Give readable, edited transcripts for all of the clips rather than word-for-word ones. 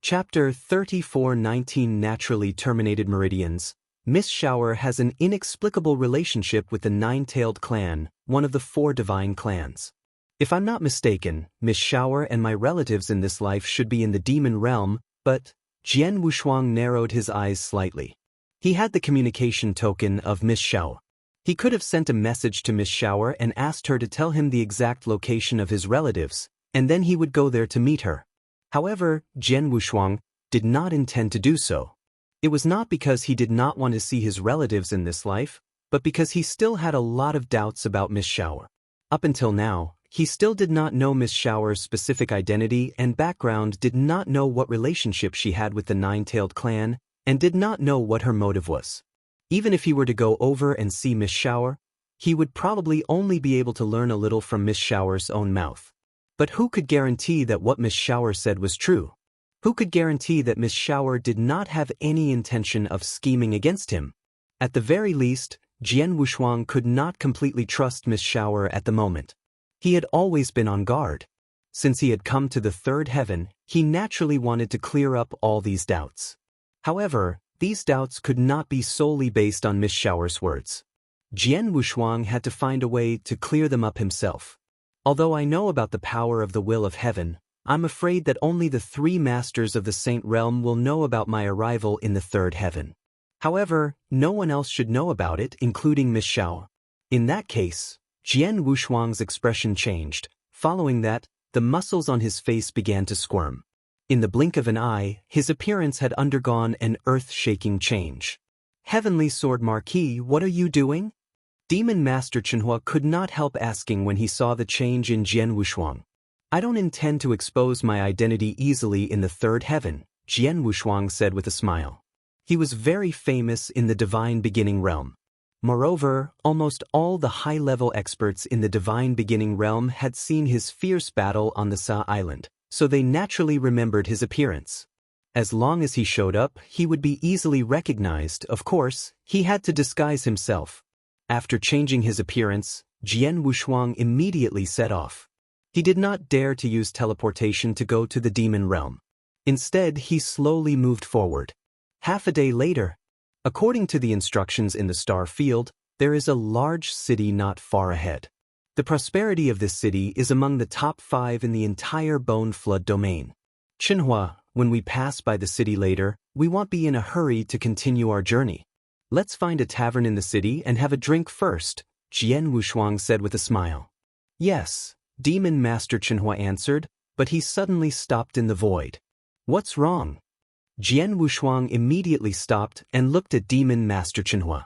Chapter 34:19 Naturally Terminated Meridians. Miss Shower has an inexplicable relationship with the Nine-Tailed Clan, one of the 4 divine clans. If I'm not mistaken, Miss Shower and my relatives in this life should be in the demon realm, but Jian Wushuang narrowed his eyes slightly. He had the communication token of Miss Shower. He could have sent a message to Miss Shower and asked her to tell him the exact location of his relatives, and then he would go there to meet her. However, Jian Wushuang did not intend to do so. It was not because he did not want to see his relatives in this life, but because he still had a lot of doubts about Miss Shower. Up until now, he still did not know Miss Shower's specific identity and background, did not know what relationship she had with the Nine-Tailed Clan, and did not know what her motive was. Even if he were to go over and see Miss Shower, he would probably only be able to learn a little from Miss Shower's own mouth. But who could guarantee that what Miss Shower said was true? Who could guarantee that Miss Shower did not have any intention of scheming against him? At the very least, Jian Wushuang could not completely trust Miss Shower at the moment. He had always been on guard. Since he had come to the 3rd heaven, he naturally wanted to clear up all these doubts. However, these doubts could not be solely based on Miss Shower's words. Jian Wushuang had to find a way to clear them up himself. Although I know about the power of the will of heaven, I'm afraid that only the 3 masters of the Saint Realm will know about my arrival in the 3rd heaven. However, no one else should know about it, including Miss Shower. In that case, Jian Wushuang's expression changed. Following that, the muscles on his face began to squirm. In the blink of an eye, his appearance had undergone an earth-shaking change. Heavenly Sword Marquis, what are you doing? Demon Master Chenhua could not help asking when he saw the change in Jian Wushuang. I don't intend to expose my identity easily in the 3rd heaven, Jian Wushuang said with a smile. He was very famous in the Divine Beginning realm. Moreover, almost all the high-level experts in the Divine Beginning realm had seen his fierce battle on the Sa Island, so they naturally remembered his appearance. As long as he showed up, he would be easily recognized. Of course, he had to disguise himself. After changing his appearance, Jian Wushuang immediately set off. He did not dare to use teleportation to go to the demon realm. Instead, he slowly moved forward. Half a day later, according to the instructions in the star field, there is a large city not far ahead. The prosperity of this city is among the top 5 in the entire Bone Flood domain. Chenhua, when we pass by the city later, we won't be in a hurry to continue our journey. Let's find a tavern in the city and have a drink first, Jian Wushuang said with a smile. Yes, Demon Master Chenhua answered, but he suddenly stopped in the void. What's wrong? Jian Wushuang immediately stopped and looked at Demon Master Chenhua.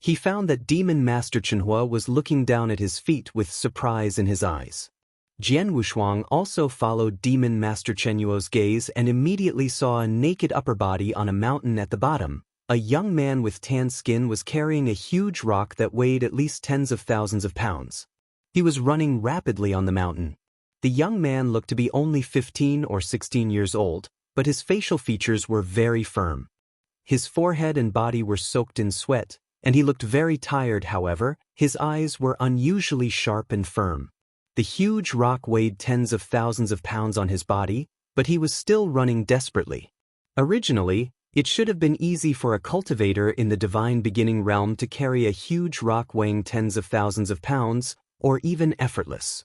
He found that Demon Master Chenhua was looking down at his feet with surprise in his eyes. Jian Wushuang also followed Demon Master Chenhua's gaze and immediately saw a naked upper body on a mountain at the bottom. A young man with tan skin was carrying a huge rock that weighed at least tens of thousands of pounds. He was running rapidly on the mountain. The young man looked to be only 15 or 16 years old, but his facial features were very firm. His forehead and body were soaked in sweat, and he looked very tired. However, his eyes were unusually sharp and firm. The huge rock weighed tens of thousands of pounds on his body, but he was still running desperately. Originally, it should have been easy for a cultivator in the Divine Beginning realm to carry a huge rock weighing tens of thousands of pounds, or even effortless.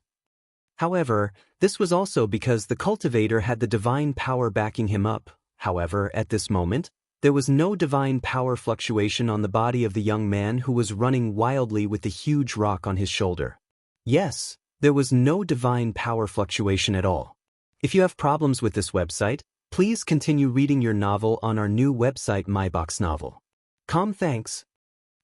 However, this was also because the cultivator had the divine power backing him up. However, at this moment, there was no divine power fluctuation on the body of the young man who was running wildly with the huge rock on his shoulder. Yes, there was no divine power fluctuation at all. If you have problems with this website, please continue reading your novel on our new website MyBox Novel. Thanks.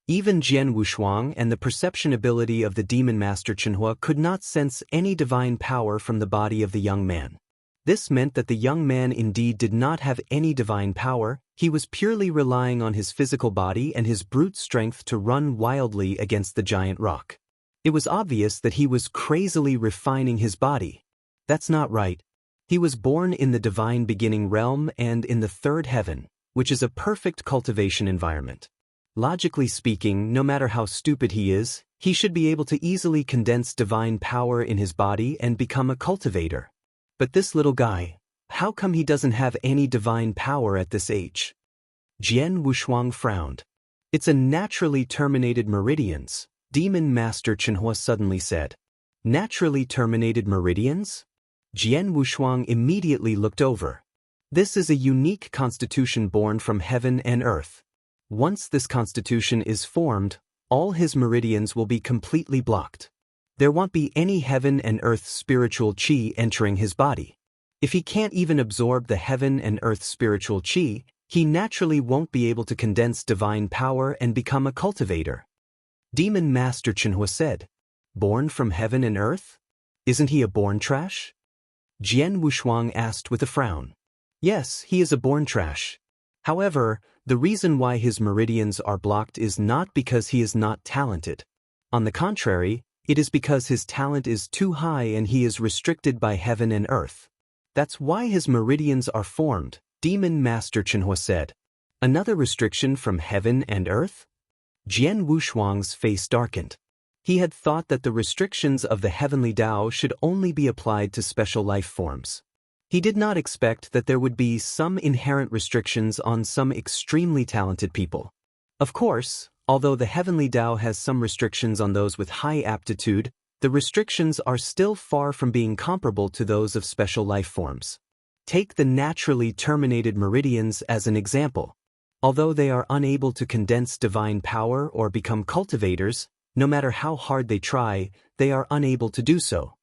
Even Jian Wushuang and the perception ability of the Demon Master Chenhua could not sense any divine power from the body of the young man. This meant that the young man indeed did not have any divine power. He was purely relying on his physical body and his brute strength to run wildly against the giant rock. It was obvious that he was crazily refining his body. That's not right. He was born in the Divine Beginning realm and in the 3rd heaven, which is a perfect cultivation environment. Logically speaking, no matter how stupid he is, he should be able to easily condense divine power in his body and become a cultivator. But this little guy, How come he doesn't have any divine power at this age? Jian Wushuang frowned. It's a naturally terminated meridians, Demon Master Chenhua suddenly said. Naturally terminated meridians? Jian Wushuang immediately looked over. This is a unique constitution born from heaven and earth. Once this constitution is formed, all his meridians will be completely blocked. There won't be any heaven and earth spiritual qi entering his body. If he can't even absorb the heaven and earth spiritual qi, he naturally won't be able to condense divine power and become a cultivator. Demon Master Chenhua said, Born from heaven and earth? Isn't he a born trash? Jian Wushuang asked with a frown. Yes, he is a born trash. However, the reason why his meridians are blocked is not because he is not talented. On the contrary, it is because his talent is too high and he is restricted by heaven and earth. That's why his meridians are formed, Demon Master Chenhua said. Another restriction from heaven and earth? Jian Wushuang's face darkened. He had thought that the restrictions of the heavenly Tao should only be applied to special life forms. He did not expect that there would be some inherent restrictions on some extremely talented people. Of course, although the heavenly Tao has some restrictions on those with high aptitude, the restrictions are still far from being comparable to those of special life forms. Take the naturally terminated meridians as an example. Although they are unable to condense divine power or become cultivators, no matter how hard they try, they are unable to do so.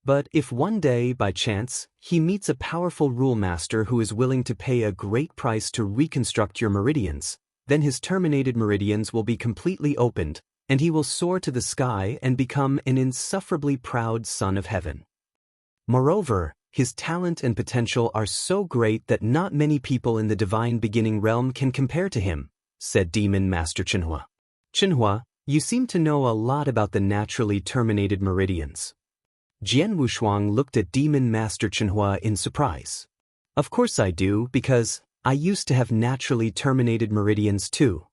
But if one day, by chance, he meets a powerful rule master who is willing to pay a great price to reconstruct your meridians, then his terminated meridians will be completely opened, and he will soar to the sky and become an insufferably proud son of heaven. Moreover, his talent and potential are so great that not many people in the divine beginning realm can compare to him, said Demon Master Chenhua. Chenhua, you seem to know a lot about the naturally terminated meridians. Jian Wushuang looked at Demon Master Chenhua in surprise. Of course I do, because I used to have naturally terminated meridians too.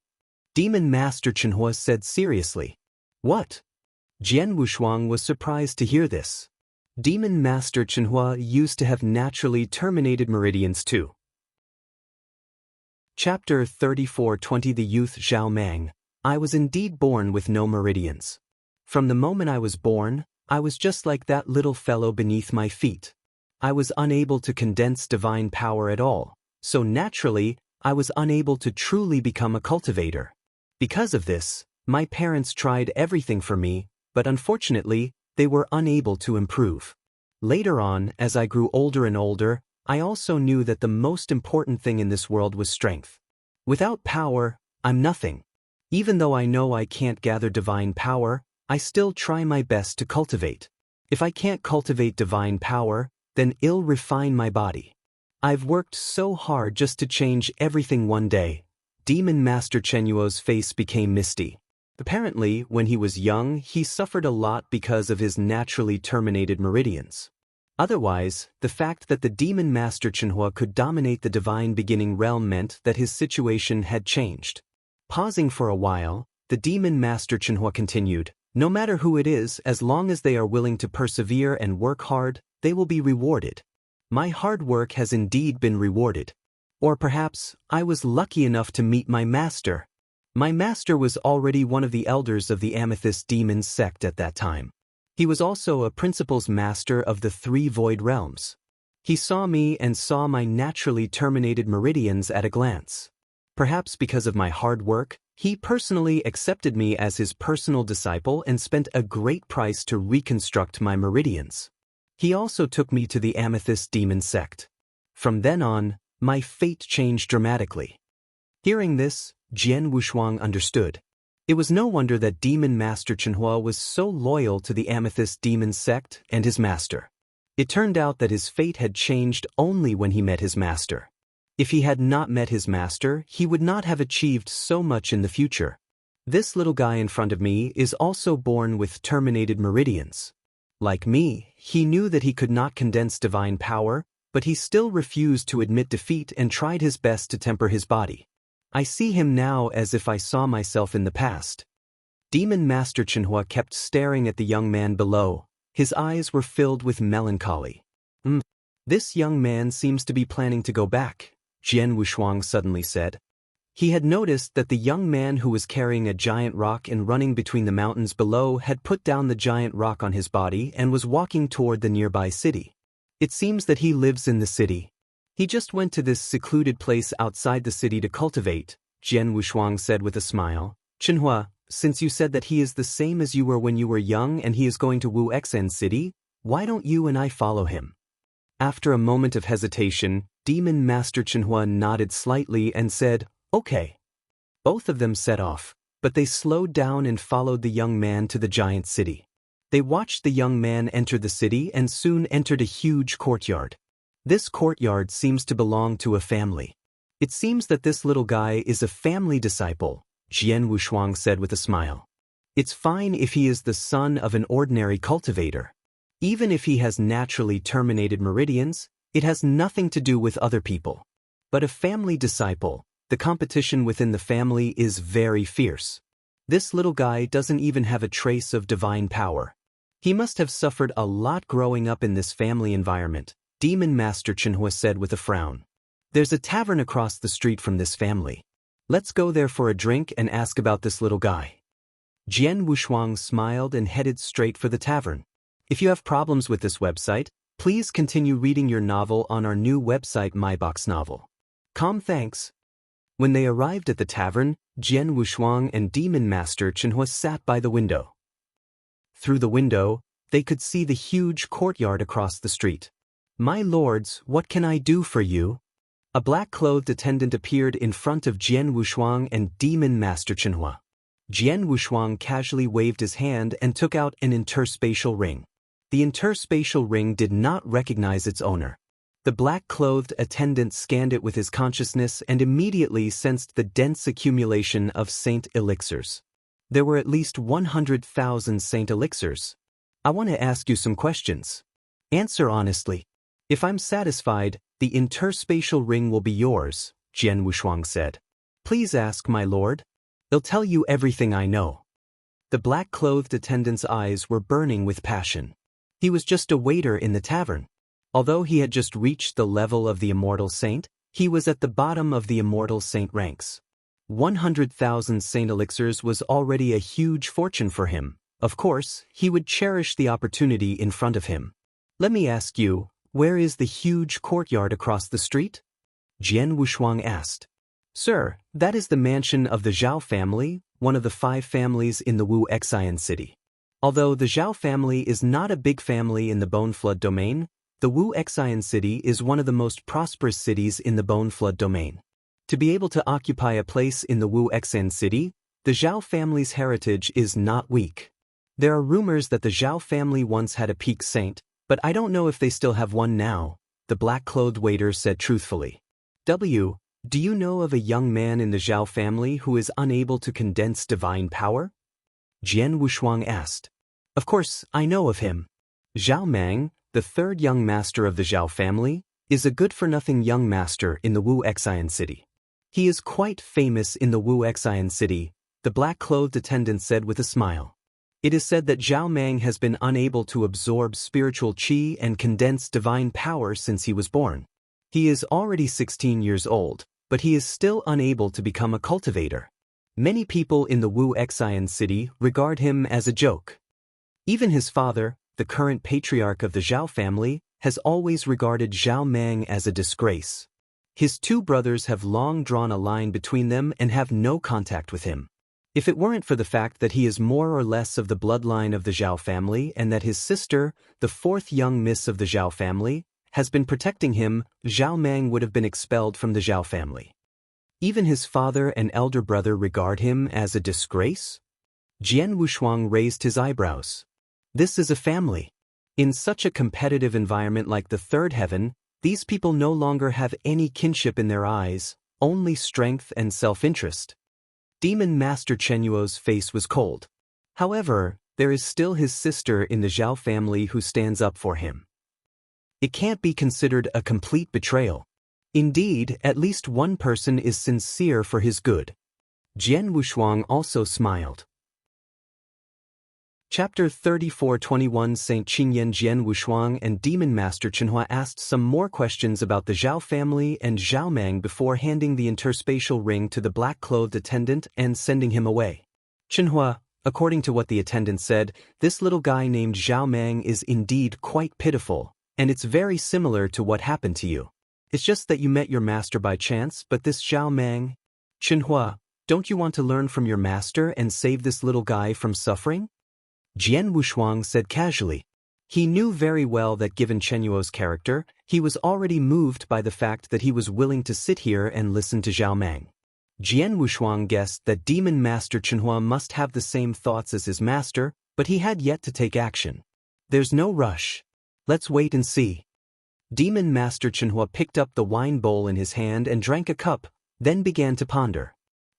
Demon Master Chenhua said seriously. What? Jian Wushuang was surprised to hear this. Demon Master Chenhua used to have naturally terminated meridians too. Chapter 34:20 The Youth Zhao Mang. I was indeed born with no meridians. From the moment I was born, I was just like that little fellow beneath my feet. I was unable to condense divine power at all, so naturally, I was unable to truly become a cultivator. Because of this, my parents tried everything for me, but unfortunately, they were unable to improve. Later on, as I grew older and older, I also knew that the most important thing in this world was strength. Without power, I'm nothing. Even though I know I can't gather divine power, I still try my best to cultivate. If I can't cultivate divine power, then I'll refine my body. I've worked so hard just to change everything one day. Demon Master Chenuo's face became misty. Apparently, when he was young, he suffered a lot because of his naturally terminated meridians. Otherwise, the fact that the Demon Master Chenhua could dominate the divine beginning realm meant that his situation had changed. Pausing for a while, the Demon Master Chenhua continued, no matter who it is, as long as they are willing to persevere and work hard, they will be rewarded. My hard work has indeed been rewarded. Or perhaps, I was lucky enough to meet my master. My master was already one of the elders of the Amethyst Demon sect at that time. He was also a principal's master of the 3 void realms. He saw me and saw my naturally terminated meridians at a glance. Perhaps because of my hard work, he personally accepted me as his personal disciple and spent a great price to reconstruct my meridians. He also took me to the Amethyst Demon sect. From then on, my fate changed dramatically. Hearing this, Jian Wushuang understood. It was no wonder that Demon Master Chenhua was so loyal to the Amethyst Demon sect and his master. It turned out that his fate had changed only when he met his master. If he had not met his master, he would not have achieved so much in the future. This little guy in front of me is also born with terminated meridians. Like me, he knew that he could not condense divine power, but he still refused to admit defeat and tried his best to temper his body. I see him now as if I saw myself in the past. Demon Master Chenhua kept staring at the young man below. His eyes were filled with melancholy. This young man seems to be planning to go back, Jian Wushuang suddenly said. He had noticed that the young man who was carrying a giant rock and running between the mountains below had put down the giant rock on his body and was walking toward the nearby city. It seems that he lives in the city. He just went to this secluded place outside the city to cultivate, Jian Wushuang said with a smile. Chenhua, since you said that he is the same as you were when you were young and he is going to Wu Xen City, why don't you and I follow him? After a moment of hesitation, Demon Master Chenhua nodded slightly and said, okay. Both of them set off, but they slowed down and followed the young man to the giant city. They watched the young man enter the city and soon entered a huge courtyard. This courtyard seems to belong to a family. It seems that this little guy is a family disciple, Jian Wushuang said with a smile. It's fine if he is the son of an ordinary cultivator. Even if he has naturally terminated meridians, it has nothing to do with other people. But a family disciple, the competition within the family is very fierce. This little guy doesn't even have a trace of divine power. He must have suffered a lot growing up in this family environment, Demon Master Chenhua said with a frown. There's a tavern across the street from this family. Let's go there for a drink and ask about this little guy. Jian Wushuang smiled and headed straight for the tavern. If you have problems with this website, please continue reading your novel on our new website MyBox Novel. Thanks. When they arrived at the tavern, Jian Wushuang and Demon Master Chenhua sat by the window. Through the window, they could see the huge courtyard across the street. My lords, what can I do for you? A black-clothed attendant appeared in front of Jian Wushuang and Demon Master Chenhua. Jian Wushuang casually waved his hand and took out an interspatial ring. The interspatial ring did not recognize its owner. The black-clothed attendant scanned it with his consciousness and immediately sensed the dense accumulation of saint elixirs. There were at least 100,000 saint elixirs. I want to ask you some questions. Answer honestly. If I'm satisfied, the interspatial ring will be yours, Jian Wushuang said. Please ask, my lord. I'll tell you everything I know. The black-clothed attendant's eyes were burning with passion. He was just a waiter in the tavern. Although he had just reached the level of the immortal saint, he was at the bottom of the immortal saint ranks. 100,000 saint elixirs was already a huge fortune for him. Of course, he would cherish the opportunity in front of him. Let me ask you, where is the huge courtyard across the street? Jian Wushuang asked. Sir, that is the mansion of the Zhao family, one of the 5 families in the Wu Xian city. Although the Zhao family is not a big family in the Bone Flood domain, the Wu Xian city is one of the most prosperous cities in the Bone Flood domain. To be able to occupy a place in the Wu Xian city, the Zhao family's heritage is not weak. There are rumors that the Zhao family once had a peak saint, but I don't know if they still have one now, the black-clothed waiter said truthfully. Do you know of a young man in the Zhao family who is unable to condense divine power? Jian Wushuang asked. Of course, I know of him. Zhao Mang, the 3rd young master of the Zhao family, is a good-for-nothing young master in the Wu Xian city. He is quite famous in the Wu Xian city, the black-clothed attendant said with a smile. It is said that Zhao Mang has been unable to absorb spiritual qi and condense divine power since he was born. He is already 16 years old, but he is still unable to become a cultivator. Many people in the Wu Xian city regard him as a joke. Even his father, the current patriarch of the Zhao family, has always regarded Zhao Mang as a disgrace. His 2 brothers have long drawn a line between them and have no contact with him. If it weren't for the fact that he is more or less of the bloodline of the Zhao family and that his sister, the 4th young miss of the Zhao family, has been protecting him, Zhao Mang would have been expelled from the Zhao family. Even his father and elder brother regard him as a disgrace? Jian Wushuang raised his eyebrows. This is a family. In such a competitive environment like the 3rd heaven, these people no longer have any kinship in their eyes, only strength and self-interest. Demon Master Chenyuo's face was cold. However, there is still his sister in the Zhao family who stands up for him. It can't be considered a complete betrayal. Indeed, at least one person is sincere for his good. Jian Wushuang also smiled. Chapter 34:21 Saint Qingyan Jian Wushuang and Demon Master Chenhua asked some more questions about the Zhao family and Zhao Mang before handing the interspatial ring to the black-clothed attendant and sending him away. Chenhua, according to what the attendant said, this little guy named Zhao Mang is indeed quite pitiful, and it's very similar to what happened to you. It's just that you met your master by chance, but this Zhao Mang… Chenhua, don't you want to learn from your master and save this little guy from suffering? Jian Wushuang said casually. He knew very well that given Chenhua's character, he was already moved by the fact that he was willing to sit here and listen to Zhao Mang. Jian Wushuang guessed that Demon Master Chenhua must have the same thoughts as his master, but he had yet to take action. There's no rush. Let's wait and see. Demon Master Chenhua picked up the wine bowl in his hand and drank a cup, then began to ponder.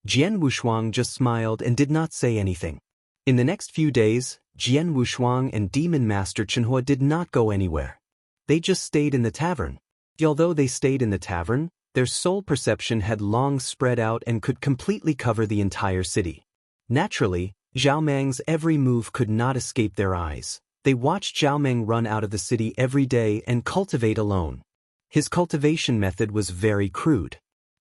Jian Wushuang just smiled and did not say anything. In the next few days, Jian Wushuang and Demon Master Chenhua did not go anywhere. They just stayed in the tavern. Although they stayed in the tavern, their soul perception had long spread out and could completely cover the entire city. Naturally, Zhao Mang's every move could not escape their eyes. They watched Zhao Mang run out of the city every day and cultivate alone. His cultivation method was very crude.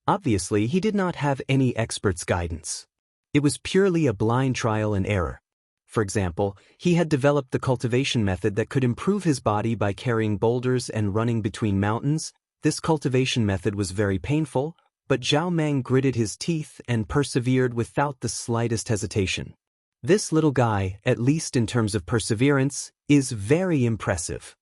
Obviously, he did not have any expert's guidance. It was purely a blind trial and error. For example, he had developed the cultivation method that could improve his body by carrying boulders and running between mountains. This cultivation method was very painful, but Zhao Mang gritted his teeth and persevered without the slightest hesitation. This little guy, at least in terms of perseverance, is very impressive.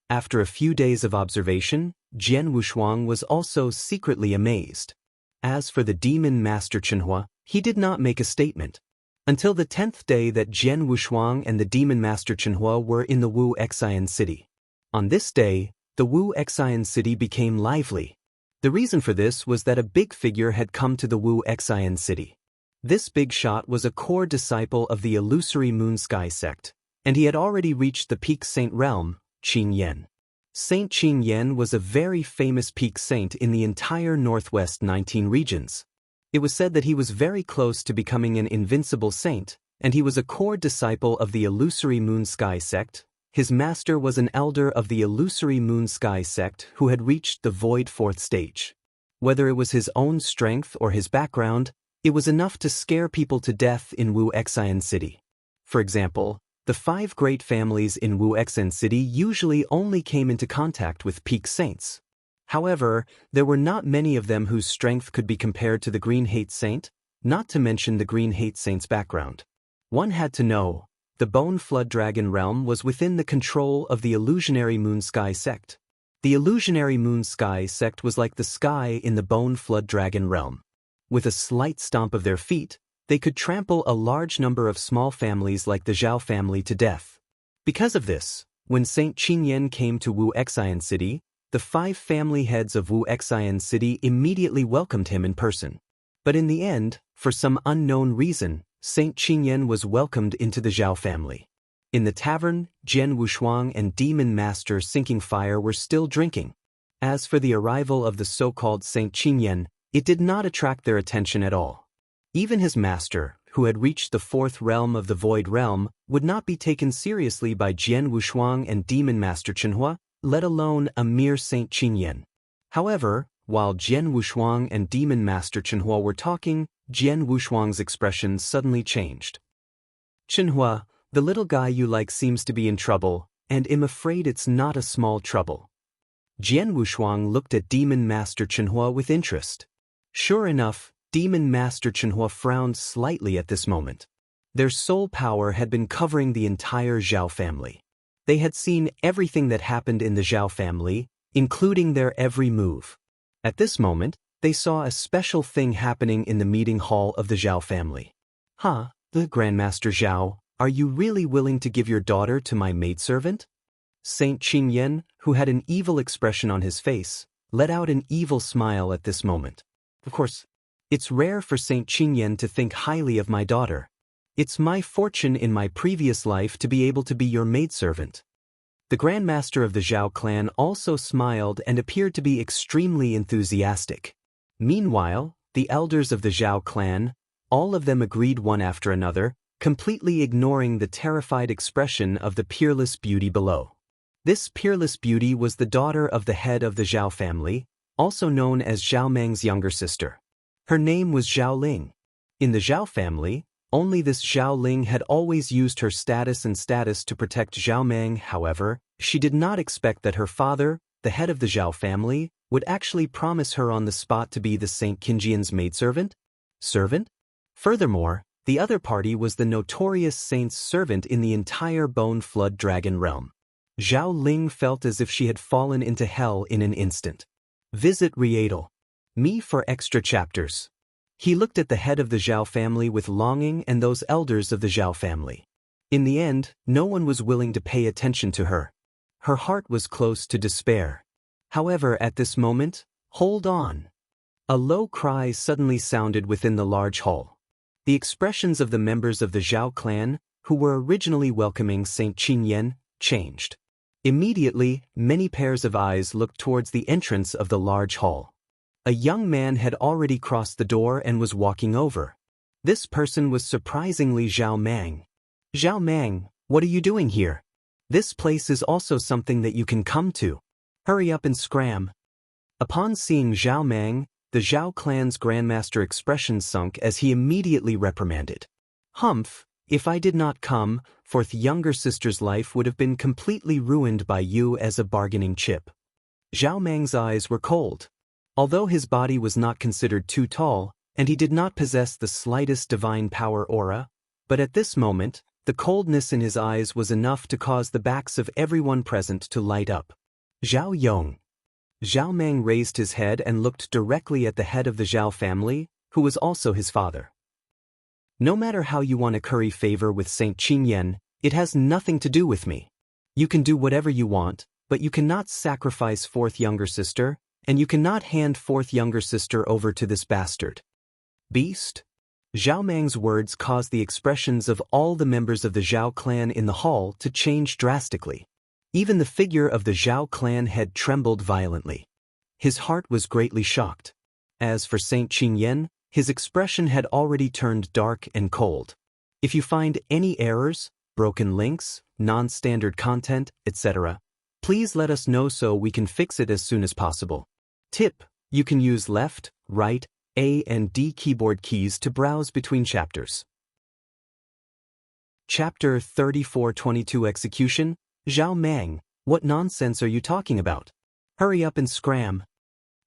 After a few days of observation, Jian Wushuang was also secretly amazed. As for the Demon Master Chenhua, he did not make a statement. Until the 10th day that Jian Wushuang and the Demon Master Chenhua were in the Wu Xian city. On this day, the Wu Xian city became lively. The reason for this was that a big figure had come to the Wu Xian city. This big shot was a core disciple of the illusory moon sky sect, and he had already reached the peak saint realm, Qingyan. Saint Qingyan was a very famous peak saint in the entire northwest 19 regions. It was said that he was very close to becoming an invincible saint, and he was a core disciple of the illusory moon sky sect. His master was an elder of the illusory moon sky sect who had reached the void 4th stage. Whether it was his own strength or his background, it was enough to scare people to death in Wu Xian city. For example, the 5 great families in Wu Xian city usually only came into contact with peak saints. However, there were not many of them whose strength could be compared to the Green Hate Saint, not to mention the Green Hate Saint's background. One had to know, the Bone Flood Dragon realm was within the control of the illusionary Moon Sky sect. The illusionary Moon Sky sect was like the sky in the Bone Flood Dragon realm. With a slight stomp of their feet, they could trample a large number of small families like the Zhao family to death. Because of this, when Saint Qingyan came to Wu Xian city, the 5 family heads of Wu Xian city immediately welcomed him in person. But in the end, for some unknown reason, Saint Qingyan was welcomed into the Zhao family. In the tavern, Jian Wushuang and Demon Master Sinking Fire were still drinking. As for the arrival of the so-called Saint Qingyan, it did not attract their attention at all. Even his master, who had reached the 4th realm of the Void Realm, would not be taken seriously by Jian Wushuang and Demon Master Chenhua, let alone a mere Saint Qingyan. However, while Jian Wushuang and Demon Master Chenhua were talking, Jian Wushuang's expression suddenly changed. Chenhua, the little guy you like seems to be in trouble, and I'm afraid it's not a small trouble. Jian Wushuang looked at Demon Master Chenhua with interest. Sure enough, Demon Master Chenhua frowned slightly at this moment. Their soul power had been covering the entire Zhao family. They had seen everything that happened in the Zhao family, including their every move. At this moment, they saw a special thing happening in the meeting hall of the Zhao family. The Grandmaster Zhao, are you really willing to give your daughter to my maidservant? Saint Qingyan, who had an evil expression on his face, let out an evil smile at this moment. Of course, it's rare for Saint Qingyan to think highly of my daughter. It's my fortune in my previous life to be able to be your maidservant. The Grandmaster of the Zhao clan also smiled and appeared to be extremely enthusiastic. Meanwhile, the elders of the Zhao clan, all of them agreed one after another, completely ignoring the terrified expression of the peerless beauty below. This peerless beauty was the daughter of the head of the Zhao family, also known as Zhao Meng's younger sister. Her name was Zhao Ling. In the Zhao family, only this Zhao Ling had always used her status to protect Zhao Meng. However, she did not expect that her father, the head of the Zhao family, would actually promise her on the spot to be the Saint Qingjian's maidservant? Furthermore, the other party was the notorious saint's servant in the entire Bone Flood Dragon realm. Zhao Ling felt as if she had fallen into hell in an instant. Visit Rietal. Me for extra chapters. He looked at the head of the Zhao family with longing and those elders of the Zhao family. In the end, no one was willing to pay attention to her. Her heart was close to despair. However, at this moment, hold on. A low cry suddenly sounded within the large hall. The expressions of the members of the Zhao clan, who were originally welcoming Saint Qingyan, changed. Immediately, many pairs of eyes looked towards the entrance of the large hall. A young man had already crossed the door and was walking over. This person was surprisingly Zhao Meng. Zhao Meng, what are you doing here? This place is also something that you can come to. Hurry up and scram. Upon seeing Zhao Meng, the Zhao clan's grandmaster expression sunk as he immediately reprimanded. Humph, if I did not come, fourth younger sister's life would have been completely ruined by you as a bargaining chip. Zhao Meng's eyes were cold. Although his body was not considered too tall, and he did not possess the slightest divine power aura, but at this moment, the coldness in his eyes was enough to cause the backs of everyone present to light up. Zhao Yong. Zhao Meng raised his head and looked directly at the head of the Zhao family, who was also his father. No matter how you want to curry favor with Saint Qingyan, it has nothing to do with me. You can do whatever you want, but you cannot sacrifice fourth younger sister, and you cannot hand fourth younger sister over to this bastard. Beast? Zhao Meng's words caused the expressions of all the members of the Zhao clan in the hall to change drastically. Even the figure of the Zhao clan head trembled violently. His heart was greatly shocked. As for Saint Qingyan, his expression had already turned dark and cold. If you find any errors, broken links, non-standard content, etc., please let us know so we can fix it as soon as possible. Tip: you can use left, right, A and D keyboard keys to browse between chapters. Chapter 3422 Execution. Zhao Meng, what nonsense are you talking about? Hurry up and scram.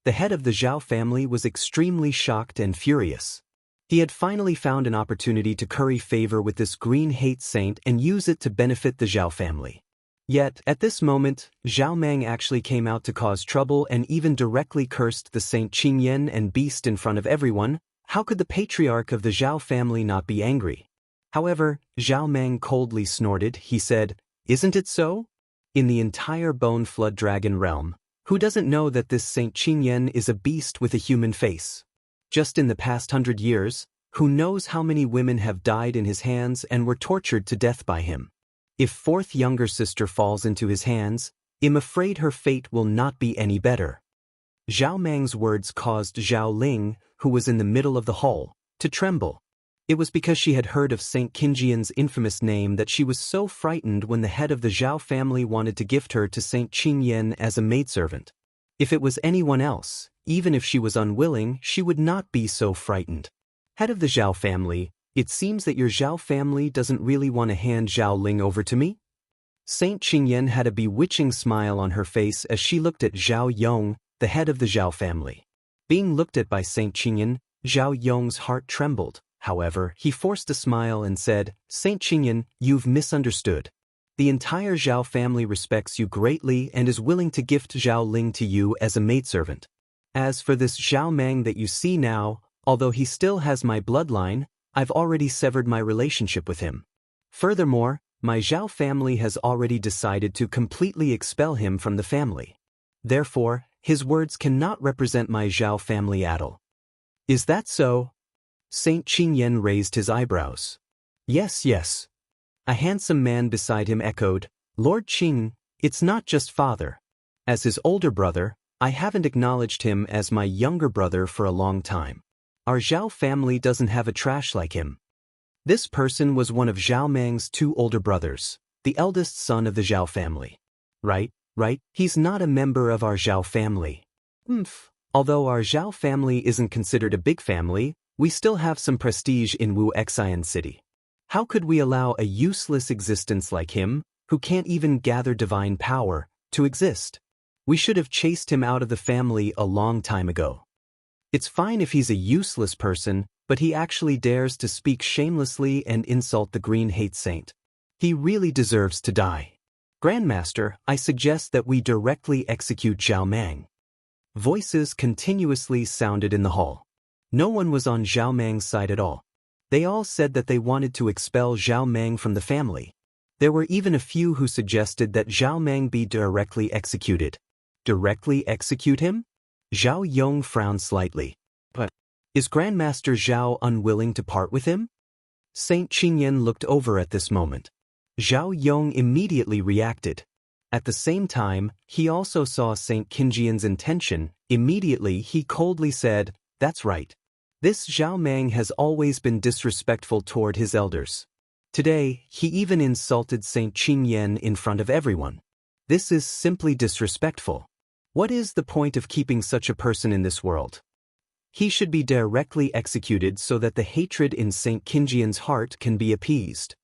The head of the Zhao family was extremely shocked and furious. He had finally found an opportunity to curry favor with this green hate saint and use it to benefit the Zhao family. Yet, at this moment, Zhao Meng actually came out to cause trouble and even directly cursed the Saint Qingyan and Beast in front of everyone. How could the patriarch of the Zhao family not be angry? However, Zhao Meng coldly snorted. He said, "Isn't it so? In the entire Bone Flood Dragon realm, who doesn't know that this Saint Qingyan is a beast with a human face? Just in the past 100 years, who knows how many women have died in his hands and were tortured to death by him? If fourth younger sister falls into his hands, I'm afraid her fate will not be any better." Zhao Meng's words caused Zhao Ling, who was in the middle of the hall, to tremble. It was because she had heard of Saint Qingjian's infamous name that she was so frightened when the head of the Zhao family wanted to gift her to Saint Qingyan as a maidservant. If it was anyone else, even if she was unwilling, she would not be so frightened. Head of the Zhao family, it seems that your Zhao family doesn't really want to hand Zhao Ling over to me? Saint Qingyan had a bewitching smile on her face as she looked at Zhao Yong, the head of the Zhao family. Being looked at by Saint Qingyan, Zhao Yong's heart trembled. However, he forced a smile and said, "Saint Qingyan, you've misunderstood. The entire Zhao family respects you greatly and is willing to gift Zhao Ling to you as a maidservant. As for this Zhao Meng that you see now, although he still has my bloodline, I've already severed my relationship with him. Furthermore, my Zhao family has already decided to completely expel him from the family. Therefore, his words cannot represent my Zhao family at all." "Is that so?" Saint Qingyan raised his eyebrows. "Yes, yes." A handsome man beside him echoed, "Lord Qing, it's not just father. As his older brother, I haven't acknowledged him as my younger brother for a long time. Our Zhao family doesn't have a trash like him." This person was one of Zhao Mang's two older brothers, the eldest son of the Zhao family. Right, he's not a member of our Zhao family. Although our Zhao family isn't considered a big family, we still have some prestige in Wu Xian City. How could we allow a useless existence like him, who can't even gather divine power, to exist? We should have chased him out of the family a long time ago. It's fine if he's a useless person, but he actually dares to speak shamelessly and insult the Green Hate Saint. He really deserves to die. Grandmaster, I suggest that we directly execute Zhao Mang. Voices continuously sounded in the hall. No one was on Zhao Mang's side at all. They all said that they wanted to expel Zhao Mang from the family. There were even a few who suggested that Zhao Mang be directly executed. Directly execute him? Zhao Yong frowned slightly. But is Grandmaster Zhao unwilling to part with him? Saint Qingyan looked over at this moment. Zhao Yong immediately reacted. At the same time, he also saw Saint Qingyan's intention. Immediately he coldly said, "That's right. This Zhao Mang has always been disrespectful toward his elders. Today, he even insulted Saint Qingyan in front of everyone. This is simply disrespectful. What is the point of keeping such a person in this world? He should be directly executed so that the hatred in Saint Qingyan's heart can be appeased."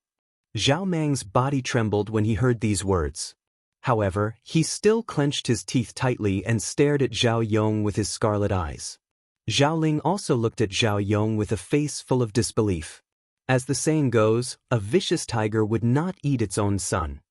Zhao Mang's body trembled when he heard these words. However, he still clenched his teeth tightly and stared at Zhao Yong with his scarlet eyes. Zhao Ling also looked at Zhao Yong with a face full of disbelief. As the saying goes, a vicious tiger would not eat its own son.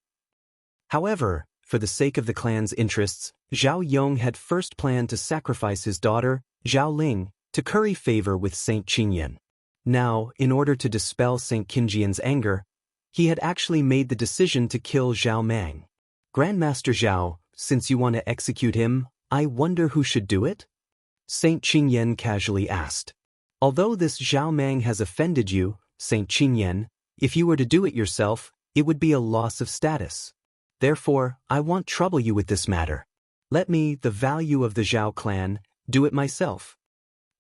However, for the sake of the clan's interests, Zhao Yong had first planned to sacrifice his daughter, Zhao Ling, to curry favor with Saint Qingyan. Now, in order to dispel Saint Qingyan's anger, he had actually made the decision to kill Zhao Mang. Grandmaster Zhao, since you want to execute him, I wonder who should do it? Saint Qingyan casually asked. Although this Zhao Mang has offended you, Saint Qingyan, if you were to do it yourself, it would be a loss of status. Therefore, I won't trouble you with this matter. Let me, the value of the Zhao clan, do it myself.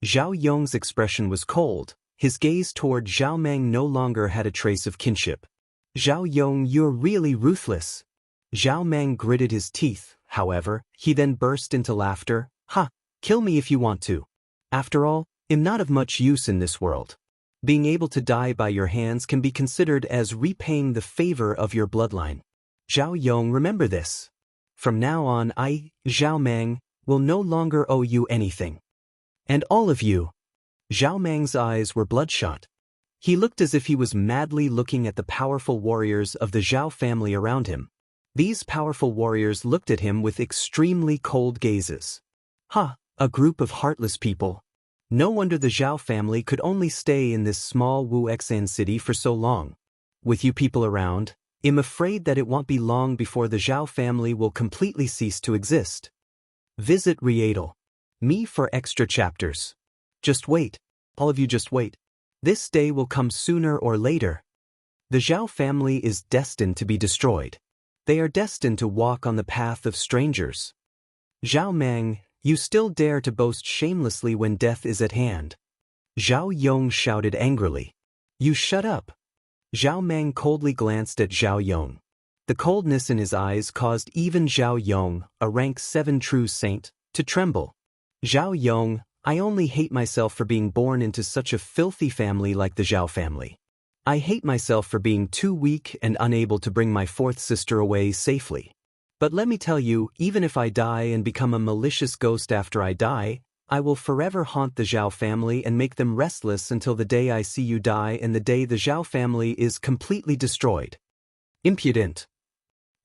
Zhao Yong's expression was cold. His gaze toward Zhao Mang no longer had a trace of kinship. Zhao Yong, you're really ruthless. Zhao Mang gritted his teeth, however, he then burst into laughter. Ha! Kill me if you want to. After all, I'm not of much use in this world. Being able to die by your hands can be considered as repaying the favor of your bloodline. Zhao Yong, remember this. From now on I, Zhao Mang, will no longer owe you anything. And all of you. Zhao Mang's eyes were bloodshot. He looked as if he was madly looking at the powerful warriors of the Zhao family around him. These powerful warriors looked at him with extremely cold gazes. Ha! A group of heartless people. No wonder the Zhao family could only stay in this small Wu Xian city for so long. With you people around, I'm afraid that it won't be long before the Zhao family will completely cease to exist. Visit Rietal. Me for extra chapters. Just wait. All of you just wait. This day will come sooner or later. The Zhao family is destined to be destroyed. They are destined to walk on the path of strangers. Zhao Mang, you still dare to boast shamelessly when death is at hand. Zhao Yong shouted angrily. You shut up. Zhao Mang coldly glanced at Zhao Yong. The coldness in his eyes caused even Zhao Yong, a rank 7 true saint, to tremble. Zhao Yong, I only hate myself for being born into such a filthy family like the Zhao family. I hate myself for being too weak and unable to bring my fourth sister away safely. But let me tell you, even if I die and become a malicious ghost after I die, I will forever haunt the Zhao family and make them restless until the day I see you die and the day the Zhao family is completely destroyed. Impudent.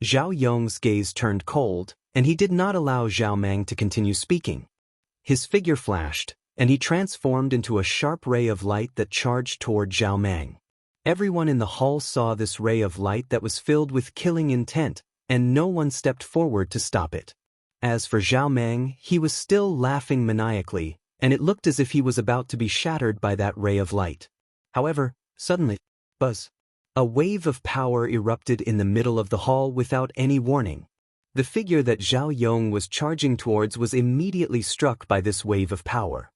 Zhao Yong's gaze turned cold, and he did not allow Zhao Mang to continue speaking. His figure flashed, and he transformed into a sharp ray of light that charged toward Zhao Mang. Everyone in the hall saw this ray of light that was filled with killing intent, and no one stepped forward to stop it. As for Zhao Mang, he was still laughing maniacally, and it looked as if he was about to be shattered by that ray of light. However, suddenly, buzz! A wave of power erupted in the middle of the hall without any warning. The figure that Zhao Yong was charging towards was immediately struck by this wave of power.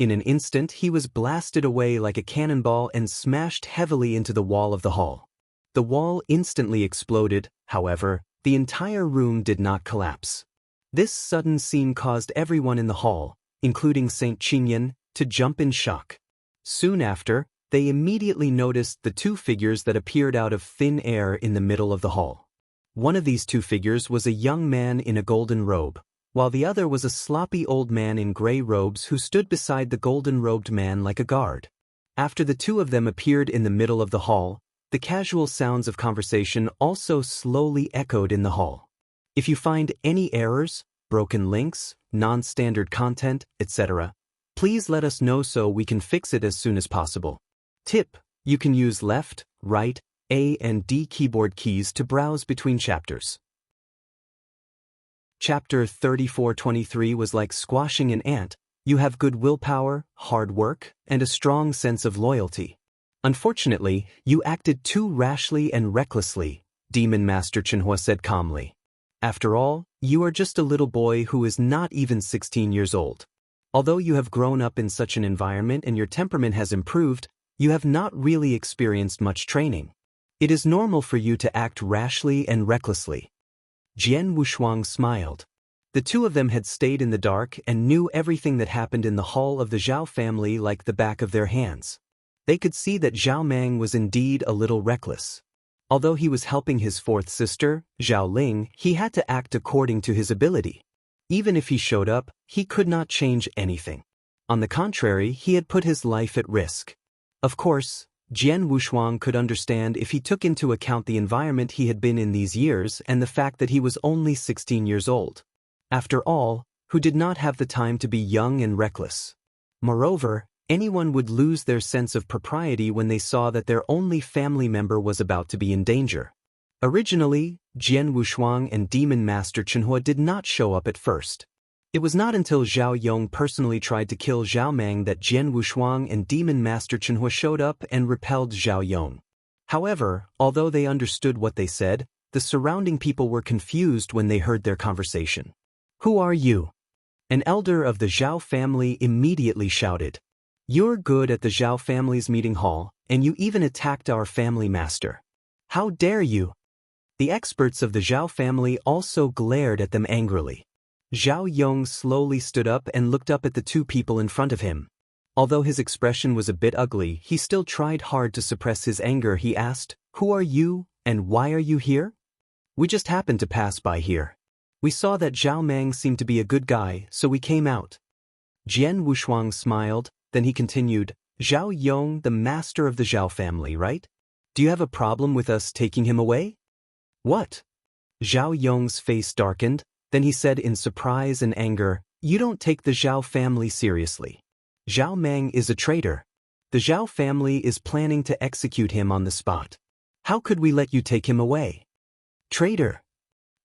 In an instant he was blasted away like a cannonball and smashed heavily into the wall of the hall. The wall instantly exploded, however, the entire room did not collapse. This sudden scene caused everyone in the hall, including Saint Qingyan, to jump in shock. Soon after, they immediately noticed the two figures that appeared out of thin air in the middle of the hall. One of these two figures was a young man in a golden robe, while the other was a sloppy old man in gray robes who stood beside the golden-robed man like a guard. After the two of them appeared in the middle of the hall, the casual sounds of conversation also slowly echoed in the hall. If you find any errors, broken links, non-standard content, etc., please let us know so we can fix it as soon as possible. Tip: you can use left, right, A and D keyboard keys to browse between chapters. Chapter 3423 was like squashing an ant. You have good willpower, hard work, and a strong sense of loyalty. Unfortunately, you acted too rashly and recklessly, Demon Master Chenhua said calmly. After all, you are just a little boy who is not even 16 years old. Although you have grown up in such an environment and your temperament has improved, you have not really experienced much training. It is normal for you to act rashly and recklessly. Jian Wushuang smiled. The two of them had stayed in the dark and knew everything that happened in the hall of the Zhao family like the back of their hands. They could see that Zhao Mang was indeed a little reckless. Although he was helping his fourth sister, Zhao Ling, he had to act according to his ability. Even if he showed up, he could not change anything. On the contrary, he had put his life at risk. Of course, Jian Wushuang could understand if he took into account the environment he had been in these years and the fact that he was only 16 years old. After all, who did not have the time to be young and reckless? Moreover, anyone would lose their sense of propriety when they saw that their only family member was about to be in danger. Originally, Jian Wushuang and Demon Master Chenhua did not show up at first. It was not until Zhao Yong personally tried to kill Zhao Mang that Jian Wushuang and Demon Master Chenhua showed up and repelled Zhao Yong. However, although they understood what they said, the surrounding people were confused when they heard their conversation. "Who are you?" An elder of the Zhao family immediately shouted. "You're good at the Zhao family's meeting hall, and you even attacked our family master. How dare you?" The experts of the Zhao family also glared at them angrily. Zhao Yong slowly stood up and looked up at the two people in front of him. Although his expression was a bit ugly, he still tried hard to suppress his anger. He asked, "Who are you, and why are you here?" "We just happened to pass by here. We saw that Zhao Mang seemed to be a good guy, so we came out." Jian Wushuang smiled, then he continued, "Zhao Yong, the master of the Zhao family, right? Do you have a problem with us taking him away?" "What?" Zhao Yong's face darkened. Then he said in surprise and anger, "You don't take the Zhao family seriously. Zhao Mang is a traitor. The Zhao family is planning to execute him on the spot. How could we let you take him away?" "Traitor?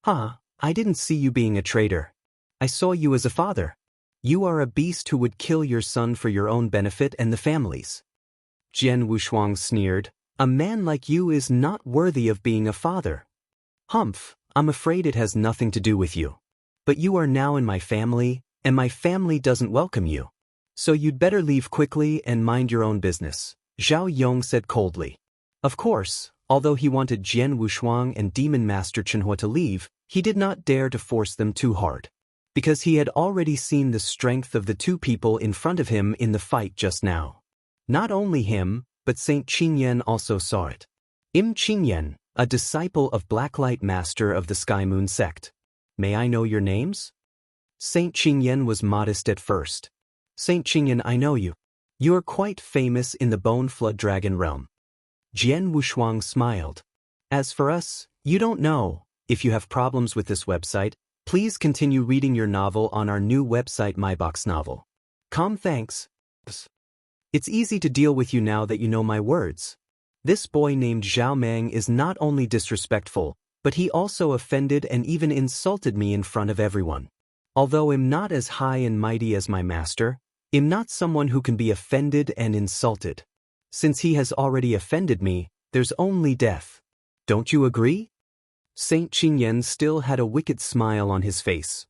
Huh, I didn't see you being a traitor. I saw you as a father. You are a beast who would kill your son for your own benefit and the family's." Jian Wushuang sneered, "A man like you is not worthy of being a father." "Humph. I'm afraid it has nothing to do with you. But you are now in my family, and my family doesn't welcome you. So you'd better leave quickly and mind your own business," Zhao Yong said coldly. Of course, although he wanted Jian Wushuang and Demon Master Chenhua to leave, he did not dare to force them too hard. Because he had already seen the strength of the two people in front of him in the fight just now. Not only him, but Saint Qingyan also saw it. Qingyan, a disciple of Blacklight Master of the Sky Moon sect. "May I know your names?" Saint Qingyan was modest at first. "Saint Qingyan, I know you. You are quite famous in the Bone Flood Dragon realm." Jian Wushuang smiled. "As for us, you don't know. If you have problems with this website, please continue reading your novel on our new website MyBox Novel. Thanks. It's easy to deal with you now that you know my words. This boy named Zhao Mang is not only disrespectful, but he also offended and even insulted me in front of everyone. Although I'm not as high and mighty as my master, I'm not someone who can be offended and insulted. Since he has already offended me, there's only death. Don't you agree?" Saint Qingyan still had a wicked smile on his face.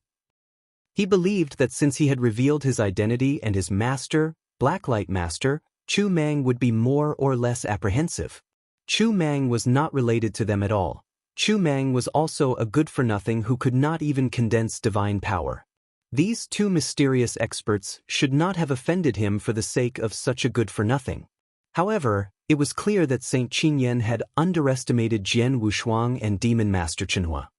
He believed that since he had revealed his identity and his master, Blacklight Master, Chu Mang would be more or less apprehensive. Chu Mang was not related to them at all. Chu Mang was also a good-for-nothing who could not even condense divine power. These two mysterious experts should not have offended him for the sake of such a good-for-nothing. However, it was clear that Saint Qinyan had underestimated Jian Wushuang and Demon Master Chenhua.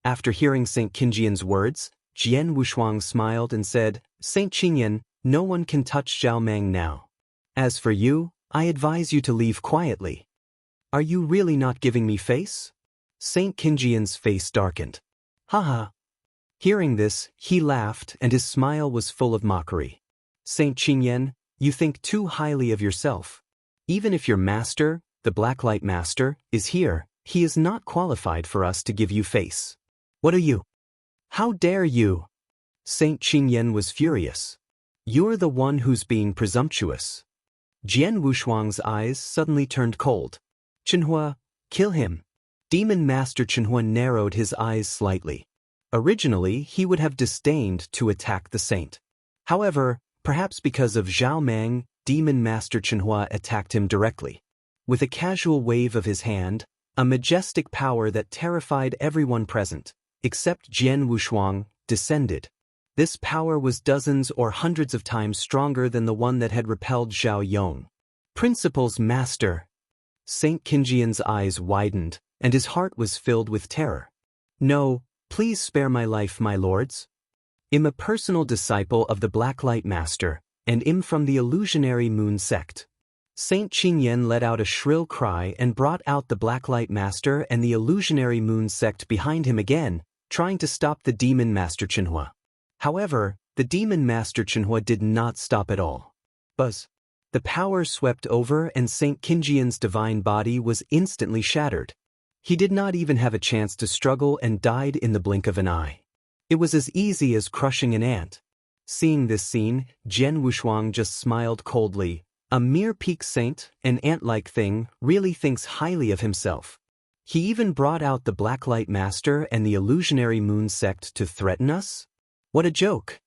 After hearing Saint Qinjian's words, Jian Wushuang smiled and said, "Saint Qinyan, no one can touch Zhao Mang now. As for you, I advise you to leave quietly." "Are you really not giving me face?" Saint Qinjian's face darkened. "Haha." Hearing this, he laughed and his smile was full of mockery. "Saint Qinyan, you think too highly of yourself. Even if your master, the Blacklight Master, is here, he is not qualified for us to give you face. What are you? How dare you?" Saint Qinyan was furious. "You're the one who's being presumptuous." Jian Wushuang's eyes suddenly turned cold. "Chenhua, kill him." Demon Master Chenhua narrowed his eyes slightly. Originally, he would have disdained to attack the saint. However, perhaps because of Zhao Mang, Demon Master Chenhua attacked him directly. With a casual wave of his hand, a majestic power that terrified everyone present, except Jian Wushuang, descended. This power was dozens or hundreds of times stronger than the one that had repelled Zhao Yong. "Principal's master." Saint Qinjian's eyes widened, and his heart was filled with terror. "No, please spare my life, my lords. I'm a personal disciple of the Blacklight Master, and I'm from the illusionary moon sect." Saint Qinyan let out a shrill cry and brought out the Blacklight Master and the illusionary moon sect behind him again, trying to stop the Demon Master Chenhua. However, the Demon Master Chenhua did not stop at all. Buzz. The power swept over and Saint Qinjian's divine body was instantly shattered. He did not even have a chance to struggle and died in the blink of an eye. It was as easy as crushing an ant. Seeing this scene, Jian Wushuang just smiled coldly. A mere peak saint, an ant-like thing, really thinks highly of himself. He even brought out the Blacklight Master and the illusionary moon sect to threaten us? What a joke!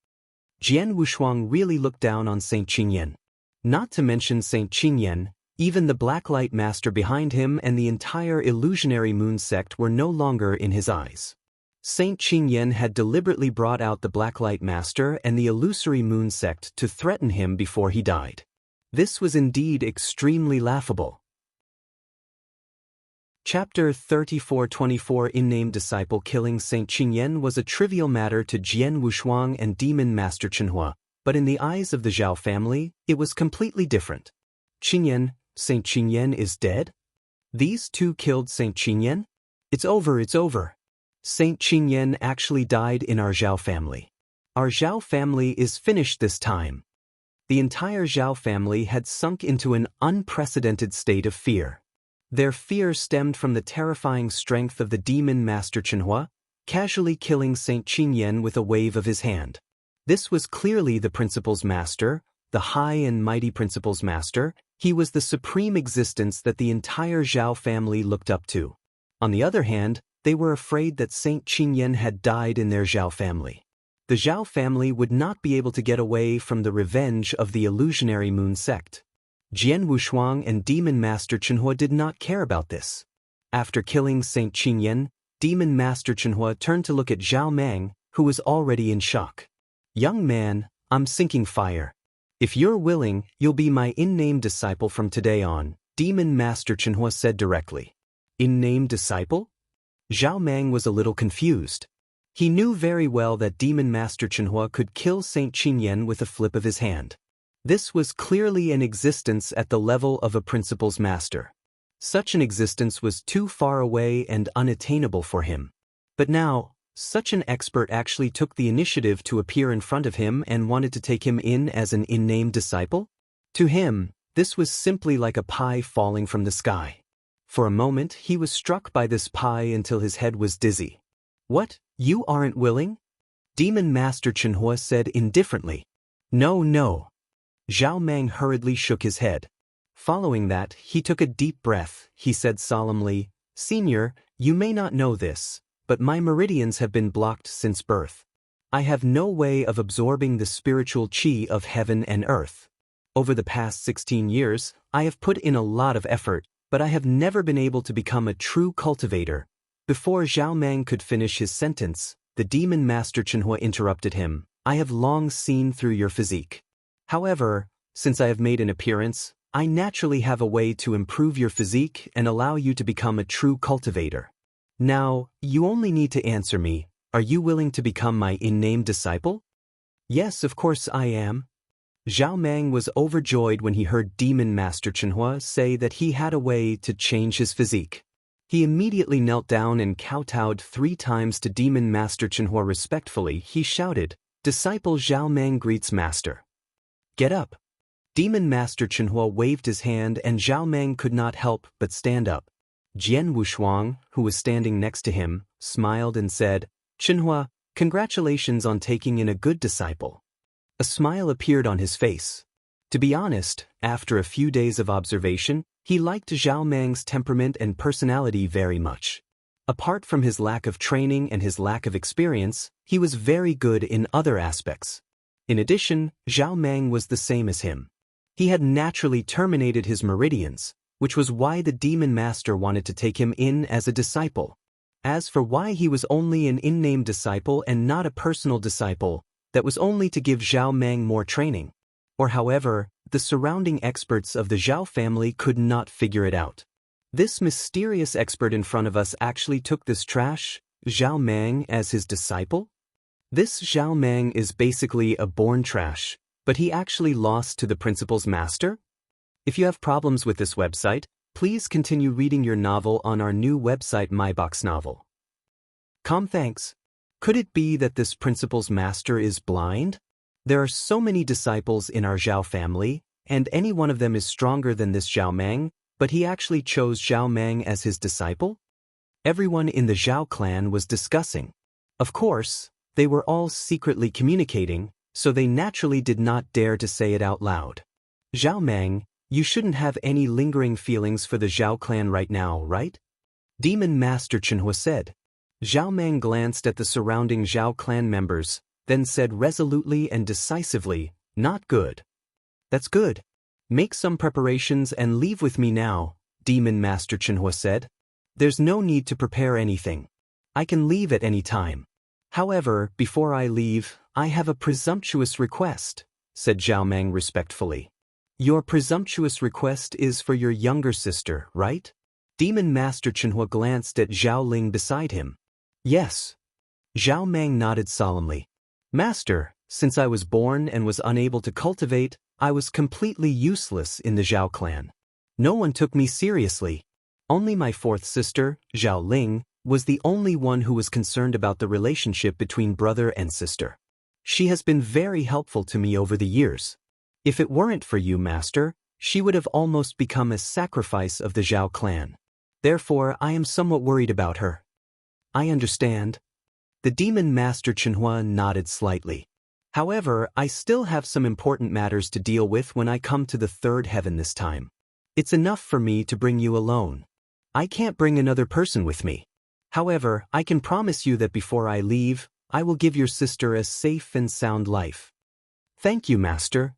Jian Wushuang really looked down on Saint Qinyan. Not to mention Saint Qinyan, even the Blacklight Master behind him and the entire illusionary moon sect were no longer in his eyes. Saint Qinyan had deliberately brought out the Blacklight Master and the illusory moon sect to threaten him before he died. This was indeed extremely laughable. Chapter 34-24 Unnamed Disciple Killing Saint Qinyan was a trivial matter to Jian Wushuang and Demon Master Chenhua, but in the eyes of the Zhao family, it was completely different. "Qinyan, Saint Qinyan is dead? These two killed Saint Qinyan? It's over, it's over. Saint Qinyan actually died in our Zhao family. Our Zhao family is finished this time." The entire Zhao family had sunk into an unprecedented state of fear. Their fear stemmed from the terrifying strength of the Demon Master Chenhua, casually killing Saint Qinyan with a wave of his hand. This was clearly the Principal's Master, the high and mighty Principal's Master. He was the supreme existence that the entire Zhao family looked up to. On the other hand, they were afraid that Saint Qinyan had died in their Zhao family. The Zhao family would not be able to get away from the revenge of the illusionary moon sect. Jian Wushuang and Demon Master Chenhua did not care about this. After killing Saint Qinyan, Demon Master Chenhua turned to look at Zhao Mang, who was already in shock. "Young man, I'm sinking fire. If you're willing, you'll be my in-name disciple from today on," Demon Master Chenhua said directly. "In-name disciple?" Zhao Mang was a little confused. He knew very well that Demon Master Chenhua could kill Saint Qinyan with a flip of his hand. This was clearly an existence at the level of a Principal's Master. Such an existence was too far away and unattainable for him. But now, such an expert actually took the initiative to appear in front of him and wanted to take him in as an in-name disciple? To him, this was simply like a pie falling from the sky. For a moment, he was struck by this pie until his head was dizzy. "What, you aren't willing?" Demon Master Chenhua said indifferently. "No, no." Zhao Mang hurriedly shook his head. Following that, he took a deep breath. He said solemnly, "Senior, you may not know this, but my meridians have been blocked since birth. I have no way of absorbing the spiritual qi of heaven and earth. Over the past 16 years, I have put in a lot of effort, but I have never been able to become a true cultivator. Before Zhao Mang could finish his sentence, the demon master Chenhua interrupted him. I have long seen through your physique. However, since I have made an appearance, I naturally have a way to improve your physique and allow you to become a true cultivator. Now, you only need to answer me. Are you willing to become my in-name disciple? Yes, of course I am. Zhao Mang was overjoyed when he heard Demon Master Chenhua say that he had a way to change his physique. He immediately knelt down and kowtowed 3 times to Demon Master Chenhua respectfully. He shouted, "Disciple Zhao Mang greets Master. Get up." Demon Master Chenhua waved his hand and Zhao Mang could not help but stand up. Jian Wushuang, who was standing next to him, smiled and said, "Chenhua, congratulations on taking in a good disciple." A smile appeared on his face. To be honest, after a few days of observation, he liked Zhao Mang's temperament and personality very much. Apart from his lack of training and his lack of experience, he was very good in other aspects. In addition, Zhao Mang was the same as him. He had naturally terminated his meridians, which was why the demon master wanted to take him in as a disciple. As for why he was only an in-name disciple and not a personal disciple, that was only to give Zhao Mang more training. Or however, the surrounding experts of the Zhao family could not figure it out. This mysterious expert in front of us actually took this trash, Zhao Mang, as his disciple? This Zhao Mang is basically a born trash, but he actually lost to the principal's master? If you have problems with this website, please continue reading your novel on our new website MyBox Novel. Thanks. Could it be that this principal's master is blind? There are so many disciples in our Zhao family, and any one of them is stronger than this Zhao Mang, but he actually chose Zhao Mang as his disciple? Everyone in the Zhao clan was discussing. Of course, they were all secretly communicating, so they naturally did not dare to say it out loud. Zhao Mang, you shouldn't have any lingering feelings for the Zhao clan right now, right? Demon Master Chenhua said. Zhao Mang glanced at the surrounding Zhao clan members, then said resolutely and decisively, "Not good." "That's good. Make some preparations and leave with me now," Demon Master Chenhua said. "There's no need to prepare anything. I can leave at any time. However, before I leave, I have a presumptuous request," said Zhao Mang respectfully. "Your presumptuous request is for your younger sister, right?" Demon Master Chenhua glanced at Zhao Ling beside him. "Yes." Zhao Mang nodded solemnly. "Master, since I was born and was unable to cultivate, I was completely useless in the Zhao clan. No one took me seriously. Only my 4th sister, Zhao Ling, was the only one who was concerned about the relationship between brother and sister. She has been very helpful to me over the years. If it weren't for you, Master, she would have almost become a sacrifice of the Zhao clan. Therefore, I am somewhat worried about her." "I understand." The Demon Master Chenhua nodded slightly. "However, I still have some important matters to deal with when I come to the 3rd heaven this time. It's enough for me to bring you alone. I can't bring another person with me. However, I can promise you that before I leave, I will give your sister a safe and sound life." "Thank you, Master."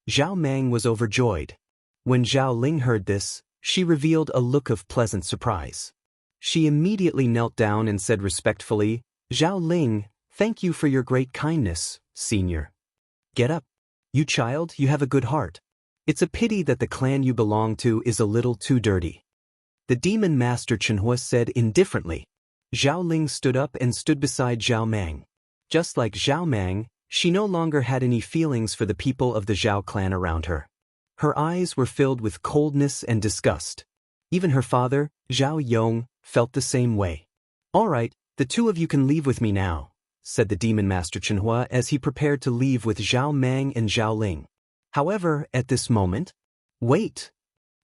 Zhao Mang was overjoyed. When Zhao Ling heard this, she revealed a look of pleasant surprise. She immediately knelt down and said respectfully, "Zhao Ling, thank you for your great kindness, senior. Get up. You child, you have a good heart. It's a pity that the clan you belong to is a little too dirty." The Demon Master Chenhua said indifferently. Zhao Ling stood up and stood beside Zhao Mang. Just like Zhao Mang, she no longer had any feelings for the people of the Zhao clan around her. Her eyes were filled with coldness and disgust. Even her father, Zhao Yong, felt the same way. "All right, the 2 of you can leave with me now," said the Demon Master Chenhua as he prepared to leave with Zhao Mang and Zhao Ling. However, at this moment, "Wait!"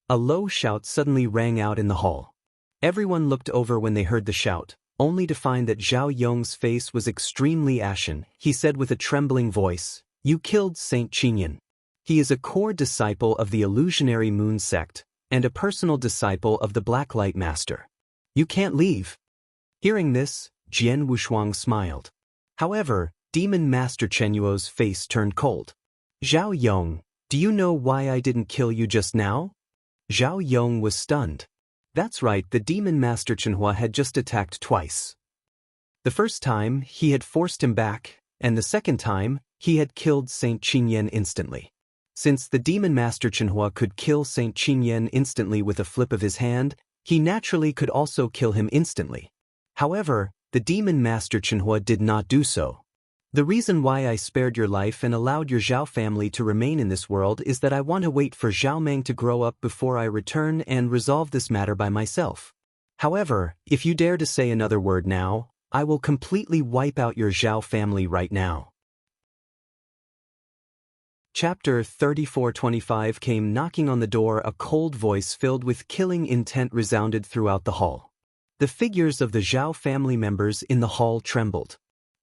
A low shout suddenly rang out in the hall. Everyone looked over when they heard the shout, only to find that Zhao Yong's face was extremely ashen. He said with a trembling voice, "You killed Saint Qinyan. He is a core disciple of the illusionary moon sect, and a personal disciple of the Blacklight Master. You can't leave." Hearing this, Jian Wushuang smiled. However, Demon Master Chenuo's face turned cold. Zhao Yong, do you know why I didn't kill you just now? Zhao Yong was stunned. That's right, the Demon Master Chenhua had just attacked twice. The first time, he had forced him back, and the second time, he had killed Saint Qingyan instantly. Since the Demon Master Chenhua could kill Saint Qingyan instantly with a flip of his hand, he naturally could also kill him instantly. However, the Demon Master Chenhua did not do so. The reason why I spared your life and allowed your Zhao family to remain in this world is that I want to wait for Zhao Meng to grow up before I return and resolve this matter by myself. However, if you dare to say another word now, I will completely wipe out your Zhao family right now. Chapter 3425 came knocking on the door. A cold voice filled with killing intent resounded throughout the hall. The figures of the Zhao family members in the hall trembled.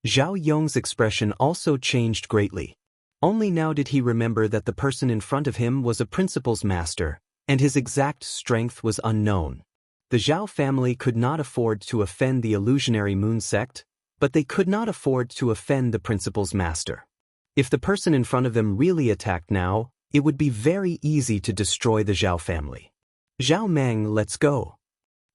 Zhao Yong's expression also changed greatly. Only now did he remember that the person in front of him was a principal's master, and his exact strength was unknown. The Zhao family could not afford to offend the illusionary moon sect, but they could not afford to offend the principal's master. If the person in front of them really attacked now, it would be very easy to destroy the Zhao family. Zhao Meng, let's go.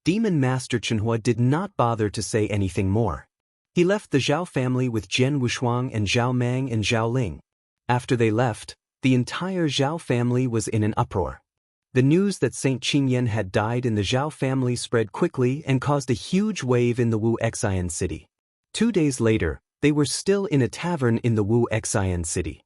Demon Master Chenhua did not bother to say anything more. He left the Zhao family with Jian Wushuang and Zhao Mang and Zhao Ling. After they left, the entire Zhao family was in an uproar. The news that Saint Qingyan had died in the Zhao family spread quickly and caused a huge wave in the Wu Xian city. 2 days later, they were still in a tavern in the Wu Xian city.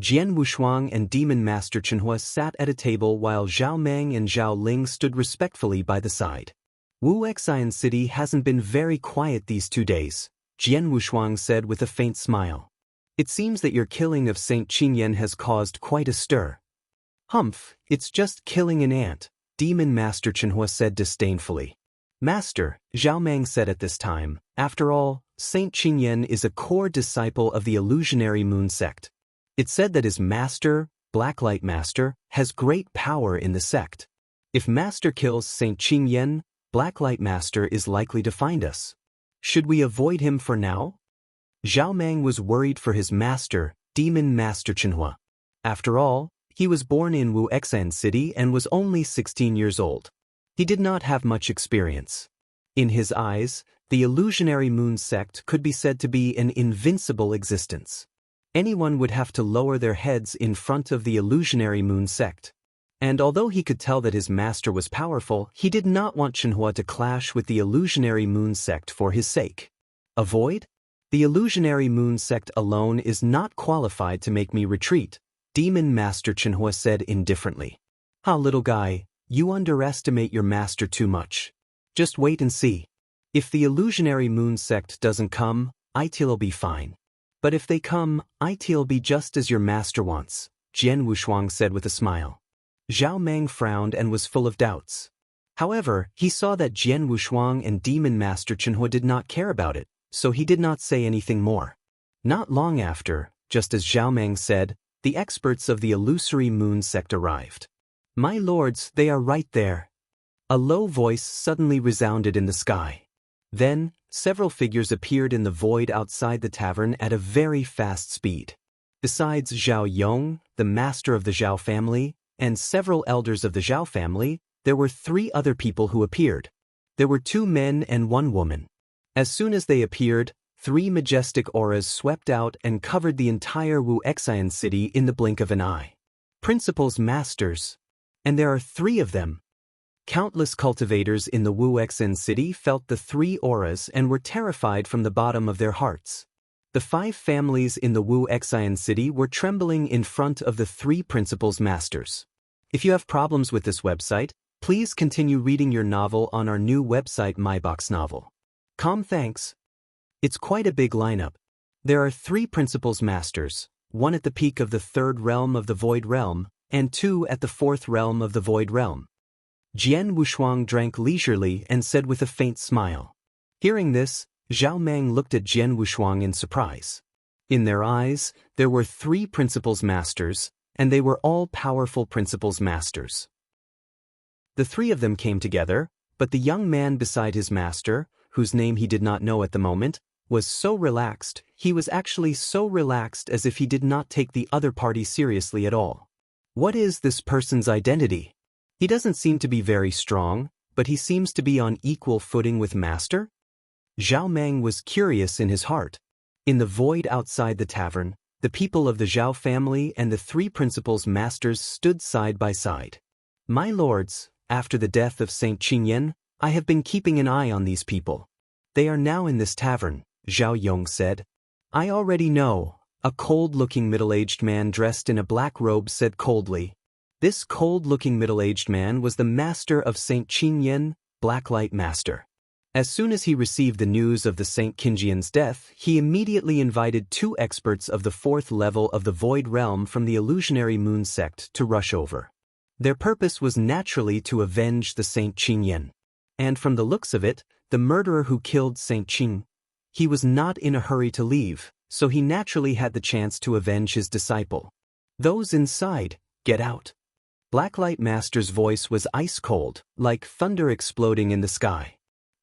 Jian Wushuang and Demon Master Chenhua sat at a table while Zhao Mang and Zhao Ling stood respectfully by the side. Wu Xian city hasn't been very quiet these 2 days, Jian Wushuang said with a faint smile. It seems that your killing of Saint Qingyan has caused quite a stir. Humph, it's just killing an ant, Demon Master Chenhua said disdainfully. Master, Zhao Mang said at this time, after all, Saint Qingyan is a core disciple of the illusionary moon sect. It's said that his master, Blacklight Master, has great power in the sect. If Master kills Saint Qingyan, Blacklight Master is likely to find us. Should we avoid him for now? Zhao Mang was worried for his master, Demon Master Chenhua. After all, he was born in Wu Xian City and was only 16 years old. He did not have much experience. In his eyes, the illusionary moon sect could be said to be an invincible existence. Anyone would have to lower their heads in front of the illusionary moon sect. And although he could tell that his master was powerful, he did not want Chenhua to clash with the illusionary moon sect for his sake. Avoid? The illusionary moon sect alone is not qualified to make me retreat, Demon Master Chenhua said indifferently. Ha, little guy, you underestimate your master too much. Just wait and see. If the illusionary moon sect doesn't come, it'll be fine. But if they come, it'll be just as your master wants, Jian Wushuang said with a smile. Zhao Mang frowned and was full of doubts. However, he saw that Jian Wushuang and Demon Master Chenhua did not care about it, so he did not say anything more. Not long after, just as Zhao Mang said, the experts of the illusory moon sect arrived. My lords, they are right there. A low voice suddenly resounded in the sky. Then, several figures appeared in the void outside the tavern at a very fast speed. Besides Zhao Yong, the master of the Zhao family, and several elders of the Zhao family, there were 3 other people who appeared. There were 2 men and 1 woman. As soon as they appeared, 3 majestic auras swept out and covered the entire Wu Xian city in the blink of an eye. Principals masters. And there are 3 of them. Countless cultivators in the Wu Xian city felt the 3 auras and were terrified from the bottom of their hearts. The 5 families in the Wu Xian city were trembling in front of the 3 principals masters. If you have problems with this website, please continue reading your novel on our new website MyBox Novel. Thanks. It's quite a big lineup. There are 3 principals masters, 1 at the peak of the 3rd realm of the Void Realm, and 2 at the 4th realm of the Void Realm. Jian Wushuang drank leisurely and said with a faint smile. Hearing this, Zhao Mang looked at Jian Wushuang in surprise. In their eyes, there were 3 principals masters, and they were all powerful principals masters. The 3 of them came together, but the young man beside his master, whose name he did not know at the moment, was so relaxed, he was actually so relaxed as if he did not take the other party seriously at all. What is this person's identity? He doesn't seem to be very strong, but he seems to be on equal footing with Master? Zhao Meng was curious in his heart. In the void outside the tavern, the people of the Zhao family and the three principals' masters stood side by side. My lords, after the death of Saint Qingyan, I have been keeping an eye on these people. They are now in this tavern, Zhao Yong said. I already know, a cold-looking middle-aged man dressed in a black robe said coldly. This cold-looking middle-aged man was the master of Saint Qingyan, Blacklight Master. As soon as he received the news of the Saint Qingyan's death, he immediately invited 2 experts of the 4th level of the Void Realm from the illusionary moon sect to rush over. Their purpose was naturally to avenge the Saint Qingyan. And from the looks of it, the murderer who killed Saint Qing, he was not in a hurry to leave, so he naturally had the chance to avenge his disciple. Those inside, get out. Blacklight Master's voice was ice cold, like thunder exploding in the sky.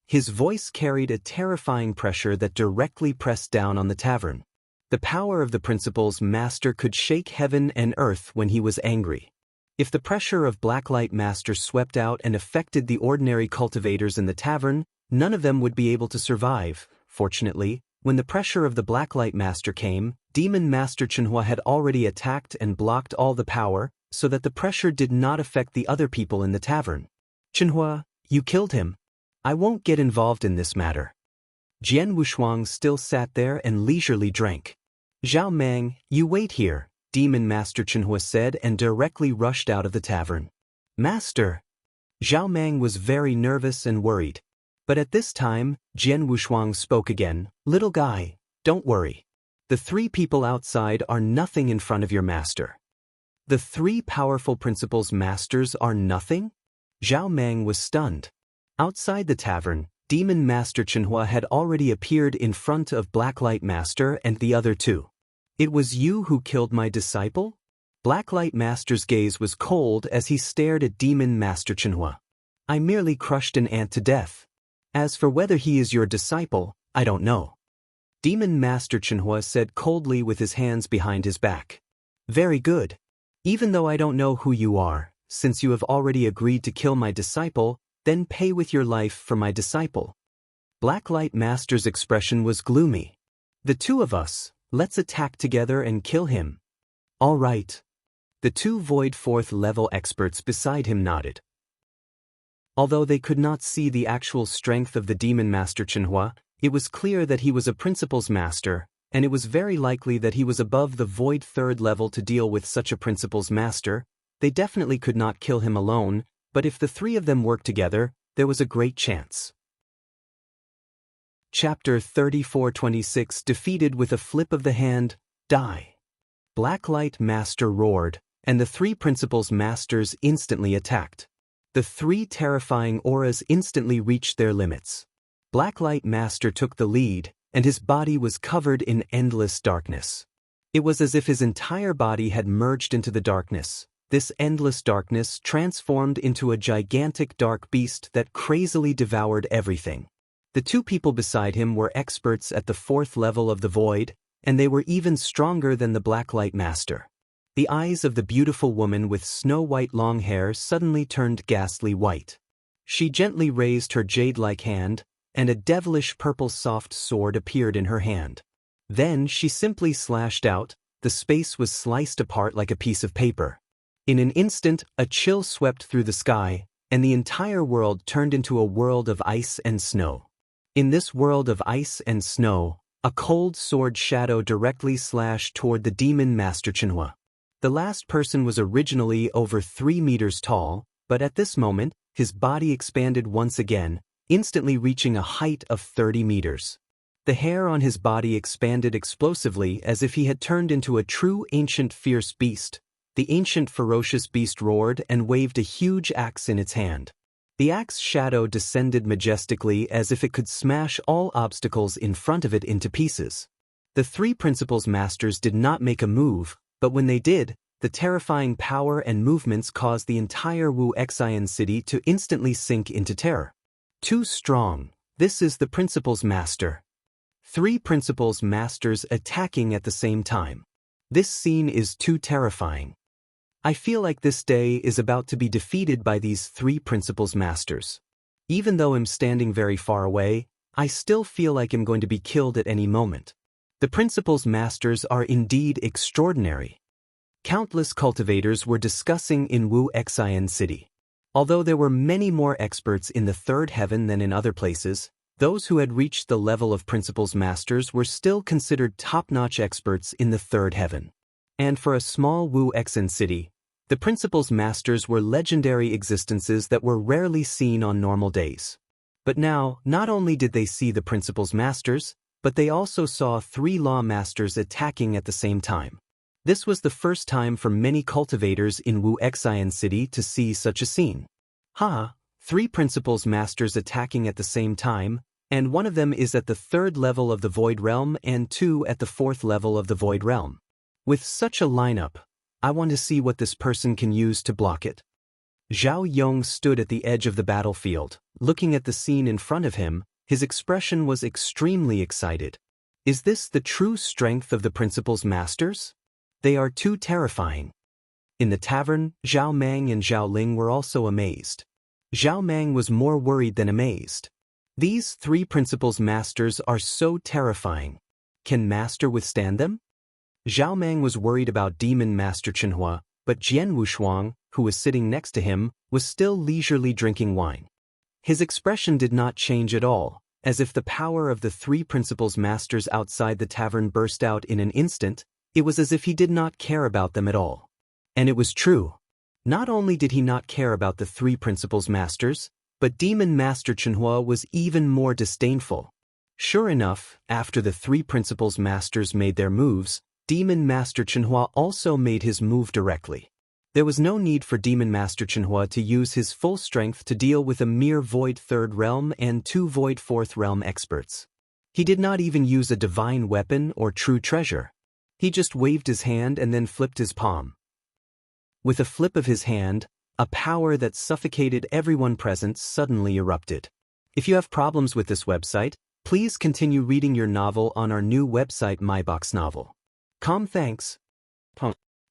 His voice carried a terrifying pressure that directly pressed down on the tavern. The power of the principal's master could shake heaven and earth when he was angry. If the pressure of Blacklight Master swept out and affected the ordinary cultivators in the tavern, none of them would be able to survive. Fortunately, when the pressure of the Blacklight Master came, Demon Master Chenhua had already attacked and blocked all the power, so that the pressure did not affect the other people in the tavern. Chenhua, you killed him. I won't get involved in this matter. Jian Wushuang still sat there and leisurely drank. Zhao Meng, you wait here, Demon Master Chenhua said and directly rushed out of the tavern. Master! Zhao Meng was very nervous and worried. But at this time, Jian Wushuang spoke again. Little guy, don't worry. The 3 people outside are nothing in front of your master. The 3 powerful principals' masters are nothing? Zhao Meng was stunned. Outside the tavern, Demon Master Chenhua had already appeared in front of Blacklight Master and the other 2. It was you who killed my disciple? Blacklight Master's gaze was cold as he stared at Demon Master Chenhua. I merely crushed an ant to death. As for whether he is your disciple, I don't know. Demon Master Chenhua said coldly with his hands behind his back. Very good. Even though I don't know who you are, since you have already agreed to kill my disciple, then pay with your life for my disciple. Blacklight Master's expression was gloomy. The 2 of us, let's attack together and kill him. All right. The 2 Void 4th level experts beside him nodded. Although they could not see the actual strength of the Demon Master Chenhua, it was clear that he was a principal's master, and it was very likely that he was above the Void 3rd level to deal with such a principal's master. They definitely could not kill him alone, but if the 3 of them worked together, there was a great chance. Chapter 3426 Defeated with a flip of the hand, die. Blacklight Master roared, and the 3 principals' masters instantly attacked. The 3 terrifying auras instantly reached their limits. Blacklight Master took the lead, and his body was covered in endless darkness. It was as if his entire body had merged into the darkness. This endless darkness transformed into a gigantic dark beast that crazily devoured everything. The 2 people beside him were experts at the 4th level of the void, and they were even stronger than the Blacklight Master. The eyes of the beautiful woman with snow-white long hair suddenly turned ghastly white. She gently raised her jade-like hand, and a devilish purple soft sword appeared in her hand. Then she simply slashed out. The space was sliced apart like a piece of paper. In an instant, a chill swept through the sky, and the entire world turned into a world of ice and snow. In this world of ice and snow, a cold sword shadow directly slashed toward the Demon Master Chenhua. The last person was originally over 3 meters tall, but at this moment, his body expanded once again, instantly reaching a height of 30 meters. The hair on his body expanded explosively as if he had turned into a true ancient fierce beast. The ancient ferocious beast roared and waved a huge axe in its hand. The axe shadow descended majestically as if it could smash all obstacles in front of it into pieces. The 3 principals' masters did not make a move, but when they did, the terrifying power and movements caused the entire Wu Xian city to instantly sink into terror. Too strong. This is the principal's master. Three Principles Masters attacking at the same time. This scene is too terrifying. I feel like this day is about to be defeated by these three Principles Masters. Even though I'm standing very far away, I still feel like I'm going to be killed at any moment. The Principles Masters are indeed extraordinary. Countless cultivators were discussing in Wu Xian City. Although there were many more experts in the third heaven than in other places, those who had reached the level of Principles Masters were still considered top-notch experts in the third heaven. And for a small Wu Xian city, the Principles Masters were legendary existences that were rarely seen on normal days. But now, not only did they see the Principles Masters, but they also saw three Law Masters attacking at the same time. This was the first time for many cultivators in Wu Xian City to see such a scene. Three Principles Masters attacking at the same time, and one of them is at the third level of the Void Realm and two at the fourth level of the Void Realm. With such a lineup, I want to see what this person can use to block it. Zhao Yong stood at the edge of the battlefield, looking at the scene in front of him. His expression was extremely excited. Is this the true strength of the Principles Masters? They are too terrifying. In the tavern, Zhao Mang and Zhao Ling were also amazed. Zhao Mang was more worried than amazed. These three Principles Masters are so terrifying. Can Master withstand them? Zhao Mang was worried about Demon Master Chenhua, but Jian Wushuang, who was sitting next to him, was still leisurely drinking wine. His expression did not change at all, as if the power of the three Principles Masters outside the tavern burst out in an instant. It was as if he did not care about them at all. And it was true. Not only did he not care about the three Principles Masters, but Demon Master Chenhua was even more disdainful. Sure enough, after the three Principles Masters made their moves, Demon Master Chenhua also made his move directly. There was no need for Demon Master Chenhua to use his full strength to deal with a mere Void Third Realm and two Void Fourth Realm experts. He did not even use a divine weapon or true treasure. He just waved his hand and then flipped his palm. With a flip of his hand, a power that suffocated everyone present suddenly erupted. If you have problems with this website, please continue reading your novel on our new website MyBox Novel. Thanks.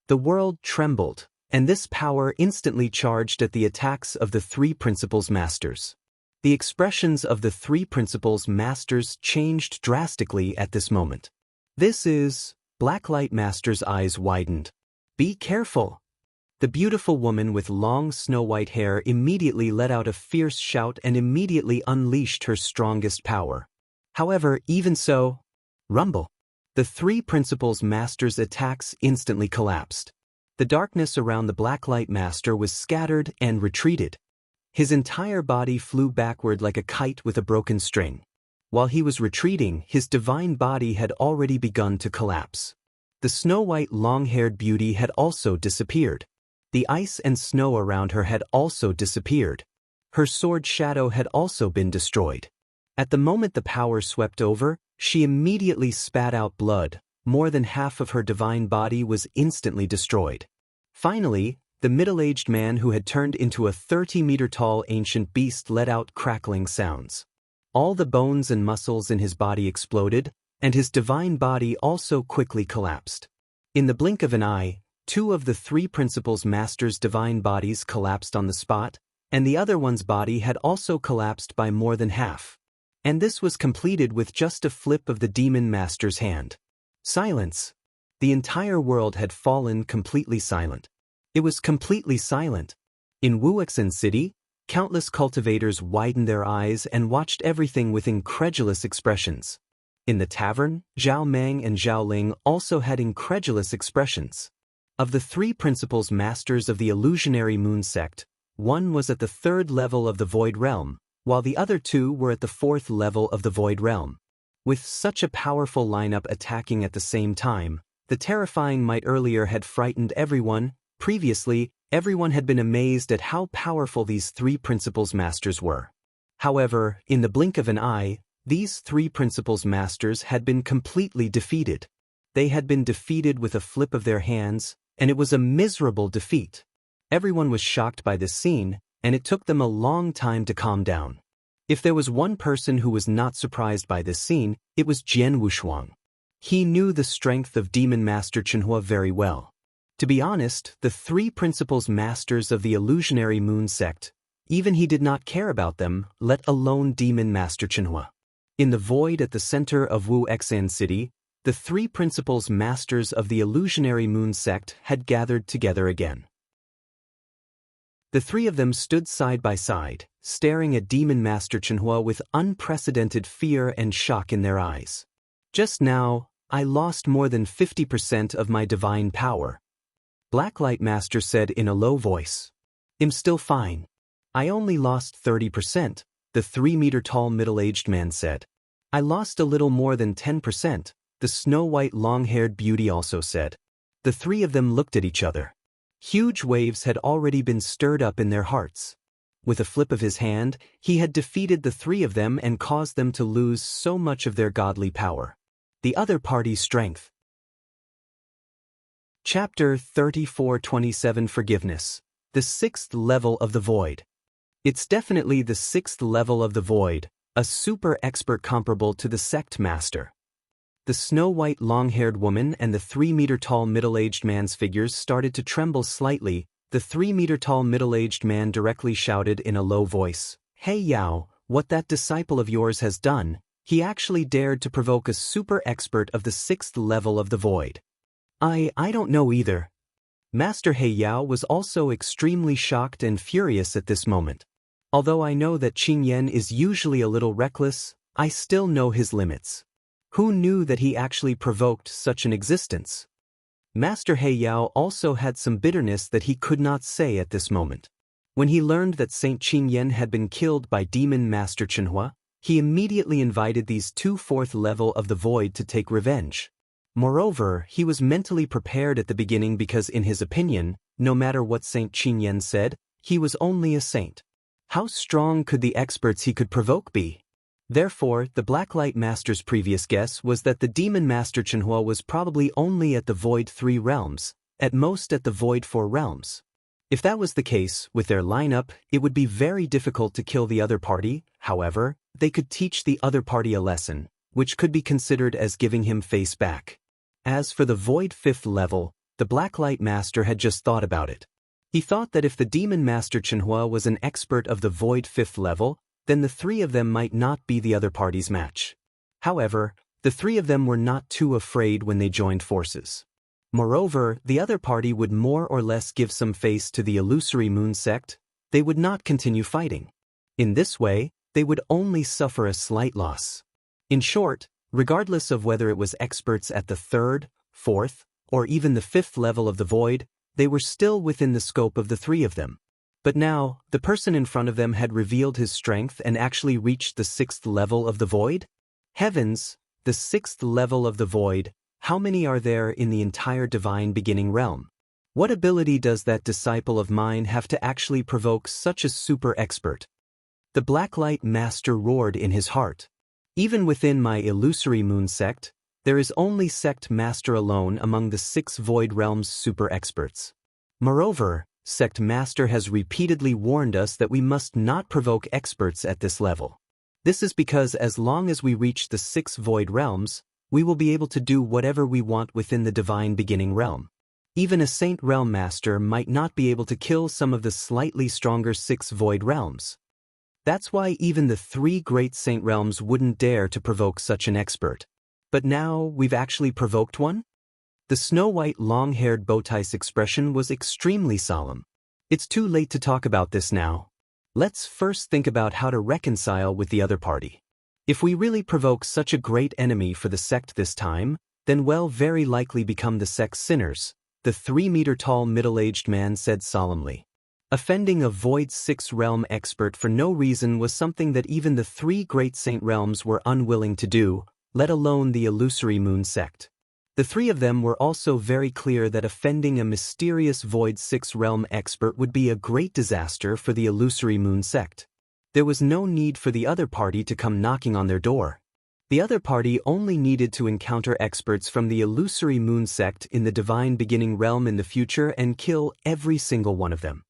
The world trembled, and this power instantly charged at the attacks of the three Principles Masters. The expressions of the three Principles Masters changed drastically at this moment. This is... Blacklight Master's eyes widened. Be careful. The beautiful woman with long snow-white hair immediately let out a fierce shout and immediately unleashed her strongest power. However, even so, rumble. The three Principles Masters' attacks instantly collapsed. The darkness around the Blacklight Master was scattered and retreated. His entire body flew backward like a kite with a broken string. While he was retreating, his divine body had already begun to collapse. The snow-white long-haired beauty had also disappeared. The ice and snow around her had also disappeared. Her sword shadow had also been destroyed. At the moment the power swept over, she immediately spat out blood. More than half of her divine body was instantly destroyed. Finally, the middle-aged man who had turned into a 30-meter-tall ancient beast let out crackling sounds. All the bones and muscles in his body exploded, and his divine body also quickly collapsed. In the blink of an eye, two of the three Principles Masters' divine bodies collapsed on the spot, and the other one's body had also collapsed by more than half. And this was completed with just a flip of the Demon Master's hand. Silence. The entire world had fallen completely silent. It was completely silent. In Wu Xian City, countless cultivators widened their eyes and watched everything with incredulous expressions. In the tavern, Zhao Mang and Zhao Ling also had incredulous expressions. Of the three Principles Masters of the illusionary moon sect, one was at the third level of the Void Realm, while the other two were at the fourth level of the Void Realm. With such a powerful lineup attacking at the same time, the terrifying might earlier had frightened everyone. Previously, everyone had been amazed at how powerful these three Principles Masters were. However, in the blink of an eye, these three Principles Masters had been completely defeated. They had been defeated with a flip of their hands, and it was a miserable defeat. Everyone was shocked by this scene, and it took them a long time to calm down. If there was one person who was not surprised by this scene, it was Jian Wushuang. He knew the strength of Demon Master Chenhua very well. To be honest, the three principals masters of the illusionary moon sect, even he did not care about them, let alone Demon Master Chenhua. In the void at the center of Wu Xan City, the three principals masters of the illusionary moon sect had gathered together again. The three of them stood side by side, staring at Demon Master Chenhua with unprecedented fear and shock in their eyes. Just now, I lost more than 50% of my divine power. Blacklight Master said in a low voice. I'm still fine. I only lost 30%, the 3-meter-tall middle-aged man said. I lost a little more than 10%, the snow-white long-haired beauty also said. The three of them looked at each other. Huge waves had already been stirred up in their hearts. With a flip of his hand, he had defeated the three of them and caused them to lose so much of their godly power. The other party's strength. Chapter 34:27 Forgiveness. The sixth level of the void. It's definitely the sixth level of the void, a super expert comparable to the sect master. The snow-white long-haired woman and the 3-meter-tall middle-aged man's figures started to tremble slightly. The 3-meter-tall middle-aged man directly shouted in a low voice, "Hey Yao, what that disciple of yours has done, he actually dared to provoke a super expert of the sixth level of the void." I don't know either. Master He Yao was also extremely shocked and furious at this moment. Although I know that Qing Yan is usually a little reckless, I still know his limits. Who knew that he actually provoked such an existence? Master He Yao also had some bitterness that he could not say at this moment. When he learned that Saint Qing Yan had been killed by Demon Master Chenhua, he immediately invited these two fourth level of the void to take revenge. Moreover, he was mentally prepared at the beginning because in his opinion, no matter what Saint Qing Yan said, he was only a saint. How strong could the experts he could provoke be? Therefore, the Blacklight Master's previous guess was that the Demon Master Chenhua was probably only at the Void 3 realms, at most at the Void 4 realms. If that was the case, with their lineup, it would be very difficult to kill the other party. However, they could teach the other party a lesson, which could be considered as giving him face back. As for the Void 5th level, the Blacklight Master had just thought about it. He thought that if the Demon Master Chenhua was an expert of the Void 5th level, then the three of them might not be the other party's match. However, the three of them were not too afraid when they joined forces. Moreover, the other party would more or less give some face to the illusory moon sect. They would not continue fighting. In this way, they would only suffer a slight loss. In short, regardless of whether it was experts at the 3rd, 4th, or even the 5th level of the void, they were still within the scope of the three of them. But now, the person in front of them had revealed his strength and actually reached the 6th level of the void? Heavens, the 6th level of the void, how many are there in the entire divine beginning realm? What ability does that disciple of mine have to actually provoke such a super expert? The Blacklight Master roared in his heart. Even within my illusory moon sect, there is only sect master alone among the 6 void realms super experts. Moreover, Sect Master has repeatedly warned us that we must not provoke experts at this level. This is because as long as we reach the 6 void realms, we will be able to do whatever we want within the divine beginning realm. Even a Saint Realm Master might not be able to kill some of the slightly stronger 6 void realms. That's why even the 3 great Saint Realms wouldn't dare to provoke such an expert. But now we've actually provoked one? The snow-white long-haired Bowtie's expression was extremely solemn. It's too late to talk about this now. Let's first think about how to reconcile with the other party. If we really provoke such a great enemy for the sect this time, then we'll very likely become the sect's sinners, the 3-meter-tall middle-aged man said solemnly. Offending a Void 6 realm expert for no reason was something that even the 3 great saint realms were unwilling to do, let alone the illusory moon sect. The 3 of them were also very clear that offending a mysterious Void 6 realm expert would be a great disaster for the illusory moon sect. There was no need for the other party to come knocking on their door. The other party only needed to encounter experts from the illusory moon sect in the divine beginning realm in the future and kill every single one of them.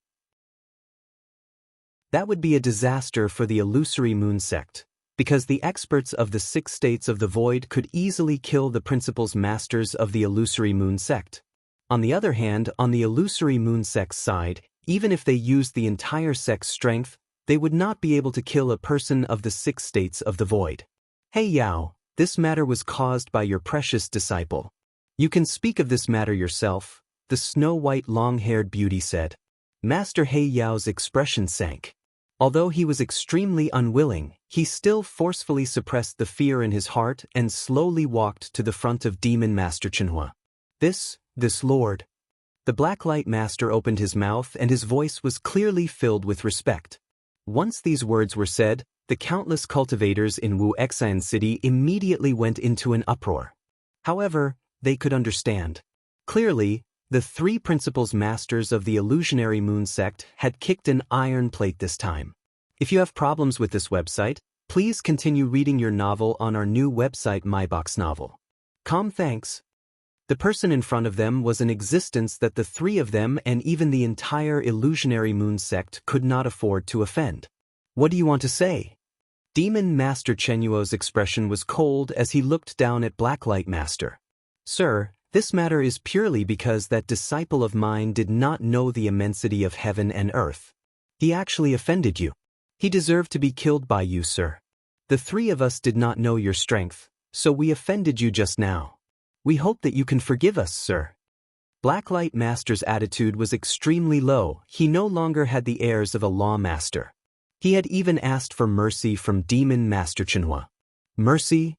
That would be a disaster for the illusory moon sect, because the experts of the 6 states of the void could easily kill the principal's masters of the illusory moon sect. On the other hand, on the illusory moon sect's side, even if they used the entire sect's strength, they would not be able to kill a person of the 6 states of the void. Hey Yao, this matter was caused by your precious disciple. You can speak of this matter yourself, the snow-white long-haired beauty said. Master He Yao's expression sank. Although he was extremely unwilling, he still forcefully suppressed the fear in his heart and slowly walked to the front of Demon Master Chenhua. This lord. The Blacklight Master opened his mouth and his voice was clearly filled with respect. Once these words were said, the countless cultivators in Wu Xian City immediately went into an uproar. However, they could understand. Clearly, the 3 principals masters of the illusionary moon sect had kicked an iron plate this time. If you have problems with this website, please continue reading your novel on our new website MyBox Novel. Thanks. The person in front of them was an existence that the 3 of them and even the entire illusionary moon sect could not afford to offend. What do you want to say? Demon Master Chenyuo's expression was cold as he looked down at Blacklight Master. Sir, this matter is purely because that disciple of mine did not know the immensity of heaven and earth. He actually offended you. He deserved to be killed by you, sir. The 3 of us did not know your strength, so we offended you just now. We hope that you can forgive us, sir. Blacklight Master's attitude was extremely low. He no longer had the airs of a law master. He had even asked for mercy from Demon Master Chenhua. Mercy?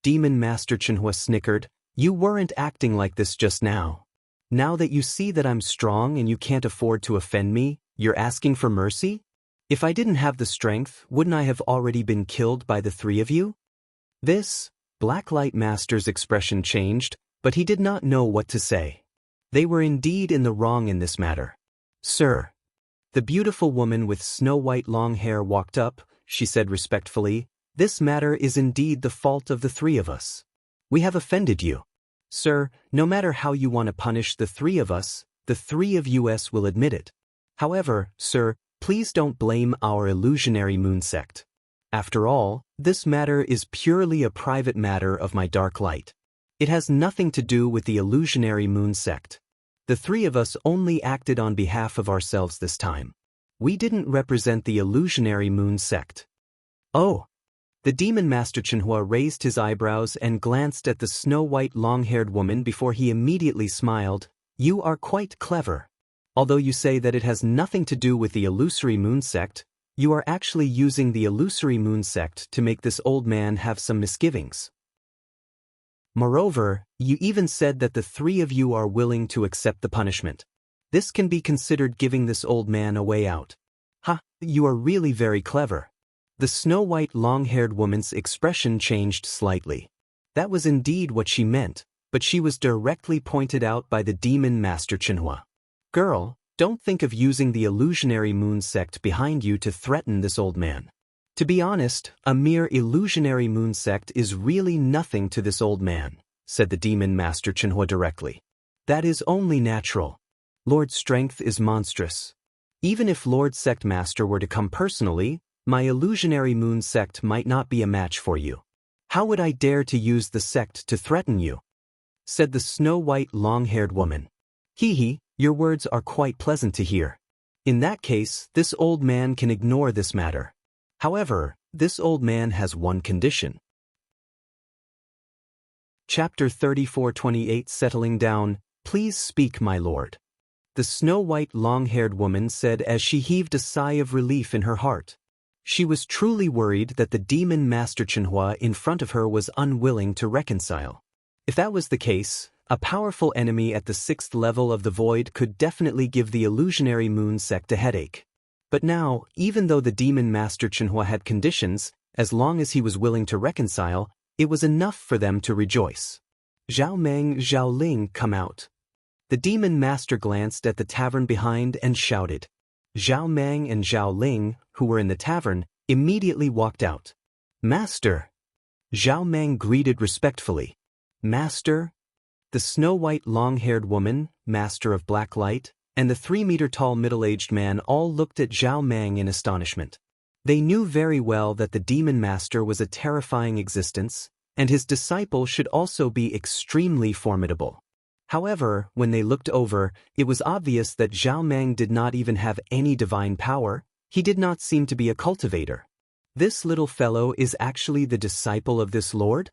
Demon Master Chenhua snickered. You weren't acting like this just now. Now that you see that I'm strong and you can't afford to offend me, you're asking for mercy? If I didn't have the strength, wouldn't I have already been killed by the 3 of you? Blacklight Master's expression changed, but he did not know what to say. They were indeed in the wrong in this matter. Sir. The beautiful woman with snow-white long hair walked up. She said respectfully, this matter is indeed the fault of the 3 of us. We have offended you. Sir, no matter how you want to punish the 3 of us, the 3 of us will admit it. However, sir, please don't blame our illusionary moon sect. After all, this matter is purely a private matter of my dark light. It has nothing to do with the illusionary moon sect. The 3 of us only acted on behalf of ourselves this time. We didn't represent the illusionary moon sect. Oh. The Demon Master Chenhua raised his eyebrows and glanced at the snow-white long-haired woman before he immediately smiled. You are quite clever. Although you say that it has nothing to do with the illusory moon sect, you are actually using the illusory moon sect to make this old man have some misgivings. Moreover, you even said that the 3 of you are willing to accept the punishment. This can be considered giving this old man a way out. Ha, you are really very clever. The snow-white long-haired woman's expression changed slightly. That was indeed what she meant, but she was directly pointed out by the Demon Master Chenhua. Girl, don't think of using the illusionary moon sect behind you to threaten this old man. To be honest, a mere illusionary moon sect is really nothing to this old man, said the Demon Master Chenhua directly. That is only natural. Lord's strength is monstrous. Even if Lord Sect Master were to come personally, my illusionary moon sect might not be a match for you. How would I dare to use the sect to threaten you? Said the snow-white long-haired woman. Hee, your words are quite pleasant to hear. In that case, this old man can ignore this matter. However, this old man has one condition. Chapter 34:28 Settling down. Please speak, my lord. The snow-white long-haired woman said as she heaved a sigh of relief in her heart. She was truly worried that the Demon Master Chenhua in front of her was unwilling to reconcile. If that was the case, a powerful enemy at the 6th level of the void could definitely give the illusionary moon sect a headache. But now, even though the Demon Master Chenhua had conditions, as long as he was willing to reconcile, it was enough for them to rejoice. Zhao Meng, Zhao Ling, come out. The Demon Master glanced at the tavern behind and shouted. Zhao Meng and Zhao Ling, who were in the tavern, immediately walked out. Master! Zhao Meng greeted respectfully. Master? The snow-white long-haired woman, Master of Black Light, and the 3-meter-tall middle-aged man all looked at Zhao Mang in astonishment. They knew very well that the demon master was a terrifying existence, and his disciple should also be extremely formidable. However, when they looked over, it was obvious that Zhao Mang did not even have any divine power. He did not seem to be a cultivator. This little fellow is actually the disciple of this lord?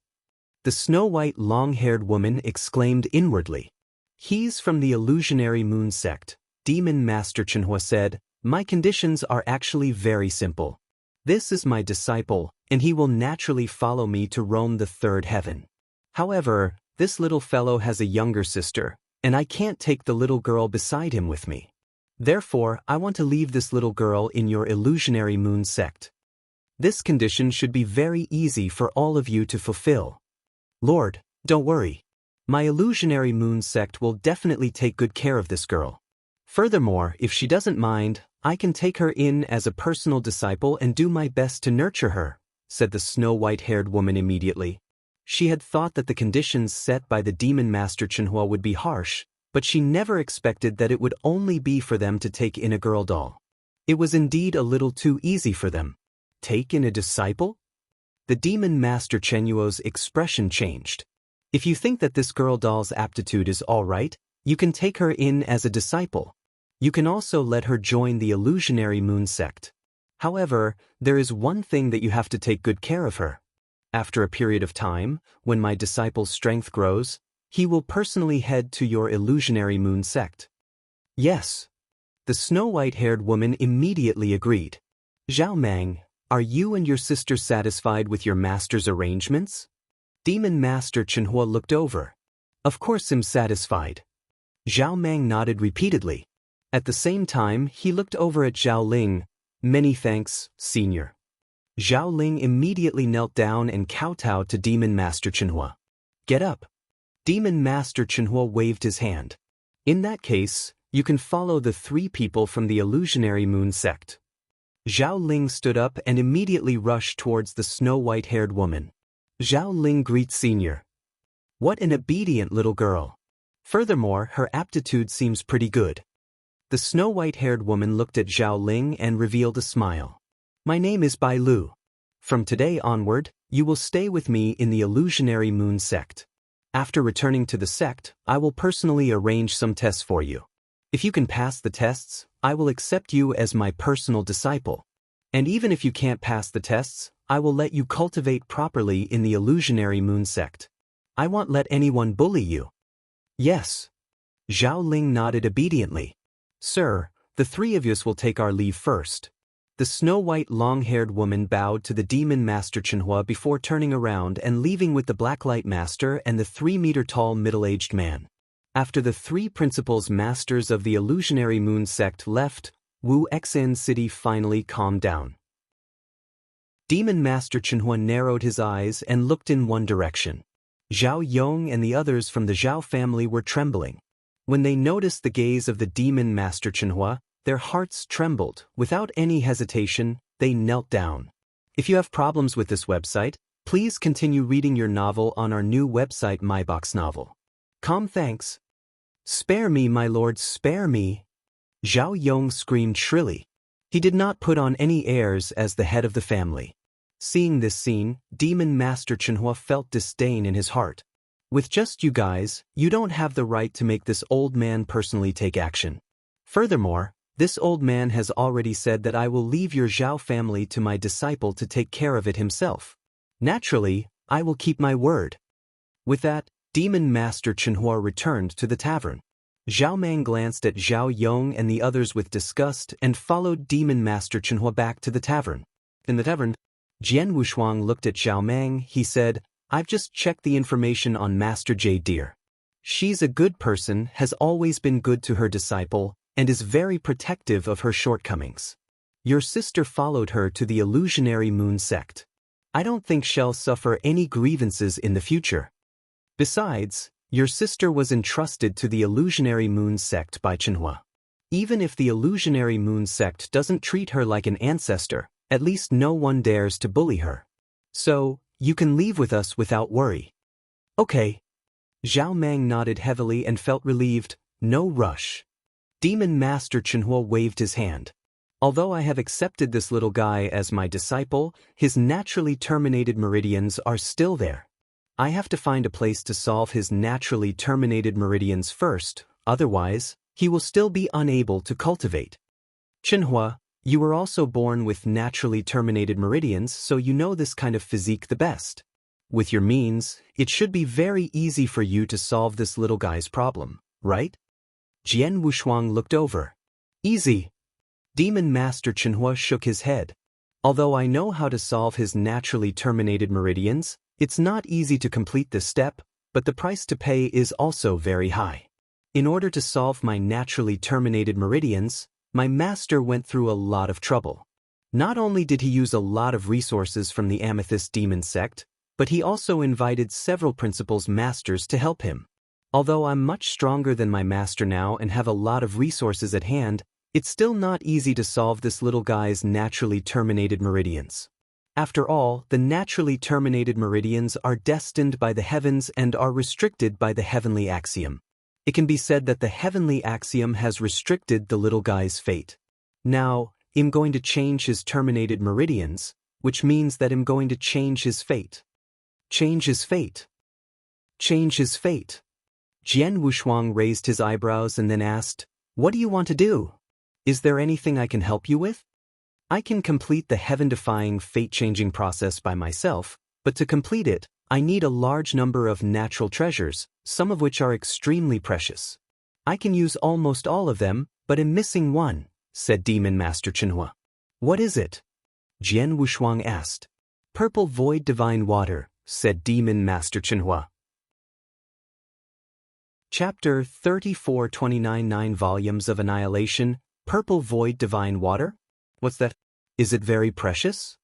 The snow-white long-haired woman exclaimed inwardly. He's from the illusionary moon sect, Demon Master Chenhua said. My conditions are actually very simple. This is my disciple, and he will naturally follow me to roam the third heaven. However, this little fellow has a younger sister, and I can't take the little girl beside him with me. Therefore, I want to leave this little girl in your illusionary moon sect. This condition should be very easy for all of you to fulfill. Lord, don't worry. My illusionary moon sect will definitely take good care of this girl. Furthermore, if she doesn't mind, I can take her in as a personal disciple and do my best to nurture her, said the snow-white-haired woman immediately. She had thought that the conditions set by the Demon Master Chenhua would be harsh, but she never expected that it would only be for them to take in a girl doll. It was indeed a little too easy for them. Take in a disciple? The Demon Master Chenhuo's expression changed. If you think that this girl doll's aptitude is all right, you can take her in as a disciple. You can also let her join the illusionary moon sect. However, there is one thing that you have to take good care of her. After a period of time, when my disciple's strength grows, he will personally head to your illusionary moon sect. Yes. The snow-white-haired woman immediately agreed. Zhao Mang, are you and your sister satisfied with your master's arrangements? Demon Master Chenhua looked over. Of course I'm satisfied. Zhao Mang nodded repeatedly. At the same time, he looked over at Zhao Ling. Many thanks, senior. Zhao Ling immediately knelt down and kowtowed to Demon Master Chenhua. Get up. Demon Master Chenhua waved his hand. In that case, you can follow the 3 people from the illusionary moon sect. Zhao Ling stood up and immediately rushed towards the snow-white-haired woman. Zhao Ling greets senior. What an obedient little girl. Furthermore, her aptitude seems pretty good. The snow-white-haired woman looked at Zhao Ling and revealed a smile. My name is Bai Lu. From today onward, you will stay with me in the illusionary moon sect. After returning to the sect, I will personally arrange some tests for you. If you can pass the tests, I will accept you as my personal disciple. And even if you can't pass the tests, I will let you cultivate properly in the illusionary moon sect. I won't let anyone bully you. Yes. Zhao Ling nodded obediently. Sir, the 3 of us will take our leave first. The snow-white long-haired woman bowed to the Demon Master Chenhua before turning around and leaving with the Blacklight Master and the 3-meter-tall middle-aged man. After the 3 principals masters of the illusionary moon sect left, Wu Xan City finally calmed down. Demon Master Chenhua narrowed his eyes and looked in one direction. Zhao Yong and the others from the Zhao family were trembling. When they noticed the gaze of the Demon Master Chenhua, their hearts trembled. Without any hesitation, they knelt down. If you have problems with this website, please continue reading your novel on our new website MyBox Novel. Thanks. Spare me, my lord, spare me. Zhao Yong screamed shrilly. He did not put on any airs as the head of the family. Seeing this scene, Demon Master Chenhua felt disdain in his heart. With just you guys, you don't have the right to make this old man personally take action. Furthermore, this old man has already said that I will leave your Zhao family to my disciple to take care of it himself. Naturally, I will keep my word. With that, Demon Master Chenhua returned to the tavern. Zhao Mang glanced at Zhao Yong and the others with disgust and followed Demon Master Chenhua back to the tavern. In the tavern, Jian Wushuang looked at Zhao Mang. He said, I've just checked the information on Master Jade Deer. She's a good person, has always been good to her disciple, and is very protective of her shortcomings. Your sister followed her to the illusionary moon sect. I don't think she'll suffer any grievances in the future. Besides, your sister was entrusted to the illusionary moon sect by Chenhua. Even if the illusionary moon sect doesn't treat her like an ancestor, at least no one dares to bully her. So, you can leave with us without worry. Okay. Zhao Mang nodded heavily and felt relieved. No rush. Demon Master Chenhua waved his hand. Although I have accepted this little guy as my disciple, his naturally terminated meridians are still there. I have to find a place to solve his naturally terminated meridians first, otherwise, he will still be unable to cultivate. Chenhua, you were also born with naturally terminated meridians, so you know this kind of physique the best. With your means, it should be very easy for you to solve this little guy's problem, right? Jian Wushuang looked over. Easy. Demon Master Chenhua shook his head. Although I know how to solve his naturally terminated meridians, it's not easy to complete this step, but the price to pay is also very high. In order to solve my naturally terminated meridians, my master went through a lot of trouble. Not only did he use a lot of resources from the Amethyst Demon Sect, but he also invited several principals masters to help him. Although I'm much stronger than my master now and have a lot of resources at hand, it's still not easy to solve this little guy's naturally terminated meridians. After all, the naturally terminated meridians are destined by the heavens and are restricted by the heavenly axiom. It can be said that the heavenly axiom has restricted the little guy's fate. Now, I'm going to change his terminated meridians, which means that I'm going to change his fate. Change his fate. Change his fate. Jian Wushuang raised his eyebrows and then asked, "What do you want to do? Is there anything I can help you with?" I can complete the heaven-defying fate-changing process by myself, but to complete it, I need a large number of natural treasures, some of which are extremely precious. I can use almost all of them, but am missing one, said Demon Master Chenhua. What is it? Jian Wushuang asked. Purple Void Divine Water, said Demon Master Chenhua. Chapter 3429 9 Volumes of Annihilation, Purple Void Divine Water? What's that? Is it very precious?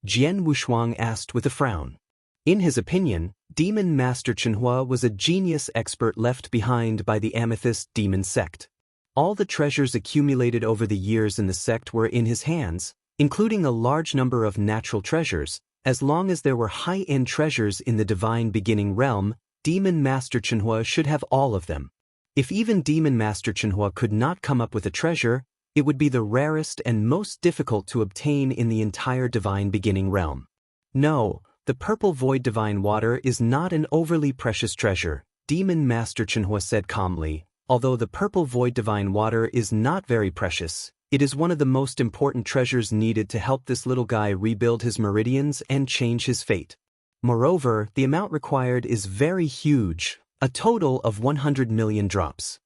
Jian Wushuang asked with a frown. In his opinion, Demon Master Chenhua was a genius expert left behind by the Amethyst Demon Sect. All the treasures accumulated over the years in the sect were in his hands, including a large number of natural treasures. As long as there were high-end treasures in the Divine Beginning realm, Demon Master Chenhua should have all of them. If even Demon Master Chenhua could not come up with a treasure, it would be the rarest and most difficult to obtain in the entire Divine Beginning realm. No, the Purple Void Divine Water is not an overly precious treasure, Demon Master Chenhua said calmly. Although the Purple Void Divine Water is not very precious, it is one of the most important treasures needed to help this little guy rebuild his meridians and change his fate. Moreover, the amount required is very huge, a total of 100 million drops.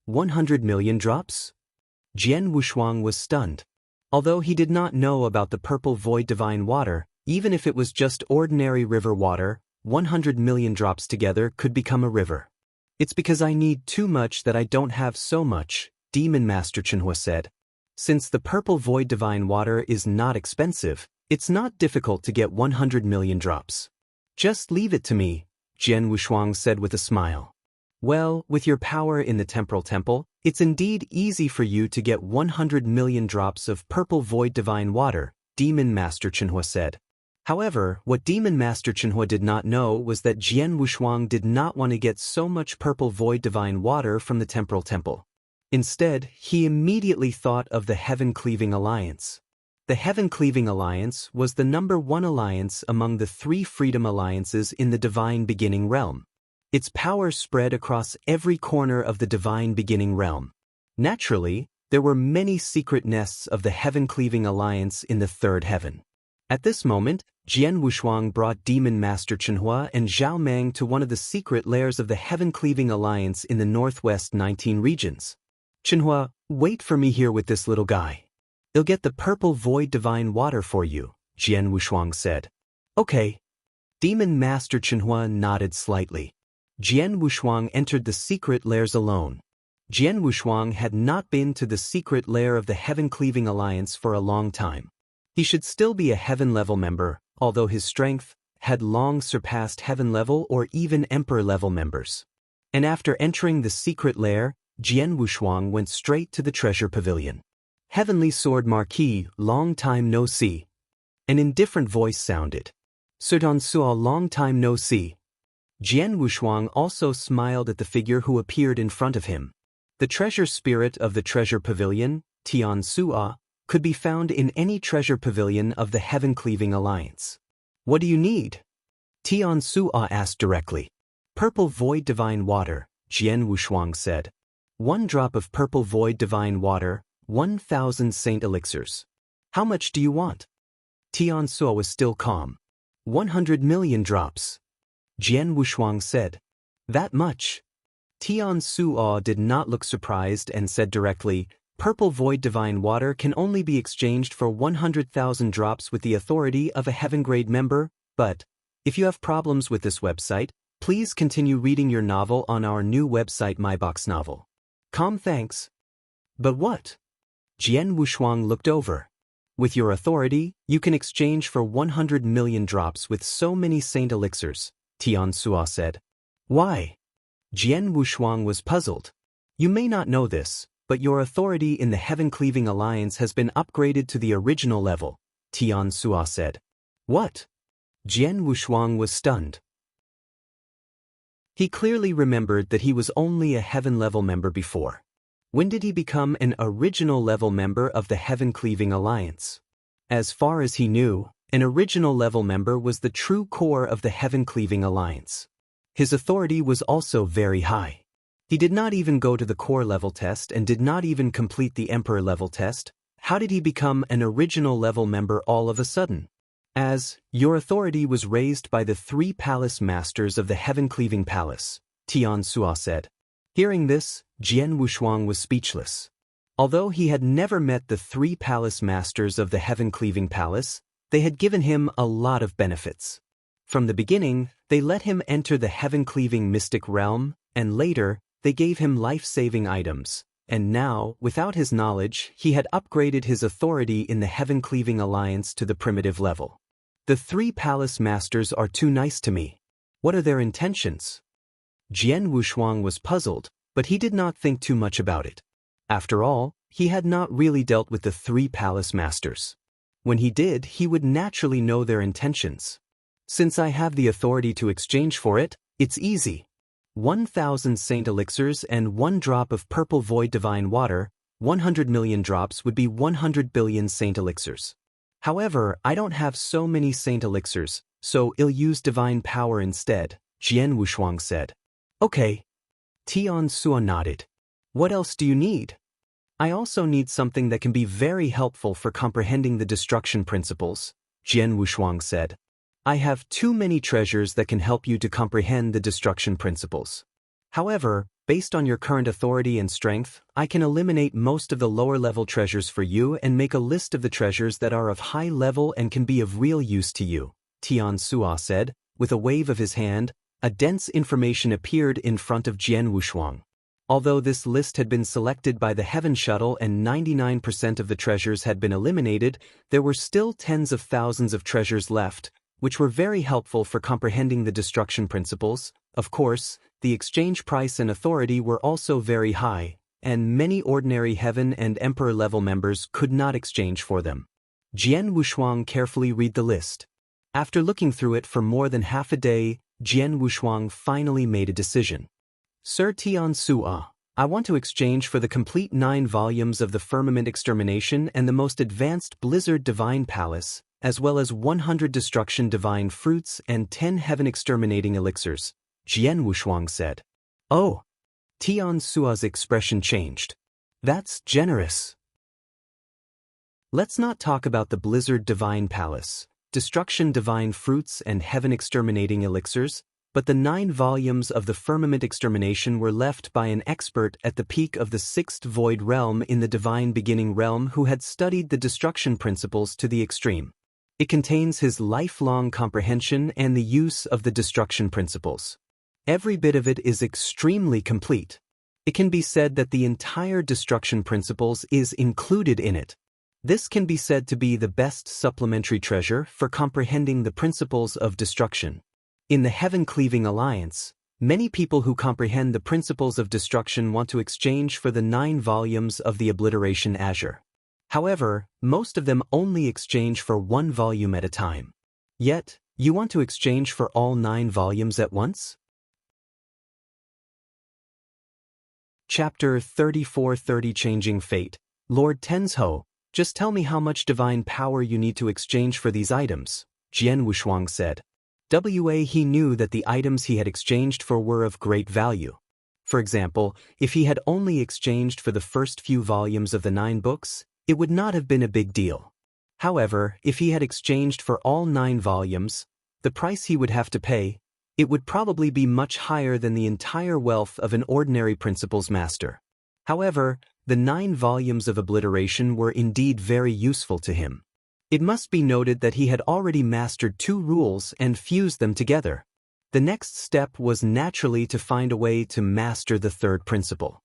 100 million drops? Jian Wushuang was stunned. Although he did not know about the Purple Void Divine Water, even if it was just ordinary river water, 100 million drops together could become a river. It's because I need too much that I don't have so much, Demon Master Chenhua said. Since the Purple Void Divine Water is not expensive, it's not difficult to get 100 million drops. Just leave it to me, Jian Wushuang said with a smile. Well, with your power in the Temporal Temple, it's indeed easy for you to get 100 million drops of Purple Void Divine Water, Demon Master Chenhua said. However, what Demon Master Chenhua did not know was that Jian Wushuang did not want to get so much Purple Void Divine Water from the Temporal Temple. Instead, he immediately thought of the Heaven-Cleaving Alliance. The Heaven-Cleaving Alliance was the #1 alliance among the 3 freedom alliances in the Divine Beginning realm. Its power spread across every corner of the Divine Beginning realm. Naturally, there were many secret nests of the Heaven-Cleaving Alliance in the 3rd heaven. At this moment, Jian Wushuang brought Demon Master Chenhua and Zhao Meng to one of the secret lairs of the Heaven-Cleaving Alliance in the Northwest 19 regions. Chenhua, wait for me here with this little guy. They'll get the Purple Void Divine Water for you, Jian Wushuang said. Okay. Demon Master Chenhua nodded slightly. Jian Wushuang entered the secret lairs alone. Jian Wushuang had not been to the secret lair of the Heaven-Cleaving Alliance for a long time. He should still be a Heaven-level member, although his strength had long surpassed Heaven-level or even Emperor-level members. And after entering the secret lair, Jian Wushuang went straight to the treasure pavilion. Heavenly Sword Marquis, long time no see. An indifferent voice sounded. Sudan Suo, long time no see. Jian Wushuang also smiled at the figure who appeared in front of him. The treasure spirit of the treasure pavilion, Tian Sua, could be found in any treasure pavilion of the Heaven-Cleaving Alliance. What do you need? Tian Sua asked directly. Purple Void Divine Water, Jian Wushuang said. 1 drop of purple void divine water, 1,000 saint elixirs. How much do you want? Tian Sua was still calm. 100 million drops. Jian Wushuang said. That much? Tian Sua did not look surprised and said directly, Purple Void Divine Water can only be exchanged for 100,000 drops with the authority of a heaven-grade member, but if you have problems with this website, please continue reading your novel on our new website MyBox Novel. Thanks. But what? Jian Wushuang looked over. With your authority, you can exchange for 100 million drops with so many saint elixirs, Tian Sua said. Why? Jian Wushuang was puzzled. You may not know this, but your authority in the Heaven-Cleaving Alliance has been upgraded to the original level, Tian Sua said. What? Jian Wushuang was stunned. He clearly remembered that he was only a Heaven-level member before. When did he become an original level member of the Heaven-Cleaving Alliance? As far as he knew, an original level member was the true core of the Heaven-Cleaving Alliance. His authority was also very high. He did not even go to the core level test and did not even complete the Emperor level test. How did he become an original level member all of a sudden? As your authority was raised by the 3 palace masters of the Heaven-Cleaving Palace, Tian Sua said. Hearing this, Jian Wushuang was speechless. Although he had never met the 3 palace masters of the Heaven-Cleaving Palace, they had given him a lot of benefits. From the beginning, they let him enter the Heaven-Cleaving Mystic Realm, and later, they gave him life-saving items, and now, without his knowledge, he had upgraded his authority in the Heaven-Cleaving Alliance to the primitive level. The 3 palace masters are too nice to me. What are their intentions? Jian Wushuang was puzzled, but he did not think too much about it. After all, he had not really dealt with the 3 palace masters. When he did, he would naturally know their intentions. Since I have the authority to exchange for it, it's easy. 1,000 saint elixirs and 1 drop of purple void divine water, 100 million drops would be 100 billion saint elixirs. However, I don't have so many saint elixirs, so I'll use divine power instead, Jian Wushuang said. Okay. Tian Sua nodded. What else do you need? I also need something that can be very helpful for comprehending the destruction principles, Jian Wushuang said. I have too many treasures that can help you to comprehend the destruction principles. However, based on your current authority and strength, I can eliminate most of the lower-level treasures for you and make a list of the treasures that are of high level and can be of real use to you, Tian Sua said. With a wave of his hand, a dense information appeared in front of Jian Wushuang. Although this list had been selected by the Heaven Shuttle and 99% of the treasures had been eliminated, there were still tens of thousands of treasures left, which were very helpful for comprehending the destruction principles. Of course, the exchange price and authority were also very high, and many ordinary Heaven and Emperor level members could not exchange for them. Jian Wushuang carefully read the list. After looking through it for more than half a day, Jian Wushuang finally made a decision. Sir Tian Sua, I want to exchange for the complete 9 volumes of the Firmament Extermination and the most advanced Blizzard Divine Palace, as well as 100 Destruction Divine Fruits and 10 Heaven Exterminating Elixirs, Jian Wushuang said. Oh! Tian Sua's expression changed. That's generous. Let's not talk about the Blizzard Divine Palace, Destruction Divine Fruits and Heaven Exterminating Elixirs, but the 9 volumes of the Firmament Extermination were left by an expert at the peak of the 6th Void Realm in the Divine Beginning Realm who had studied the destruction principles to the extreme. It contains his lifelong comprehension and the use of the destruction principles. Every bit of it is extremely complete. It can be said that the entire destruction principles is included in it. This can be said to be the best supplementary treasure for comprehending the principles of destruction. In the Heaven-Cleaving Alliance, many people who comprehend the principles of destruction want to exchange for the 9 volumes of the Obliteration Azure. However, most of them only exchange for 1 volume at a time. Yet, you want to exchange for all 9 volumes at once? Chapter 34:30 Changing Fate. Lord Tenzhou, just tell me how much divine power you need to exchange for these items, Jian Wushuang said. He knew that the items he had exchanged for were of great value. For example, if he had only exchanged for the first few volumes of the 9 books, it would not have been a big deal. However, if he had exchanged for all 9 volumes, the price he would have to pay, it would probably be much higher than the entire wealth of an ordinary principles master. However, the 9 volumes of obliteration were indeed very useful to him. It must be noted that he had already mastered 2 rules and fused them together. The next step was naturally to find a way to master the 3rd principle.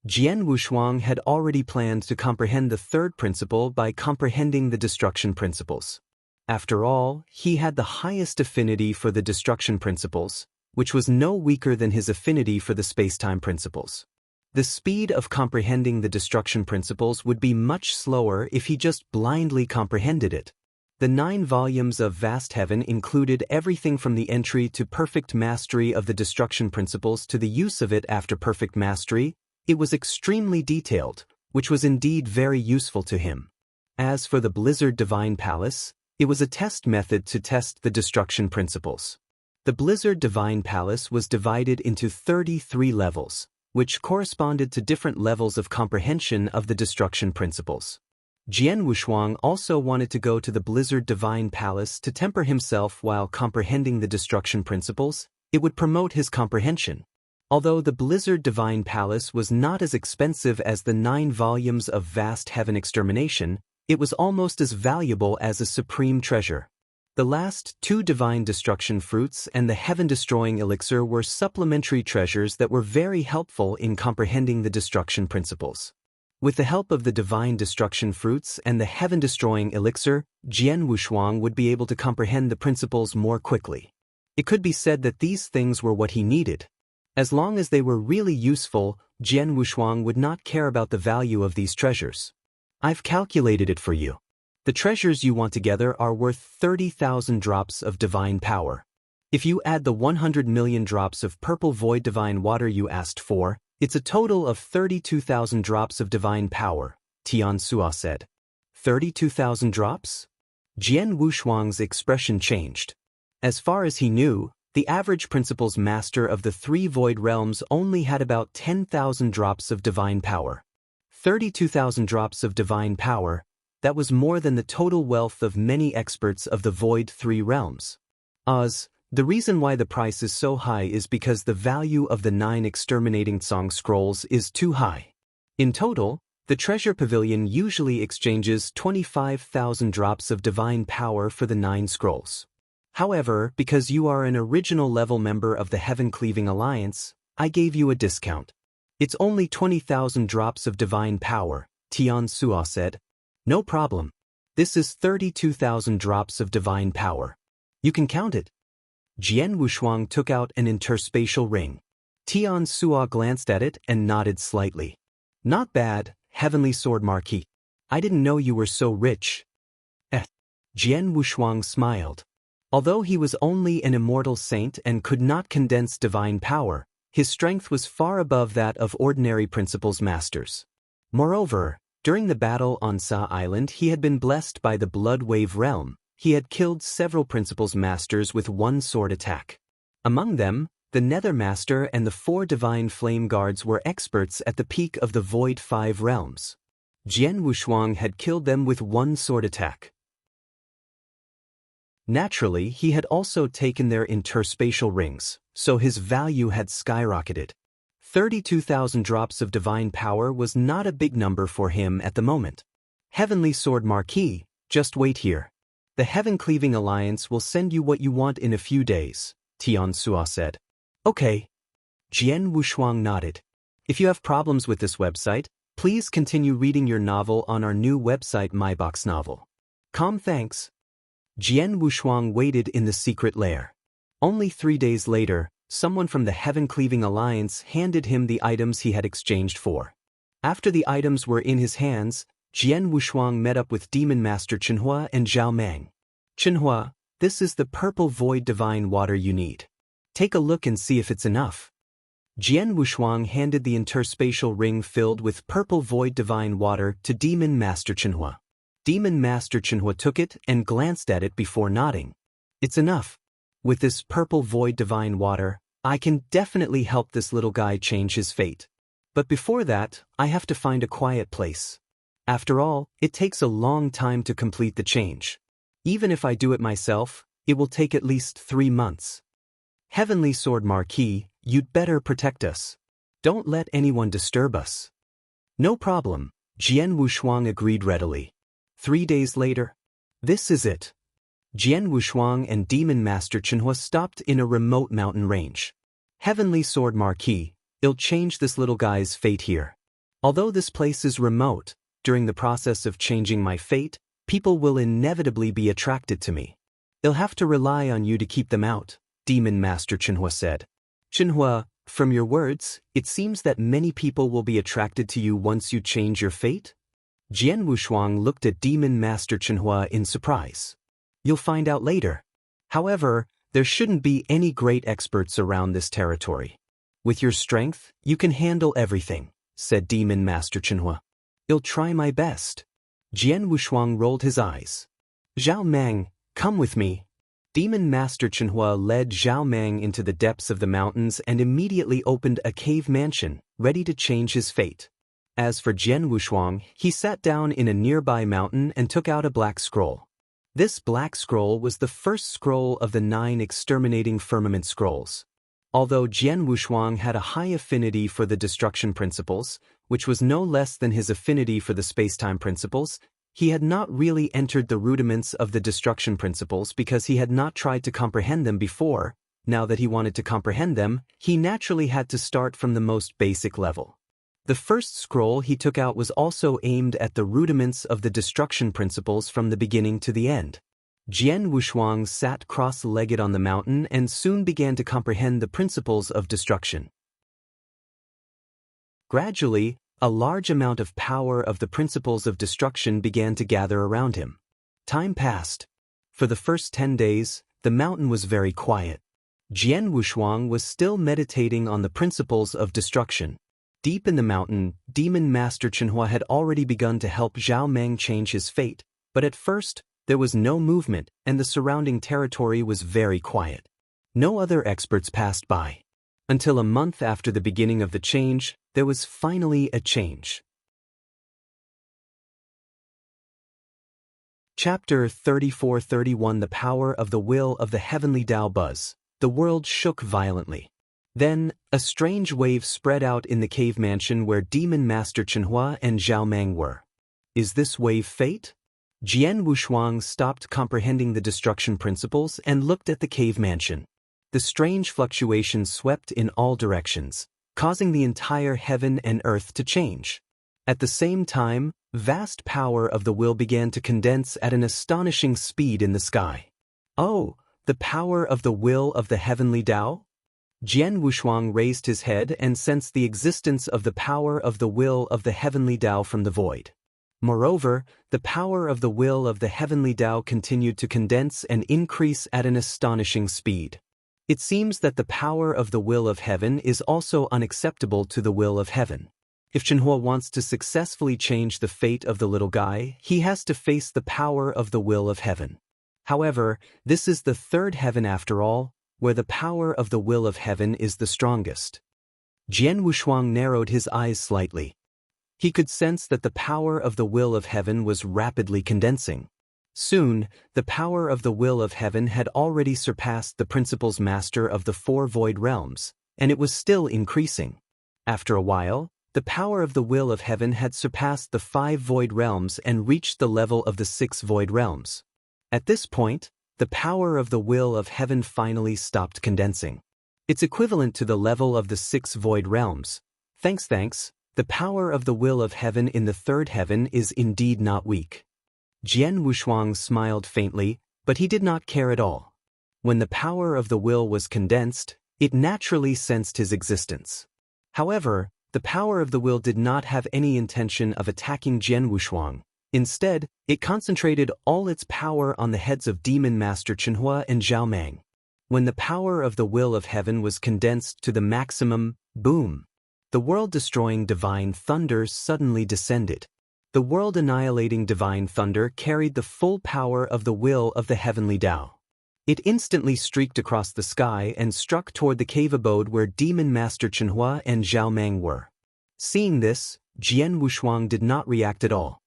Jian Wushuang had already planned to comprehend the 3rd principle by comprehending the destruction principles. After all, he had the highest affinity for the destruction principles, which was no weaker than his affinity for the space-time principles. The speed of comprehending the destruction principles would be much slower if he just blindly comprehended it. The 9 volumes of Vast Heaven included everything from the entry to perfect mastery of the destruction principles to the use of it after perfect mastery. It was extremely detailed, which was indeed very useful to him. As for the Blizzard Divine Palace, it was a test method to test the destruction principles. The Blizzard Divine Palace was divided into 33 levels, which corresponded to different levels of comprehension of the destruction principles. Jian Wushuang also wanted to go to the Blizzard Divine Palace to temper himself while comprehending the destruction principles. It would promote his comprehension. Although the Blizzard Divine Palace was not as expensive as the 9 volumes of Vast Heaven Extermination, it was almost as valuable as a supreme treasure. The last 2 divine destruction fruits and the heaven-destroying elixir were supplementary treasures that were very helpful in comprehending the destruction principles. With the help of the divine destruction fruits and the heaven-destroying elixir, Jian Wushuang would be able to comprehend the principles more quickly. It could be said that these things were what he needed. As long as they were really useful, Jian Wushuang would not care about the value of these treasures. I've calculated it for you. The treasures you want together are worth 30,000 drops of divine power. If you add the 100 million drops of purple void divine water you asked for, it's a total of 32,000 drops of divine power, Tian Sua said. 32,000 drops? Jian Wushuang's expression changed. As far as he knew, the average principles master of the 3 void realms only had about 10,000 drops of divine power. 32,000 drops of divine power, that was more than the total wealth of many experts of the Void 3 realms. The reason why the price is so high is because the value of the 9 exterminating song scrolls is too high. In total, the treasure pavilion usually exchanges 25,000 drops of divine power for the 9 scrolls. However, because you are an original level member of the Heaven Cleaving Alliance, I gave you a discount. It's only 20,000 drops of divine power, Tian Sua said. No problem. This is 32,000 drops of divine power. You can count it. Jian Wushuang took out an interspatial ring. Tian Sua glanced at it and nodded slightly. Not bad, Heavenly Sword Marquis. I didn't know you were so rich. Jian Wushuang smiled. Although he was only an immortal saint and could not condense divine power, his strength was far above that of ordinary principles masters. Moreover, during the battle on Sa Island he had been blessed by the Blood Wave realm. He had killed several principles masters with 1 sword attack. Among them, the Nether Master and the 4 divine flame guards were experts at the peak of the Void 5 realms. Jian Wushuang had killed them with 1 sword attack. Naturally, he had also taken their interspatial rings, so his value had skyrocketed. 32,000 drops of divine power was not a big number for him at the moment. Heavenly Sword Marquis, just wait here. The Heaven Cleaving Alliance will send you what you want in a few days, Tian Sua said. Okay. Jian Wushuang nodded. If you have problems with this website, please continue reading your novel on our new website MyBox Novel. Thanks. Jian Wushuang waited in the secret lair. Only 3 days later, someone from the Heaven Cleaving Alliance handed him the items he had exchanged for. After the items were in his hands, Jian Wushuang met up with Demon Master Chenhua and Zhao Meng. Chenhua, this is the purple void divine water you need. Take a look and see if it's enough. Jian Wushuang handed the interspatial ring filled with purple void divine water to Demon Master Chenhua. Demon Master Chenhua took it and glanced at it before nodding. It's enough. With this purple void divine water, I can definitely help this little guy change his fate. But before that, I have to find a quiet place. After all, it takes a long time to complete the change. Even if I do it myself, it will take at least 3 months. Heavenly Sword Marquis, you'd better protect us. Don't let anyone disturb us. No problem, Jian Wushuang agreed readily. 3 days later. This is it. Jian Wushuang and Demon Master Chenhua stopped in a remote mountain range. Heavenly Sword Marquis, it'll change this little guy's fate here. Although this place is remote, during the process of changing my fate, people will inevitably be attracted to me. They'll have to rely on you to keep them out, Demon Master Chenhua said. Chenhua, from your words, it seems that many people will be attracted to you once you change your fate? Jian Wushuang looked at Demon Master Chenhua in surprise. You'll find out later. However, there shouldn't be any great experts around this territory. With your strength, you can handle everything, said Demon Master Chenhua. I'll try my best. Jian Wushuang rolled his eyes. Zhao Mang, come with me. Demon Master Chenhua led Zhao Mang into the depths of the mountains and immediately opened a cave mansion, ready to change his fate. As for Jian Wushuang, he sat down in a nearby mountain and took out a black scroll. This black scroll was the first scroll of the 9 exterminating firmament scrolls. Although Jian Wushuang had a high affinity for the destruction principles, which was no less than his affinity for the space-time principles, he had not really entered the rudiments of the destruction principles because he had not tried to comprehend them before. Now that he wanted to comprehend them, he naturally had to start from the most basic level. The first scroll he took out was also aimed at the rudiments of the destruction principles from the beginning to the end. Jian Wushuang sat cross-legged on the mountain and soon began to comprehend the principles of destruction. Gradually, a large amount of power of the principles of destruction began to gather around him. Time passed. For the first 10 days, the mountain was very quiet. Jian Wushuang was still meditating on the principles of destruction. Deep in the mountain, Demon Master Chenhua had already begun to help Zhao Mang change his fate, but at first, there was no movement and the surrounding territory was very quiet. No other experts passed by. Until a month after the beginning of the change, there was finally a change. Chapter 34-31 The Power of the Will of the Heavenly Tao Buzz. The world shook violently. Then, a strange wave spread out in the cave mansion where Demon Master Chenhua and Zhao Mang were. Is this wave fate? Jian Wushuang stopped comprehending the destruction principles and looked at the cave mansion. The strange fluctuations swept in all directions, causing the entire heaven and earth to change. At the same time, vast power of the will began to condense at an astonishing speed in the sky. Oh, the power of the will of the heavenly Tao? Jian Wushuang raised his head and sensed the existence of the power of the will of the heavenly Tao from the void. Moreover, the power of the will of the heavenly Tao continued to condense and increase at an astonishing speed. It seems that the power of the will of heaven is also unacceptable to the will of heaven. If Chenhua wants to successfully change the fate of the little guy, he has to face the power of the will of heaven. However, this is the third heaven after all, where the power of the will of heaven is the strongest. Jian Wushuang narrowed his eyes slightly. He could sense that the power of the will of heaven was rapidly condensing. Soon, the power of the will of heaven had already surpassed the principles master of the 4 void realms, and it was still increasing. After a while, the power of the will of heaven had surpassed the 5 void realms and reached the level of the 6 void realms. At this point, the power of the will of heaven finally stopped condensing. It's equivalent to the level of the 6 void realms. Thanks, the power of the will of heaven in the 3rd heaven is indeed not weak. Jian Wushuang smiled faintly, but he did not care at all. When the power of the will was condensed, it naturally sensed his existence. However, the power of the will did not have any intention of attacking Jian Wushuang. Instead, it concentrated all its power on the heads of Demon Master Chenhua and Zhao Mang. When the power of the will of heaven was condensed to the maximum, boom! The world-destroying divine thunder suddenly descended. The world-annihilating divine thunder carried the full power of the will of the heavenly Tao. It instantly streaked across the sky and struck toward the cave abode where Demon Master Chenhua and Zhao Mang were. Seeing this, Jian Wushuang did not react at all.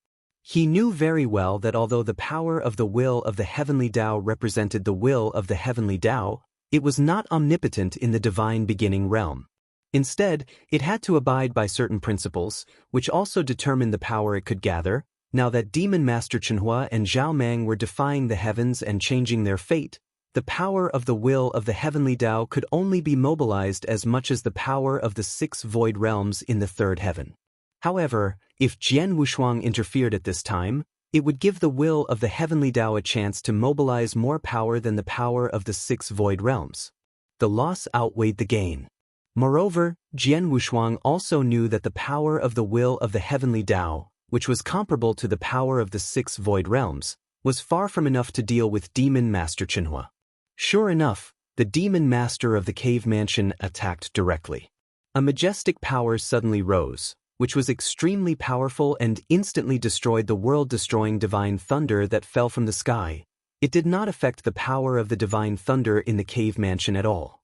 He knew very well that although the power of the will of the heavenly Tao represented the will of the heavenly Tao, it was not omnipotent in the divine beginning realm. Instead, it had to abide by certain principles, which also determined the power it could gather. Now that Demon Master Chenhua and Zhao Mang were defying the heavens and changing their fate, the power of the will of the heavenly Tao could only be mobilized as much as the power of the 6 void realms in the third heaven. However, if Jian Wushuang interfered at this time, it would give the will of the heavenly Tao a chance to mobilize more power than the power of the 6 void realms. The loss outweighed the gain. Moreover, Jian Wushuang also knew that the power of the will of the heavenly Tao, which was comparable to the power of the 6 void realms, was far from enough to deal with Demon Master Chenhua. Sure enough, the Demon Master of the cave mansion attacked directly. A majestic power suddenly rose, which was extremely powerful and instantly destroyed the world-destroying divine thunder that fell from the sky. It did not affect the power of the divine thunder in the cave mansion at all.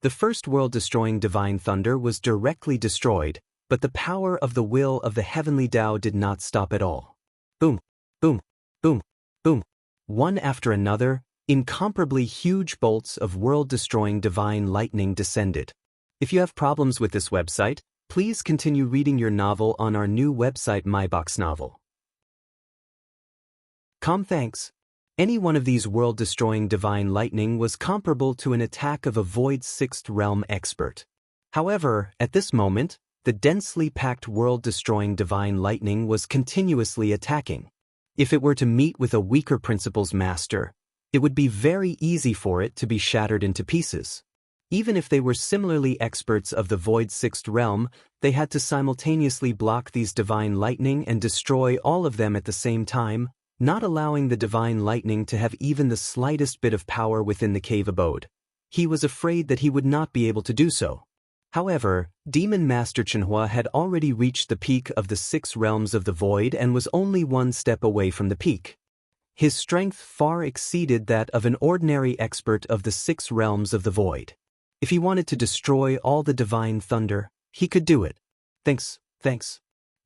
The first world-destroying divine thunder was directly destroyed, but the power of the will of the heavenly Tao did not stop at all. Boom, boom, boom, boom. One after another, incomparably huge bolts of world-destroying divine lightning descended. If you have problems with this website, please continue reading your novel on our new website MyBox Novel. Thanks. Any one of these world-destroying divine lightning was comparable to an attack of a void 6th realm expert. However, at this moment, the densely packed world-destroying divine lightning was continuously attacking. If it were to meet with a weaker principles master, it would be very easy for it to be shattered into pieces. Even if they were similarly experts of the void 6th realm, they had to simultaneously block these divine lightning and destroy all of them at the same time, not allowing the divine lightning to have even the slightest bit of power within the cave abode. He was afraid that he would not be able to do so. However, Demon Master Chenhua had already reached the peak of the 6 realms of the void and was only one step away from the peak. His strength far exceeded that of an ordinary expert of the 6 realms of the void. If he wanted to destroy all the divine thunder, he could do it. Thanks.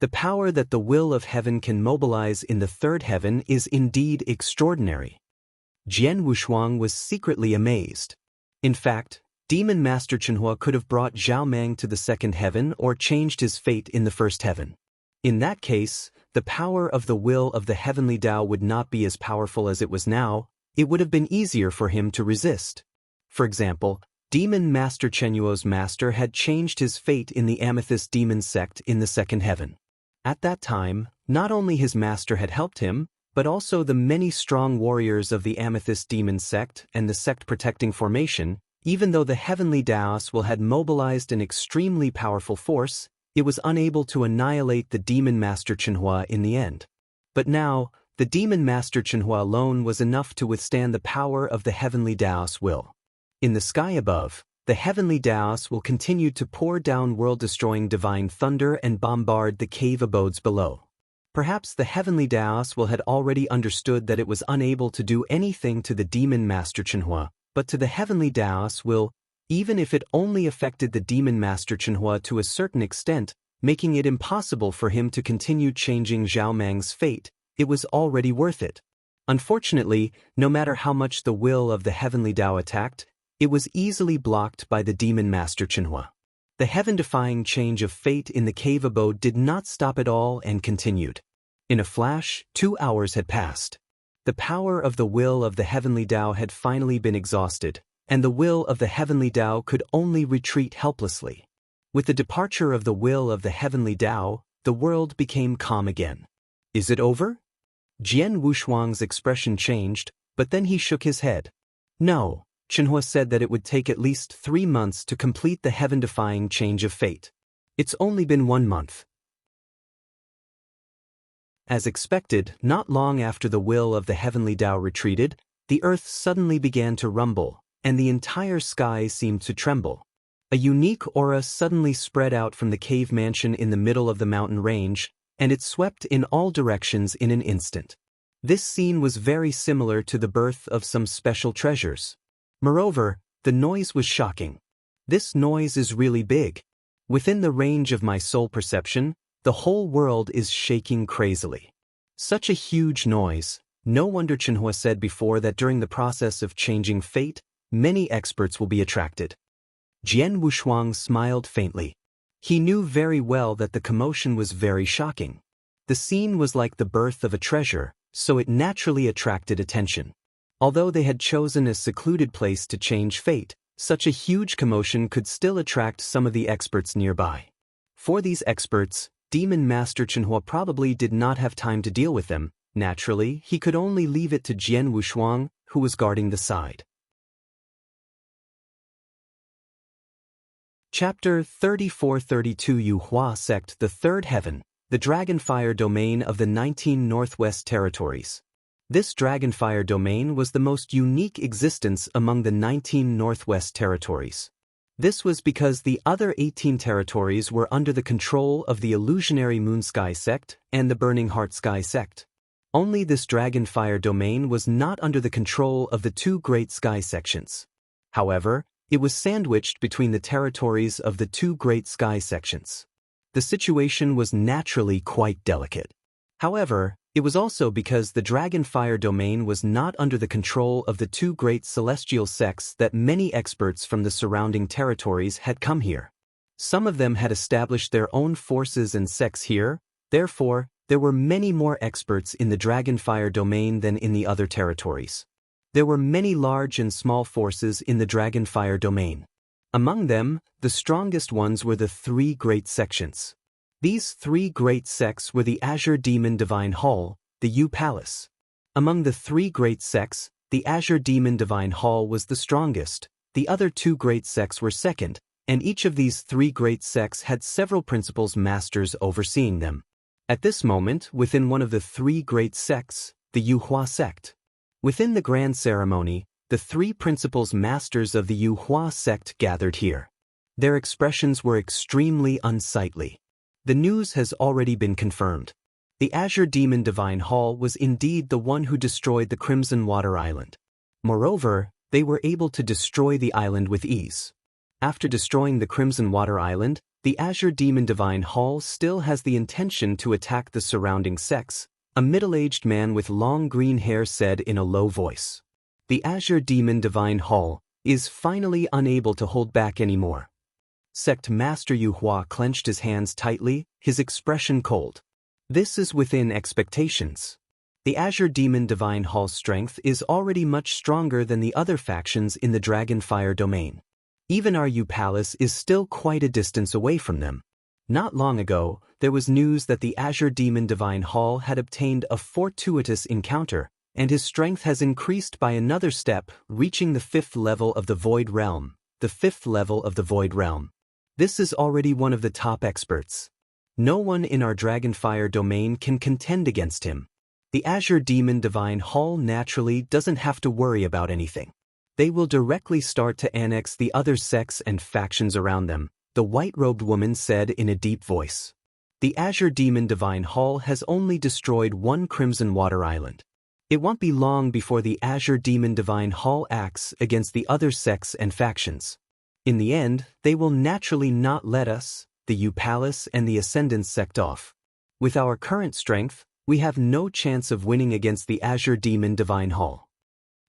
The power that the will of heaven can mobilize in the third heaven is indeed extraordinary. Jian Wushuang was secretly amazed. In fact, Demon Master Chenhua could have brought Zhao Mang to the second heaven or changed his fate in the first heaven. In that case, the power of the will of the heavenly Tao would not be as powerful as it was now. It would have been easier for him to resist. For example, Demon Master Chenhuo's master had changed his fate in the Amethyst Demon sect in the second heaven. At that time, not only his master had helped him, but also the many strong warriors of the Amethyst Demon sect and the sect-protecting formation. Even though the heavenly Taos will had mobilized an extremely powerful force, it was unable to annihilate the Demon Master Chenhua in the end. But now, the Demon Master Chenhua alone was enough to withstand the power of the heavenly Taos will. In the sky above, the heavenly Taos will continue to pour down world-destroying divine thunder and bombard the cave abodes below. Perhaps the heavenly Taos will had already understood that it was unable to do anything to the Demon Master Chenhua, but to the heavenly Taos will, even if it only affected the Demon Master Chenhua to a certain extent, making it impossible for him to continue changing Zhao Mang's fate, it was already worth it. Unfortunately, no matter how much the will of the heavenly Tao attacked, it was easily blocked by the Demon Master Chenhua. The heaven-defying change of fate in the cave abode did not stop at all and continued. In a flash, 2 hours had passed. The power of the will of the heavenly Tao had finally been exhausted, and the will of the heavenly Tao could only retreat helplessly. With the departure of the will of the heavenly Tao, the world became calm again. Is it over? Jian Wushuang's expression changed, but then he shook his head. No. Chenhua said that it would take at least 3 months to complete the heaven-defying change of fate. It's only been 1 month. As expected, not long after the will of the heavenly Tao retreated, the earth suddenly began to rumble, and the entire sky seemed to tremble. A unique aura suddenly spread out from the cave mansion in the middle of the mountain range, and it swept in all directions in an instant. This scene was very similar to the birth of some special treasures. Moreover, the noise was shocking. This noise is really big. Within the range of my soul perception, the whole world is shaking crazily. Such a huge noise. No wonder Chenhua said before that during the process of changing fate, many experts will be attracted. Jian Wushuang smiled faintly. He knew very well that the commotion was very shocking. The scene was like the birth of a treasure, so it naturally attracted attention. Although they had chosen a secluded place to change fate, such a huge commotion could still attract some of the experts nearby. For these experts, Demon Master Chenhua probably did not have time to deal with them. Naturally, he could only leave it to Jian Wushuang, who was guarding the side. Chapter 34-32 Yu Hua Sect, the Third Heaven, the Dragonfire Domain of the 19 Northwest Territories. This Dragonfire Domain was the most unique existence among the 19 Northwest Territories. This was because the other 18 territories were under the control of the Illusionary Moonsky Sect and the Burning Heart Sky Sect. Only this Dragonfire Domain was not under the control of the two great sky sections. However, it was sandwiched between the territories of the two great sky sections. The situation was naturally quite delicate. However, it was also because the Dragonfire Domain was not under the control of the two great celestial sects that many experts from the surrounding territories had come here. Some of them had established their own forces and sects here, therefore, there were many more experts in the Dragonfire Domain than in the other territories. There were many large and small forces in the Dragonfire Domain. Among them, the strongest ones were the three great sections. These three great sects were the Azure Demon Divine Hall, the Yu Palace. Among the three great sects, the Azure Demon Divine Hall was the strongest, the other two great sects were second, and each of these three great sects had several principals masters overseeing them. At this moment, within one of the three great sects, the Yu Hua sect. Within the grand ceremony, the three principals masters of the Yu Hua sect gathered here. Their expressions were extremely unsightly. The news has already been confirmed. The Azure Demon Divine Hall was indeed the one who destroyed the Crimson Water Island. Moreover, they were able to destroy the island with ease. After destroying the Crimson Water Island, the Azure Demon Divine Hall still has the intention to attack the surrounding sects, a middle-aged man with long green hair said in a low voice. The Azure Demon Divine Hall is finally unable to hold back anymore. Sect Master Yu Hua clenched his hands tightly, his expression cold. This is within expectations. The Azure Demon Divine Hall's strength is already much stronger than the other factions in the Dragonfire Domain. Even our Yu Palace is still quite a distance away from them. Not long ago, there was news that the Azure Demon Divine Hall had obtained a fortuitous encounter, and his strength has increased by another step, reaching the 5th level of the Void Realm. The 5th level of the Void Realm. This is already one of the top experts. No one in our Dragonfire Domain can contend against him. The Azure Demon Divine Hall naturally doesn't have to worry about anything. They will directly start to annex the other sects and factions around them, the white-robed woman said in a deep voice. The Azure Demon Divine Hall has only destroyed one Crimson Water Island. It won't be long before the Azure Demon Divine Hall acts against the other sects and factions. In the end, they will naturally not let us, the Yu Palace and the Ascendance sect off. With our current strength, we have no chance of winning against the Azure Demon Divine Hall.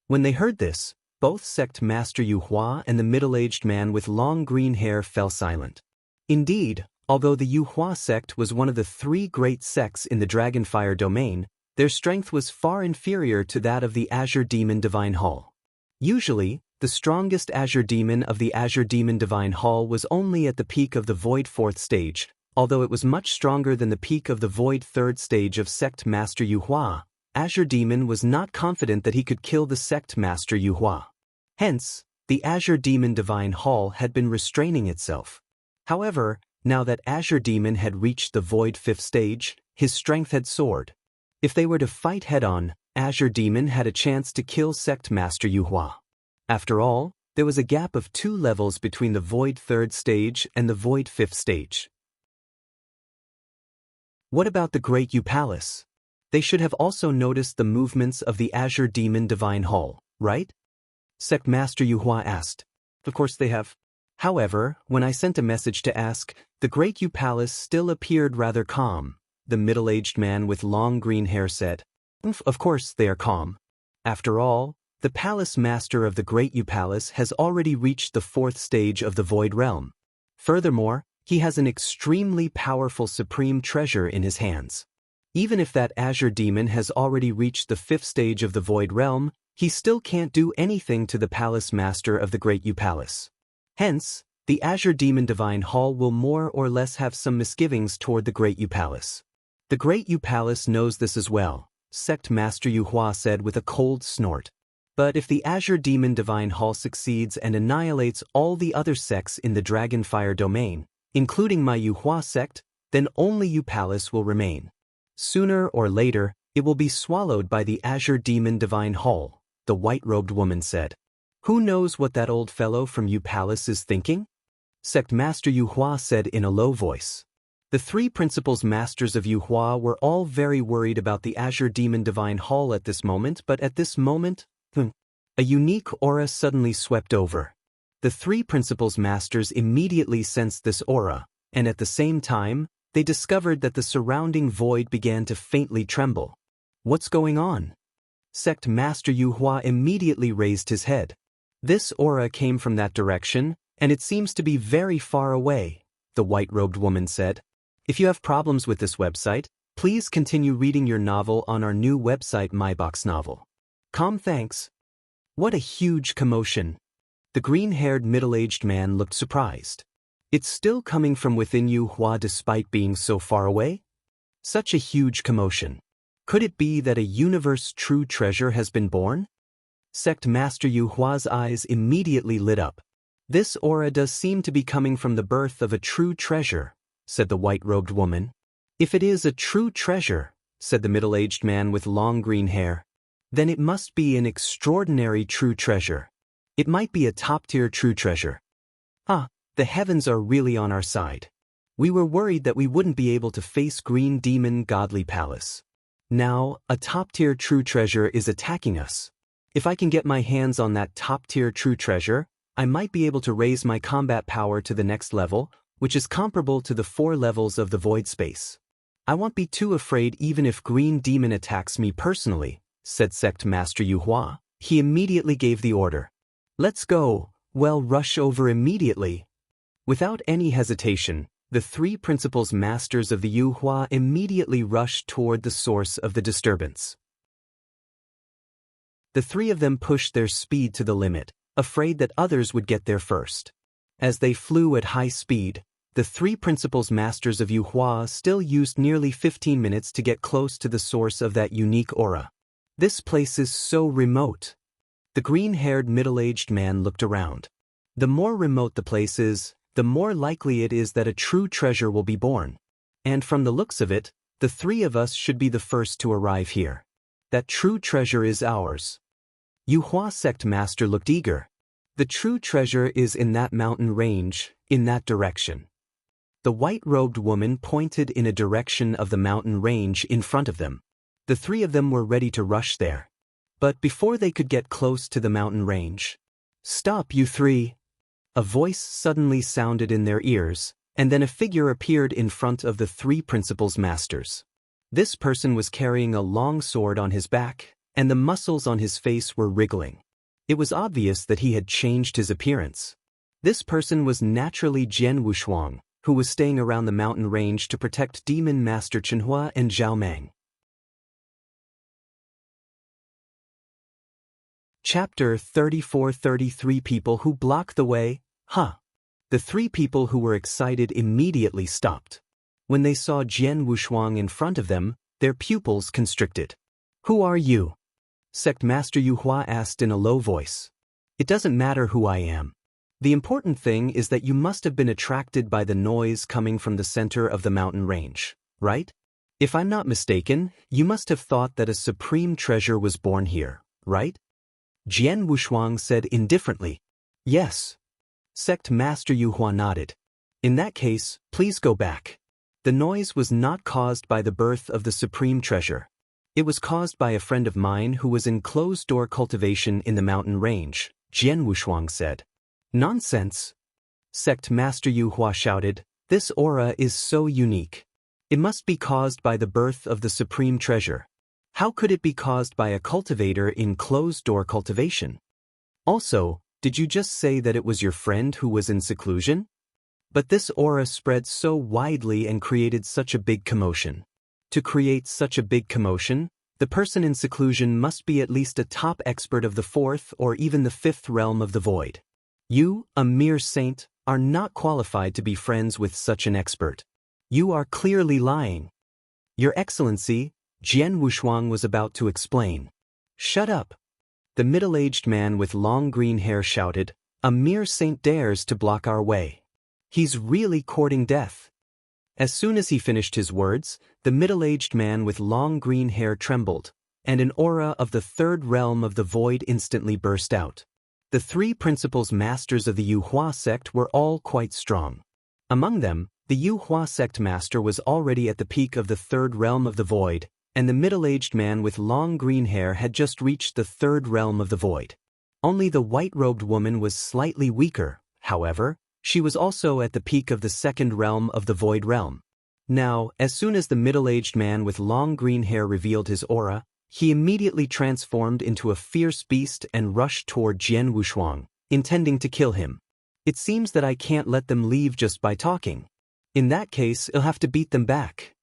When they heard this, both sect Master Yu Hua and the middle-aged man with long green hair fell silent. Indeed, although the Yu Hua sect was one of the three great sects in the Dragonfire Domain, their strength was far inferior to that of the Azure Demon Divine Hall. Usually, the strongest Azure Demon of the Azure Demon Divine Hall was only at the peak of the Void 4th stage, although it was much stronger than the peak of the Void 3rd stage of Sect Master Yu Hua. Azure Demon was not confident that he could kill the Sect Master Yu Hua. Hence, the Azure Demon Divine Hall had been restraining itself. However, now that Azure Demon had reached the Void 5th stage, his strength had soared. If they were to fight head-on, Azure Demon had a chance to kill Sect Master Yu Hua. After all, There was a gap of 2 levels between the void 3rd stage and the void 5th stage. What about the Great U Palace? They should have also noticed the movements of the Azure Demon Divine Hall, right? Sect Master Yuhua asked. Of course they have. However, when I sent a message to ask, the Great U Palace still appeared rather calm. The middle-aged man with long green hair said, Of course they are calm. After all, the Palace Master of the Great U Palace has already reached the 4th stage of the Void Realm. Furthermore, he has an extremely powerful supreme treasure in his hands. Even if that Azure Demon has already reached the 5th stage of the Void Realm, he still can't do anything to the Palace Master of the Great U Palace. Hence, the Azure Demon Divine Hall will more or less have some misgivings toward the Great U Palace. The Great U Palace knows this as well, Sect Master Yuhua said with a cold snort. But if the Azure Demon Divine Hall succeeds and annihilates all the other sects in the Dragonfire domain, including my Yuhua sect, then only U Palace will remain. Sooner or later, it will be swallowed by the Azure Demon Divine Hall, the white-robed woman said. Who knows what that old fellow from U Palace is thinking? Sect Master Yuhua said in a low voice. The 3 principals masters of Yuhua were all very worried about the Azure Demon Divine Hall at this moment, but at this moment, a unique aura suddenly swept over. The 3 principals masters immediately sensed this aura, and at the same time, they discovered that the surrounding void began to faintly tremble. What's going on? Sect Master Yuhua immediately raised his head. This aura came from that direction, and it seems to be very far away, the white-robed woman said. If you have problems with this website, please continue reading your novel on our new website MyBox Novel. Thanks. What a huge commotion. The green-haired middle-aged man looked surprised. It's still coming from within Yuhua despite being so far away? Such a huge commotion. Could it be that a universe true treasure has been born? Sect Master Yuhua's eyes immediately lit up. This aura does seem to be coming from the birth of a true treasure, said the white-robed woman. If it is a true treasure, said the middle-aged man with long green hair, then it must be an extraordinary true treasure. It might be a top-tier true treasure. The heavens are really on our side. We were worried that we wouldn't be able to face Green Demon Godly Palace. Now, a top-tier true treasure is attacking us. If I can get my hands on that top-tier true treasure, I might be able to raise my combat power to the next level, which is comparable to the 4 levels of the void space. I won't be too afraid even if Green Demon attacks me personally, said Sect Master Yuhua. He immediately gave the order. Let's go, rush over immediately. Without any hesitation, the 3 principals masters of the Yuhua immediately rushed toward the source of the disturbance. The 3 of them pushed their speed to the limit, afraid that others would get there first. As they flew at high speed, the 3 principals masters of Yuhua still used nearly 15 minutes to get close to the source of that unique aura. This place is so remote. The green-haired middle-aged man looked around. The more remote the place is, the more likely it is that a true treasure will be born. And from the looks of it, the 3 of us should be the first to arrive here. That true treasure is ours. Yuhua Sect Master looked eager. The true treasure is in that mountain range, in that direction. The white-robed woman pointed in a direction of the mountain range in front of them. The 3 of them were ready to rush there. But before they could get close to the mountain range, "Stop, you 3! A voice suddenly sounded in their ears, and then a figure appeared in front of the 3 principals masters. This person was carrying a long sword on his back, and the muscles on his face were wriggling. It was obvious that he had changed his appearance. This person was naturally Jian Wushuang, who was staying around the mountain range to protect Demon Master Chenhua and Zhao Meng. Chapter 34-33 People Who Block the Way. The 3 people who were excited immediately stopped. When they saw Jian Wushuang in front of them, their pupils constricted. "Who are you?" Sect Master Yuhua asked in a low voice. "It doesn't matter who I am. The important thing is that you must have been attracted by the noise coming from the center of the mountain range, right? If I'm not mistaken, you must have thought that a supreme treasure was born here, right?" Jian Wushuang said indifferently. Yes. Sect Master Yuhua nodded. In that case, please go back. The noise was not caused by the birth of the supreme treasure. It was caused by a friend of mine who was in closed-door cultivation in the mountain range, Jian Wushuang said. Nonsense. Sect Master Yuhua shouted, this aura is so unique. It must be caused by the birth of the supreme treasure. How could it be caused by a cultivator in closed-door cultivation? Also, did you just say that it was your friend who was in seclusion? But this aura spread so widely and created such a big commotion. To create such a big commotion, the person in seclusion must be at least a top expert of the fourth or even the fifth realm of the void. You, a mere saint, are not qualified to be friends with such an expert. You are clearly lying. Your Excellency, Jian Wushuang was about to explain. Shut up. The middle-aged man with long green hair shouted, a mere saint dares to block our way. He's really courting death. As soon as he finished his words, the middle-aged man with long green hair trembled, and an aura of the third realm of the void instantly burst out. The three principals masters of the Yuhua sect were all quite strong. Among them, the Yuhua sect master was already at the peak of the third realm of the void, and the middle-aged man with long green hair had just reached the third realm of the void. Only the white-robed woman was slightly weaker, however. She was also at the peak of the second realm of the void realm. Now, as soon as the middle-aged man with long green hair revealed his aura, he immediately transformed into a fierce beast and rushed toward Jian Wushuang, intending to kill him. It seems that I can't let them leave just by talking. In that case, I'll have to beat them back.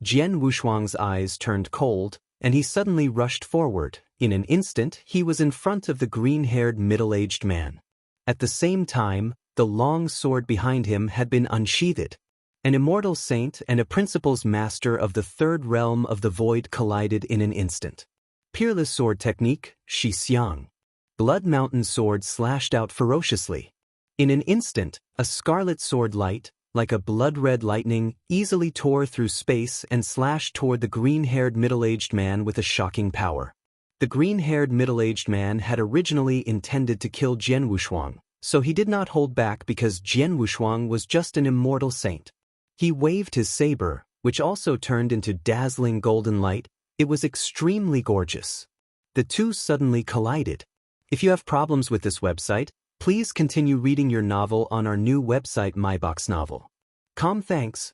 Jian Wushuang's eyes turned cold, and he suddenly rushed forward. In an instant, he was in front of the green-haired middle-aged man. At the same time, the long sword behind him had been unsheathed. An immortal saint and a principal's master of the third realm of the void collided in an instant. Peerless sword technique, Shi Xiang. Blood Mountain sword slashed out ferociously. In an instant, a scarlet sword light, like a blood-red lightning, easily tore through space and slashed toward the green-haired middle-aged man with a shocking power. The green-haired middle-aged man had originally intended to kill Jian Wushuang, so he did not hold back because Jian Wushuang was just an immortal saint. He waved his saber, which also turned into dazzling golden light. It was extremely gorgeous. The two suddenly collided. If you have problems with this website, please continue reading your novel on our new website MyBox Novel. Thanks.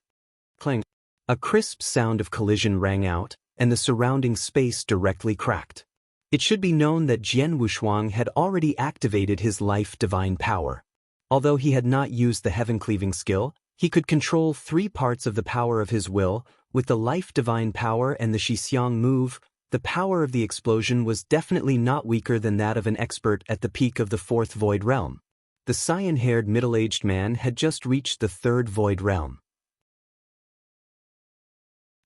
Clang. A crisp sound of collision rang out, and the surrounding space directly cracked. It should be known that Jian Wushuang had already activated his life divine power. Although he had not used the heaven-cleaving skill, he could control 3 parts of the power of his will. With the life divine power and the Shi Xiang move, the power of the explosion was definitely not weaker than that of an expert at the peak of the 4th void realm. The cyan-haired middle-aged man had just reached the 3rd void realm.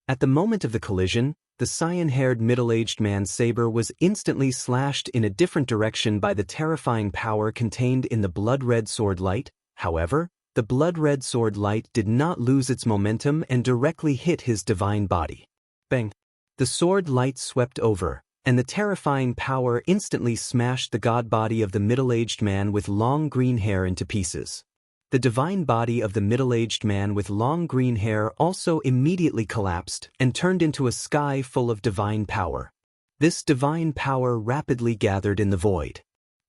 At the moment of the collision, the cyan-haired middle-aged man's saber was instantly slashed in a different direction by the terrifying power contained in the blood-red sword light. However, the blood-red sword light did not lose its momentum and directly hit his divine body. Bang! The sword light swept over, and the terrifying power instantly smashed the god body of the middle-aged man with long green hair into pieces. The divine body of the middle-aged man with long green hair also immediately collapsed and turned into a sky full of divine power. This divine power rapidly gathered in the void.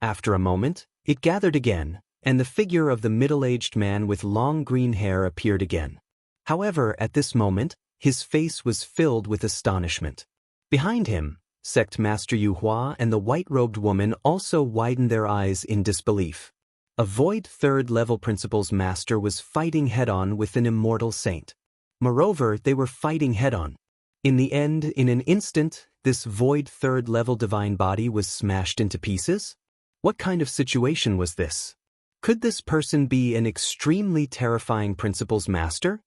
After a moment, it gathered again, and the figure of the middle-aged man with long green hair appeared again. However, at this moment, his face was filled with astonishment. Behind him, Sect Master Yuhua and the white-robed woman also widened their eyes in disbelief. A void third-level principal's master was fighting head-on with an immortal saint. Moreover, they were fighting head-on. In the end, in an instant, this void third-level divine body was smashed into pieces? What kind of situation was this? Could this person be an extremely terrifying principal's master?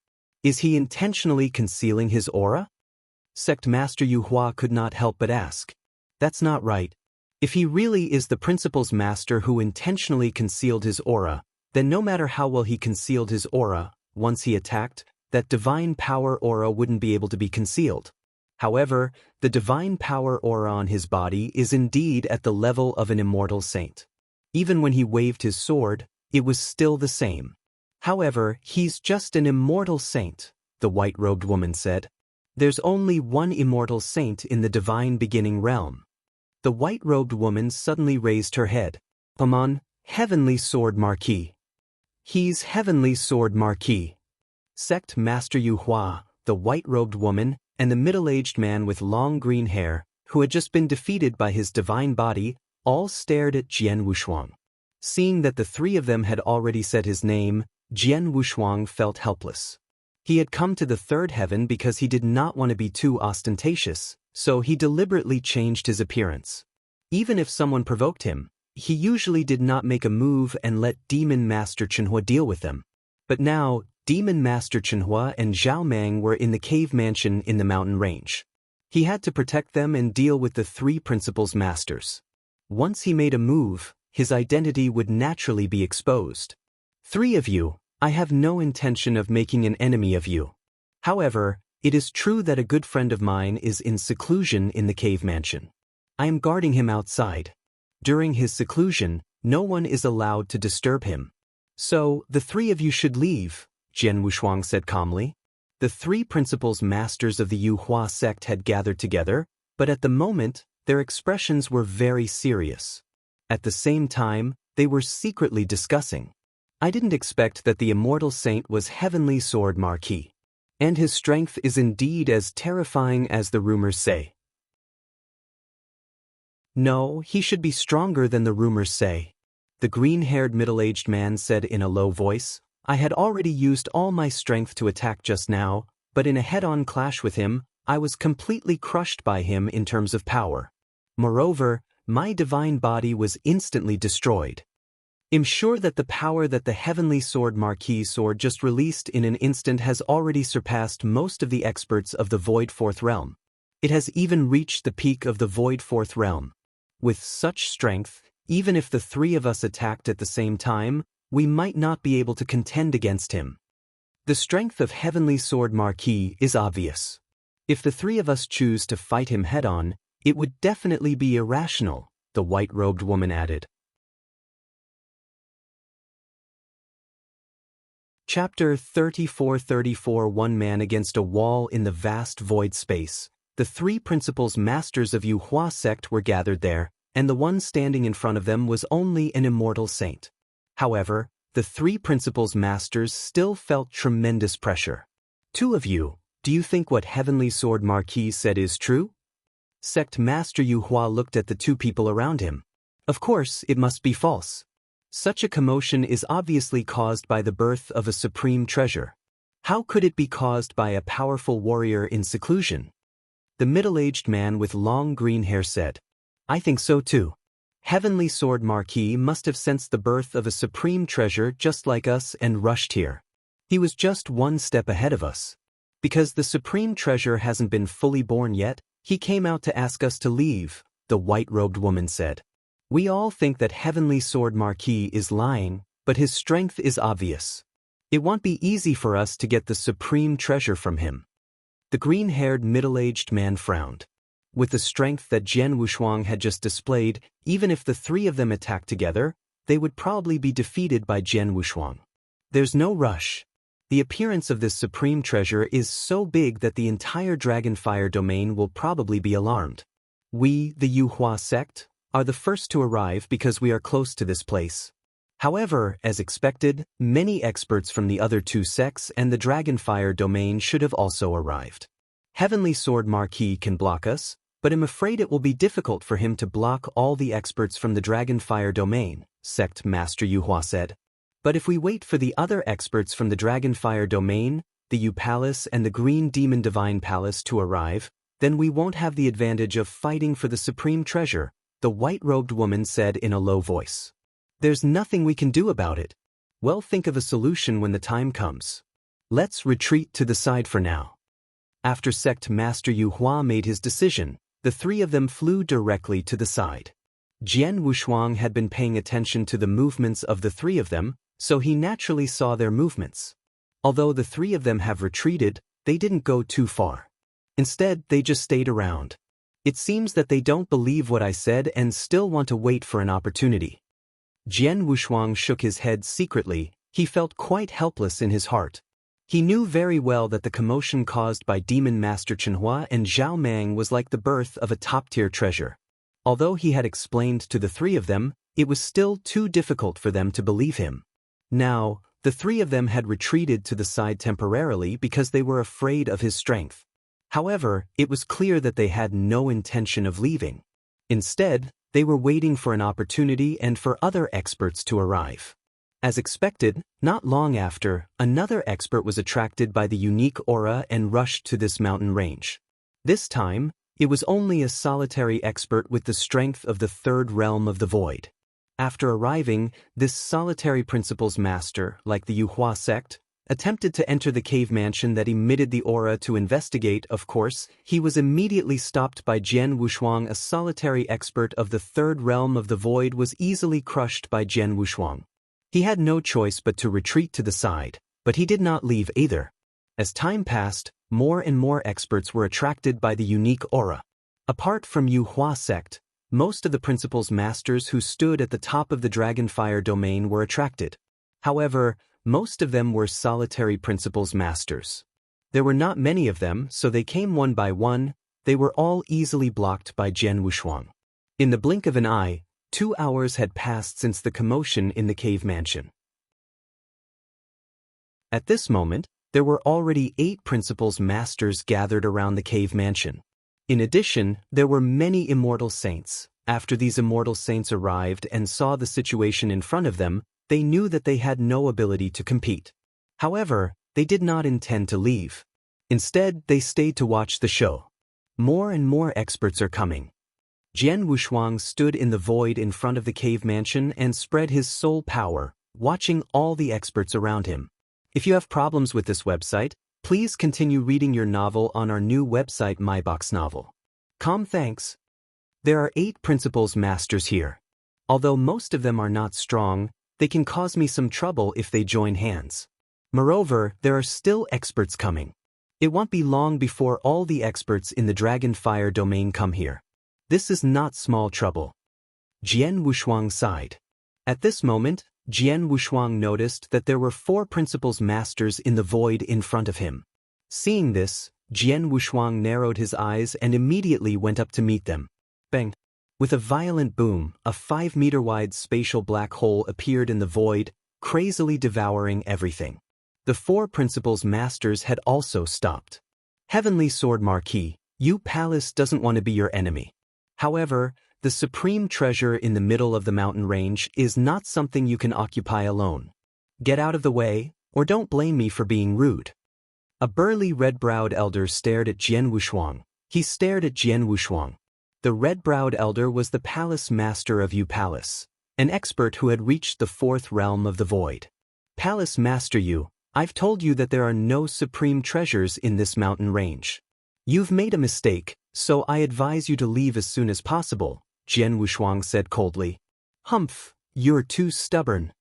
Is he intentionally concealing his aura? Sect Master Yuhua could not help but ask. That's not right. If he really is the principal's master who intentionally concealed his aura, then no matter how well he concealed his aura, once he attacked, that divine power aura wouldn't be able to be concealed. However, the divine power aura on his body is indeed at the level of an immortal saint. Even when he waved his sword, it was still the same. However, he's just an immortal saint, the white-robed woman said. There's only one immortal saint in the divine beginning realm. The white-robed woman suddenly raised her head. Paman, Heavenly Sword Marquis. He's Heavenly Sword Marquis. Sect Master Yu Hua, the white-robed woman, and the middle-aged man with long green hair, who had just been defeated by his divine body, all stared at Jian Wushuang. Seeing that the three of them had already said his name, Jian Wushuang felt helpless. He had come to the third heaven because he did not want to be too ostentatious, so he deliberately changed his appearance. Even if someone provoked him, he usually did not make a move and let Demon Master Chenhua deal with them. But now, Demon Master Chenhua and Zhao Mang were in the cave mansion in the mountain range. He had to protect them and deal with the three principals masters. Once he made a move, his identity would naturally be exposed. Three of you, I have no intention of making an enemy of you. However, it is true that a good friend of mine is in seclusion in the cave mansion. I am guarding him outside. During his seclusion, no one is allowed to disturb him. So, the three of you should leave, Jian Wushuang said calmly. The three principals masters of the Yu Hua sect had gathered together, but at the moment, their expressions were very serious. At the same time, they were secretly discussing. I didn't expect that the immortal saint was Heavenly Sword Marquis. And his strength is indeed as terrifying as the rumors say. No, he should be stronger than the rumors say. The green-haired middle-aged man said in a low voice. I had already used all my strength to attack just now, but in a head-on clash with him, I was completely crushed by him in terms of power. Moreover, my divine body was instantly destroyed. I'm sure that the power that the Heavenly Sword Marquis sword just released in an instant has already surpassed most of the experts of the Void Fourth Realm. It has even reached the peak of the Void Fourth Realm. With such strength, even if the three of us attacked at the same time, we might not be able to contend against him. The strength of Heavenly Sword Marquis is obvious. If the three of us choose to fight him head-on, it would definitely be irrational, the white-robed woman added. Chapter 34:34 One man against a wall in the vast void space. The three principals masters of Yu Hua sect were gathered there, and the one standing in front of them was only an immortal saint. However, the three principals masters still felt tremendous pressure. Two of you, do you think what Heavenly Sword Marquis said is true? Sect Master Yu Hua looked at the two people around him. Of course, it must be false. Such a commotion is obviously caused by the birth of a supreme treasure. How could it be caused by a powerful warrior in seclusion? The middle-aged man with long green hair said, I think so too. Heavenly Sword Marquis must have sensed the birth of a supreme treasure just like us and rushed here. He was just one step ahead of us. Because the supreme treasure hasn't been fully born yet, he came out to ask us to leave, the white-robed woman said. We all think that Heavenly Sword Marquis is lying, but his strength is obvious. It won't be easy for us to get the supreme treasure from him. The green-haired middle-aged man frowned. With the strength that Jian Wushuang had just displayed, even if the three of them attacked together, they would probably be defeated by Jian Wushuang. There's no rush. The appearance of this supreme treasure is so big that the entire Dragonfire domain will probably be alarmed. We, the Yu Hua sect, are the first to arrive because we are close to this place. However, as expected, many experts from the other two sects and the Dragonfire domain should have also arrived. Heavenly Sword Marquis can block us, but I'm afraid it will be difficult for him to block all the experts from the Dragonfire domain, Sect Master Yu Hua said. But if we wait for the other experts from the Dragonfire domain, the Yu Palace and the Green Demon Divine Palace to arrive, then we won't have the advantage of fighting for the supreme treasure, the white-robed woman said in a low voice. There's nothing we can do about it. Well, think of a solution when the time comes. Let's retreat to the side for now. After Sect Master Yu Hua made his decision, the three of them flew directly to the side. Jian Wushuang had been paying attention to the movements of the three of them, so he naturally saw their movements. Although the three of them have retreated, they didn't go too far. Instead, they just stayed around. It seems that they don't believe what I said and still want to wait for an opportunity. Jian Wushuang shook his head secretly. He felt quite helpless in his heart. He knew very well that the commotion caused by Demon Master Chenhua and Zhao Mang was like the birth of a top-tier treasure. Although he had explained to the three of them, it was still too difficult for them to believe him. Now, the three of them had retreated to the side temporarily because they were afraid of his strength. However, it was clear that they had no intention of leaving. Instead, they were waiting for an opportunity and for other experts to arrive. As expected, not long after, another expert was attracted by the unique aura and rushed to this mountain range. This time, it was only a solitary expert with the strength of the third realm of the void. After arriving, this solitary principal's master, like the Yuhua sect, attempted to enter the cave mansion that emitted the aura to investigate. Of course, he was immediately stopped by Jian Wushuang. A solitary expert of the third realm of the void was easily crushed by Jian Wushuang. He had no choice but to retreat to the side, but he did not leave either. As time passed, more and more experts were attracted by the unique aura. Apart from Yuhua sect, most of the principal's masters who stood at the top of the Dragonfire domain were attracted. However, most of them were solitary principal's masters. There were not many of them, so they came one by one. They were all easily blocked by Jian Wushuang. In the blink of an eye, 2 hours had passed since the commotion in the cave mansion. At this moment, there were already 8 principal's masters gathered around the cave mansion. In addition, there were many immortal saints. After these immortal saints arrived and saw the situation in front of them, they knew that they had no ability to compete. However, they did not intend to leave. Instead, they stayed to watch the show. More and more experts are coming. Jian Wushuang stood in the void in front of the cave mansion and spread his soul power, watching all the experts around him. If you have problems with this website, please continue reading your novel on our new website MyBox Novel. Thanks. There are 8 principal's masters here. Although most of them are not strong, they can cause me some trouble if they join hands. Moreover, there are still experts coming. It won't be long before all the experts in the Dragonfire domain come here. This is not small trouble. Jian Wushuang sighed. At this moment, Jian Wushuang noticed that there were 4 principal's masters in the void in front of him. Seeing this, Jian Wushuang narrowed his eyes and immediately went up to meet them. Bang! With a violent boom, a 5-meter-wide spatial black hole appeared in the void, crazily devouring everything. The 4 principal's masters had also stopped. Heavenly Sword Marquis, Yu Palace doesn't want to be your enemy. However, the supreme treasure in the middle of the mountain range is not something you can occupy alone. Get out of the way, or don't blame me for being rude. A burly red-browed elder stared at Jian Wushuang. He stared at Jian Wushuang. The red-browed elder was the palace master of Yu Palace, an expert who had reached the 4th realm of the void. Palace Master Yu, I've told you that there are no supreme treasures in this mountain range. You've made a mistake, so I advise you to leave as soon as possible, Jian Wushuang said coldly. Humph, you're too stubborn.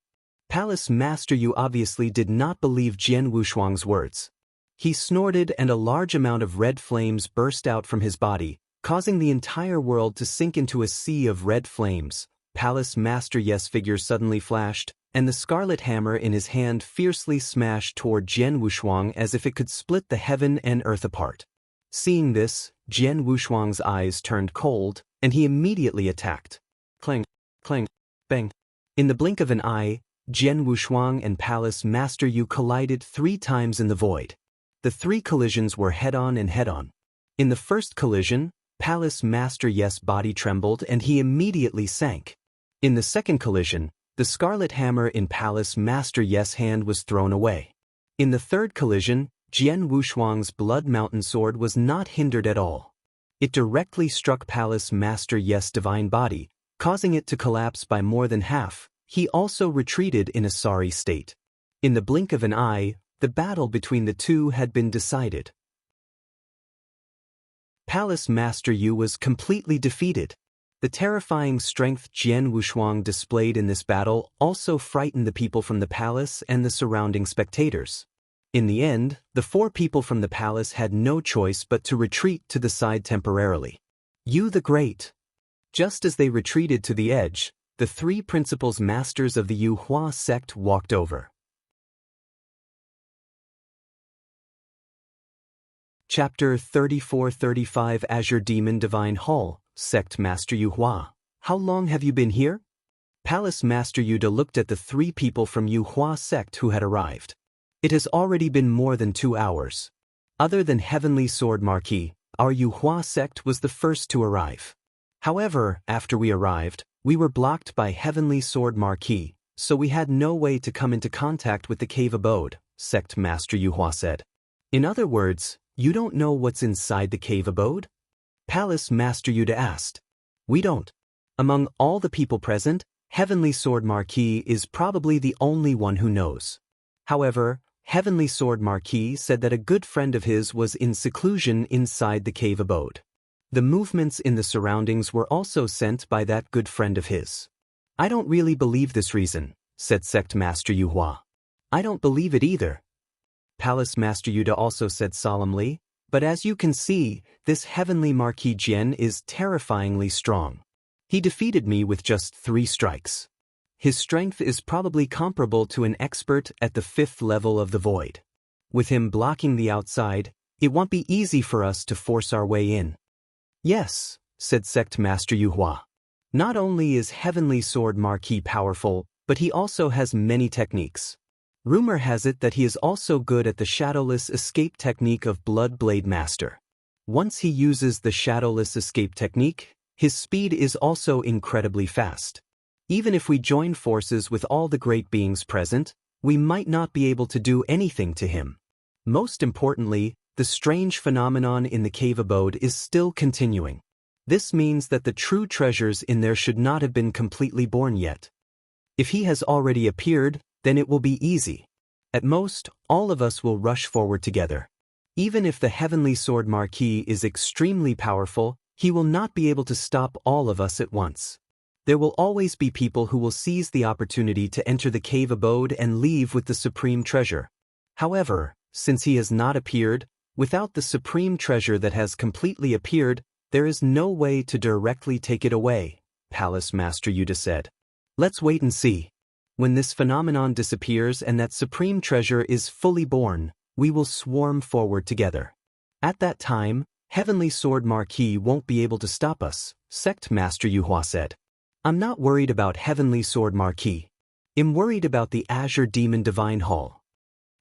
Palace Master Yu obviously did not believe Jian Wushuang's words. He snorted and a large amount of red flames burst out from his body, causing the entire world to sink into a sea of red flames. Palace Master Yes figure suddenly flashed, and the scarlet hammer in his hand fiercely smashed toward Jian Wushuang as if it could split the heaven and earth apart. Seeing this, Jian Wushuang's eyes turned cold, and he immediately attacked. Clang, clang, bang. In the blink of an eye, Jian Wushuang and Palace Master Yu collided 3 times in the void. The 3 collisions were head-on and head-on. In the first collision, Palace Master Yes' body trembled and he immediately sank. In the second collision, the scarlet hammer in Palace Master Yes' hand was thrown away. In the third collision, Jian Wushuang's Blood Mountain Sword was not hindered at all. It directly struck Palace Master Yes' divine body, causing it to collapse by more than half. He also retreated in a sorry state. In the blink of an eye, the battle between the two had been decided. Palace Master Yu was completely defeated. The terrifying strength Jian Wushuang displayed in this battle also frightened the people from the palace and the surrounding spectators. In the end, the 4 people from the palace had no choice but to retreat to the side temporarily. Yu the Great. Just as they retreated to the edge, the three principals masters of the Yuhua sect walked over. Chapter 34-35 Azure Demon Divine Hall, Sect Master Yuhua. How long have you been here? Palace Master Yuda looked at the three people from Yuhua sect who had arrived. It has already been more than 2 hours. Other than Heavenly Sword Marquis, our Yuhua sect was the first to arrive. However, after we arrived, we were blocked by Heavenly Sword Marquis, so we had no way to come into contact with the cave abode, Sect Master Yuhua said. In other words, you don't know what's inside the cave abode? Palace Master Yuda asked. We don't. Among all the people present, Heavenly Sword Marquis is probably the only one who knows. However, Heavenly Sword Marquis said that a good friend of his was in seclusion inside the cave abode. The movements in the surroundings were also sent by that good friend of his. I don't really believe this reason, said Sect Master Yuhua. I don't believe it either. Palace Master Yuda also said solemnly, but as you can see, this Heavenly Marquis Jian is terrifyingly strong. He defeated me with just 3 strikes. His strength is probably comparable to an expert at the 5th level of the void. With him blocking the outside, it won't be easy for us to force our way in. Yes, said Sect Master Yuhua. Not only is Heavenly Sword Marquis powerful, but he also has many techniques. Rumor has it that he is also good at the shadowless escape technique of Blood Blade Master. Once he uses the shadowless escape technique, his speed is also incredibly fast. Even if we join forces with all the great beings present, we might not be able to do anything to him. Most importantly, the strange phenomenon in the cave abode is still continuing. This means that the true treasures in there should not have been completely born yet. If he has already appeared, then it will be easy. At most, all of us will rush forward together. Even if the Heavenly Sword Marquis is extremely powerful, he will not be able to stop all of us at once. There will always be people who will seize the opportunity to enter the cave abode and leave with the supreme treasure. However, since he has not appeared, without the supreme treasure that has completely appeared, there is no way to directly take it away, Palace Master Yuda said. Let's wait and see. When this phenomenon disappears and that supreme treasure is fully born, we will swarm forward together. At that time, Heavenly Sword Marquis won't be able to stop us, Sect Master Yuhua said. I'm not worried about Heavenly Sword Marquis. I'm worried about the Azure Demon Divine Hall.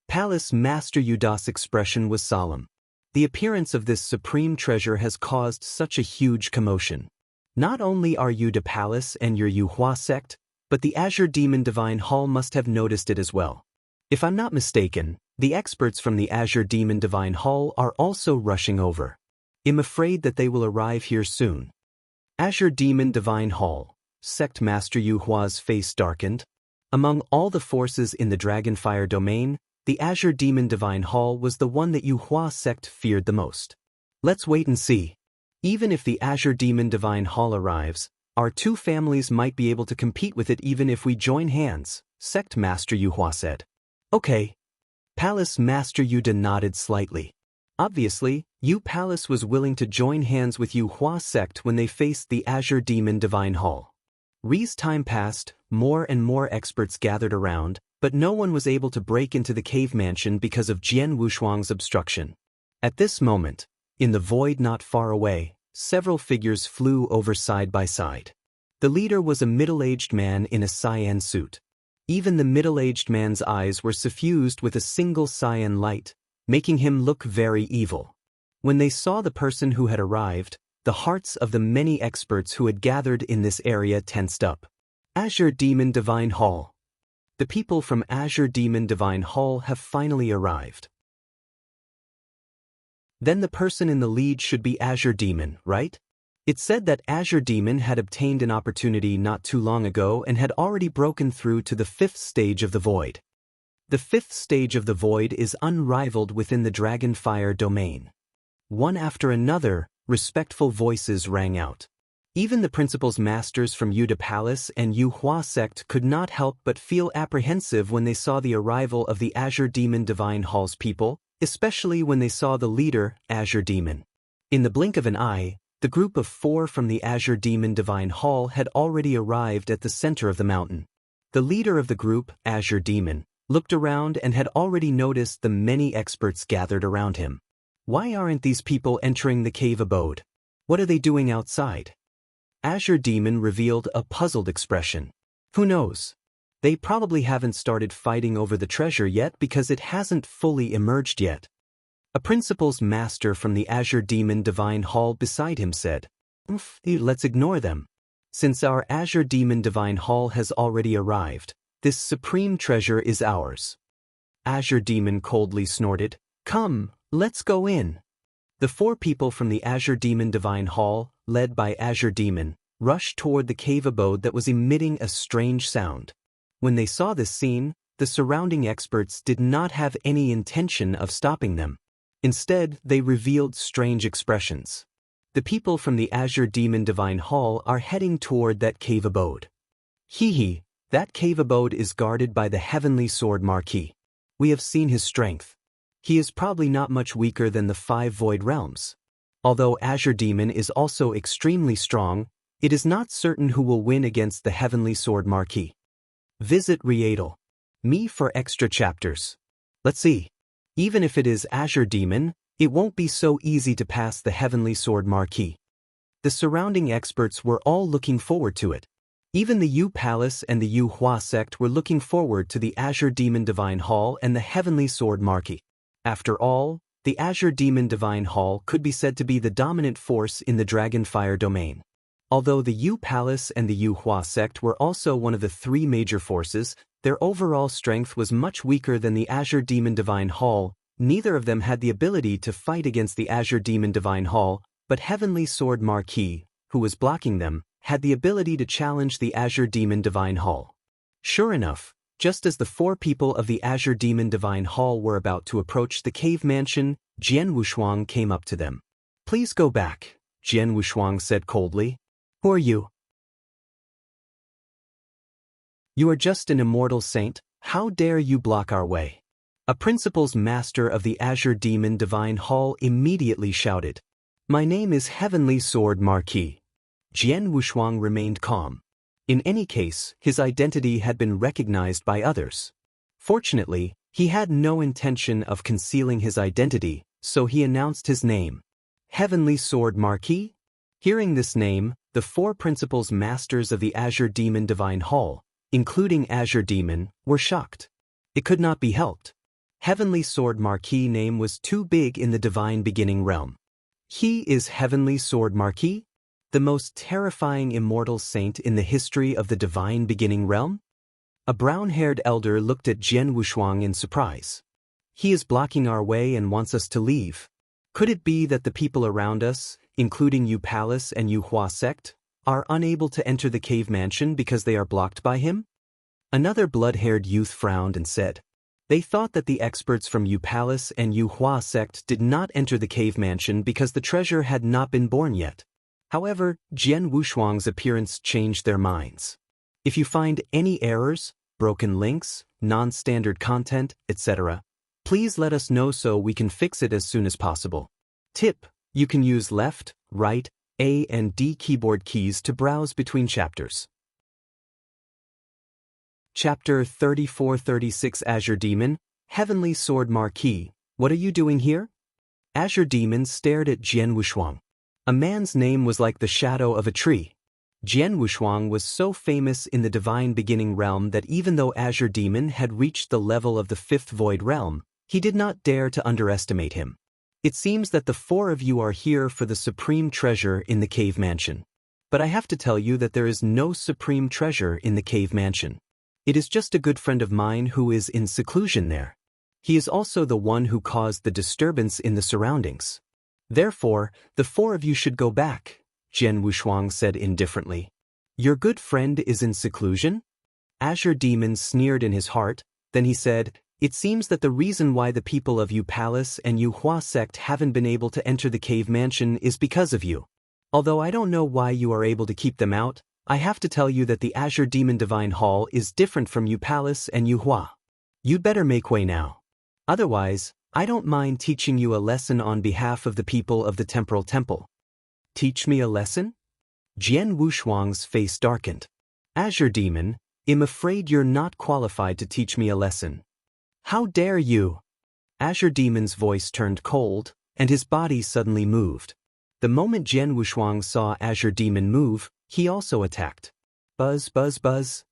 Palace Master Yuda's expression was solemn. The appearance of this supreme treasure has caused such a huge commotion. Not only are Yuda Palace and your Yuhua sect, but the Azure Demon Divine Hall must have noticed it as well. If I'm not mistaken, the experts from the Azure Demon Divine Hall are also rushing over. I'm afraid that they will arrive here soon. Azure Demon Divine Hall. Sect Master Yuhua's face darkened. Among all the forces in the Dragonfire domain, the Azure Demon Divine Hall was the one that Yuhua sect feared the most. Let's wait and see. Even if the Azure Demon Divine Hall arrives, our 2 families might be able to compete with it even if we join hands, Sect Master Yuhua said. Okay. Palace Master Yuda nodded slightly. Obviously, Yu Palace was willing to join hands with Yuhua sect when they faced the Azure Demon Divine Hall. As time passed, more and more experts gathered around, but no one was able to break into the cave mansion because of Jian Wushuang's obstruction. At this moment, in the void not far away, several figures flew over side by side. The leader was a middle-aged man in a cyan suit. Even the middle-aged man's eyes were suffused with a single cyan light, making him look very evil. When they saw the person who had arrived, the hearts of the many experts who had gathered in this area tensed up. Azure Demon Divine Hall. The people from Azure Demon Divine Hall have finally arrived. Then the person in the lead should be Azure Demon, right? It said that Azure Demon had obtained an opportunity not too long ago and had already broken through to the 5th stage of the void. The 5th stage of the void is unrivaled within the Dragonfire domain. One after another, respectful voices rang out. Even the principal's masters from Yuda Palace and Yuhua sect could not help but feel apprehensive when they saw the arrival of the Azure Demon Divine Hall's people, especially when they saw the leader, Azure Demon. In the blink of an eye, The group of 4 from the Azure Demon Divine Hall had already arrived at the center of the mountain. The leader of the group, Azure Demon, looked around and had already noticed the many experts gathered around him. Why aren't these people entering the cave abode? What are they doing outside? Azure Demon revealed a puzzled expression. Who knows? They probably haven't started fighting over the treasure yet because it hasn't fully emerged yet. A principal's master from the Azure Demon Divine Hall beside him said, Let's ignore them. Since our Azure Demon Divine Hall has already arrived, this supreme treasure is ours. Azure Demon coldly snorted, Come, let's go in. The 4 people from the Azure Demon Divine Hall, led by Azure Demon, rushed toward the cave abode that was emitting a strange sound. When they saw this scene, the surrounding experts did not have any intention of stopping them. Instead, they revealed strange expressions. The people from the Azure Demon Divine Hall are heading toward that cave abode. Hee, that cave abode is guarded by the Heavenly Sword Marquis. We have seen his strength. He is probably not much weaker than the 5 Void Realms. Although Azure Demon is also extremely strong, it is not certain who will win against the Heavenly Sword Marquis. Visit Readle. Me for extra chapters. Let's see. Even if it is Azure Demon, it won't be so easy to pass the Heavenly Sword Marquis. The surrounding experts were all looking forward to it. Even the Yu Palace and the Yu Hua sect were looking forward to the Azure Demon Divine Hall and the Heavenly Sword Marquis. After all, the Azure Demon Divine Hall could be said to be the dominant force in the Dragonfire domain. Although the Yu Palace and the Yu Hua sect were also one of the 3 major forces, their overall strength was much weaker than the Azure Demon Divine Hall. Neither of them had the ability to fight against the Azure Demon Divine Hall, but Heavenly Sword Marquis, who was blocking them, had the ability to challenge the Azure Demon Divine Hall. Sure enough, just as the 4 people of the Azure Demon Divine Hall were about to approach the cave mansion, Jian Wushuang came up to them. Please go back, Jian Wushuang said coldly. Who are you? You are just an immortal saint. How dare you block our way? A principal's master of the Azure Demon Divine Hall immediately shouted. My name is Heavenly Sword Marquis. Jian Wushuang remained calm. In any case, his identity had been recognized by others. Fortunately, he had no intention of concealing his identity, so he announced his name. Heavenly Sword Marquis? Hearing this name, the 4 principals masters of the Azure Demon Divine Hall, including Azure Demon, were shocked. It could not be helped. Heavenly Sword Marquis' name was too big in the Divine Beginning realm. He is Heavenly Sword Marquis? The most terrifying immortal saint in the history of the Divine Beginning realm? A brown-haired elder looked at Jian Wushuang in surprise. He is blocking our way and wants us to leave. Could it be that the people around us, including Yu Palace and Yu Hua sect, are unable to enter the cave mansion because they are blocked by him? Another blood-haired youth frowned and said, They thought that the experts from Yu Palace and Yu Hua sect did not enter the cave mansion because the treasure had not been born yet. However, Jian Wushuang's appearance changed their minds. If you find any errors, broken links, non-standard content, etc., please let us know so we can fix it as soon as possible. Tip: you can use left, right, A and D keyboard keys to browse between chapters. Chapter 34-36 Azure Demon, Heavenly Sword Marquis, what are you doing here? Azure Demon stared at Jian Wushuang. A man's name was like the shadow of a tree. Jian Wushuang was so famous in the Divine Beginning realm that even though Azure Demon had reached the level of the 5th Void realm, he did not dare to underestimate him. It seems that the 4 of you are here for the supreme treasure in the cave mansion. But I have to tell you that there is no supreme treasure in the cave mansion. It is just a good friend of mine who is in seclusion there. He is also the one who caused the disturbance in the surroundings. Therefore, the 4 of you should go back, Jian Wushuang said indifferently. Your good friend is in seclusion? Azure Demon sneered in his heart, then he said, It seems that the reason why the people of Yu Palace and Yu Hua sect haven't been able to enter the cave mansion is because of you. Although I don't know why you are able to keep them out, I have to tell you that the Azure Demon Divine Hall is different from Yu Palace and Yu Hua. You'd better make way now. Otherwise, I don't mind teaching you a lesson on behalf of the people of the Temporal Temple. Teach me a lesson? Jian Wushuang's face darkened. Azure Demon, I'm afraid you're not qualified to teach me a lesson. How dare you? Azure Demon's voice turned cold, and his body suddenly moved. The moment Jian Wushuang saw Azure Demon move, he also attacked. Buzz, buzz, buzz.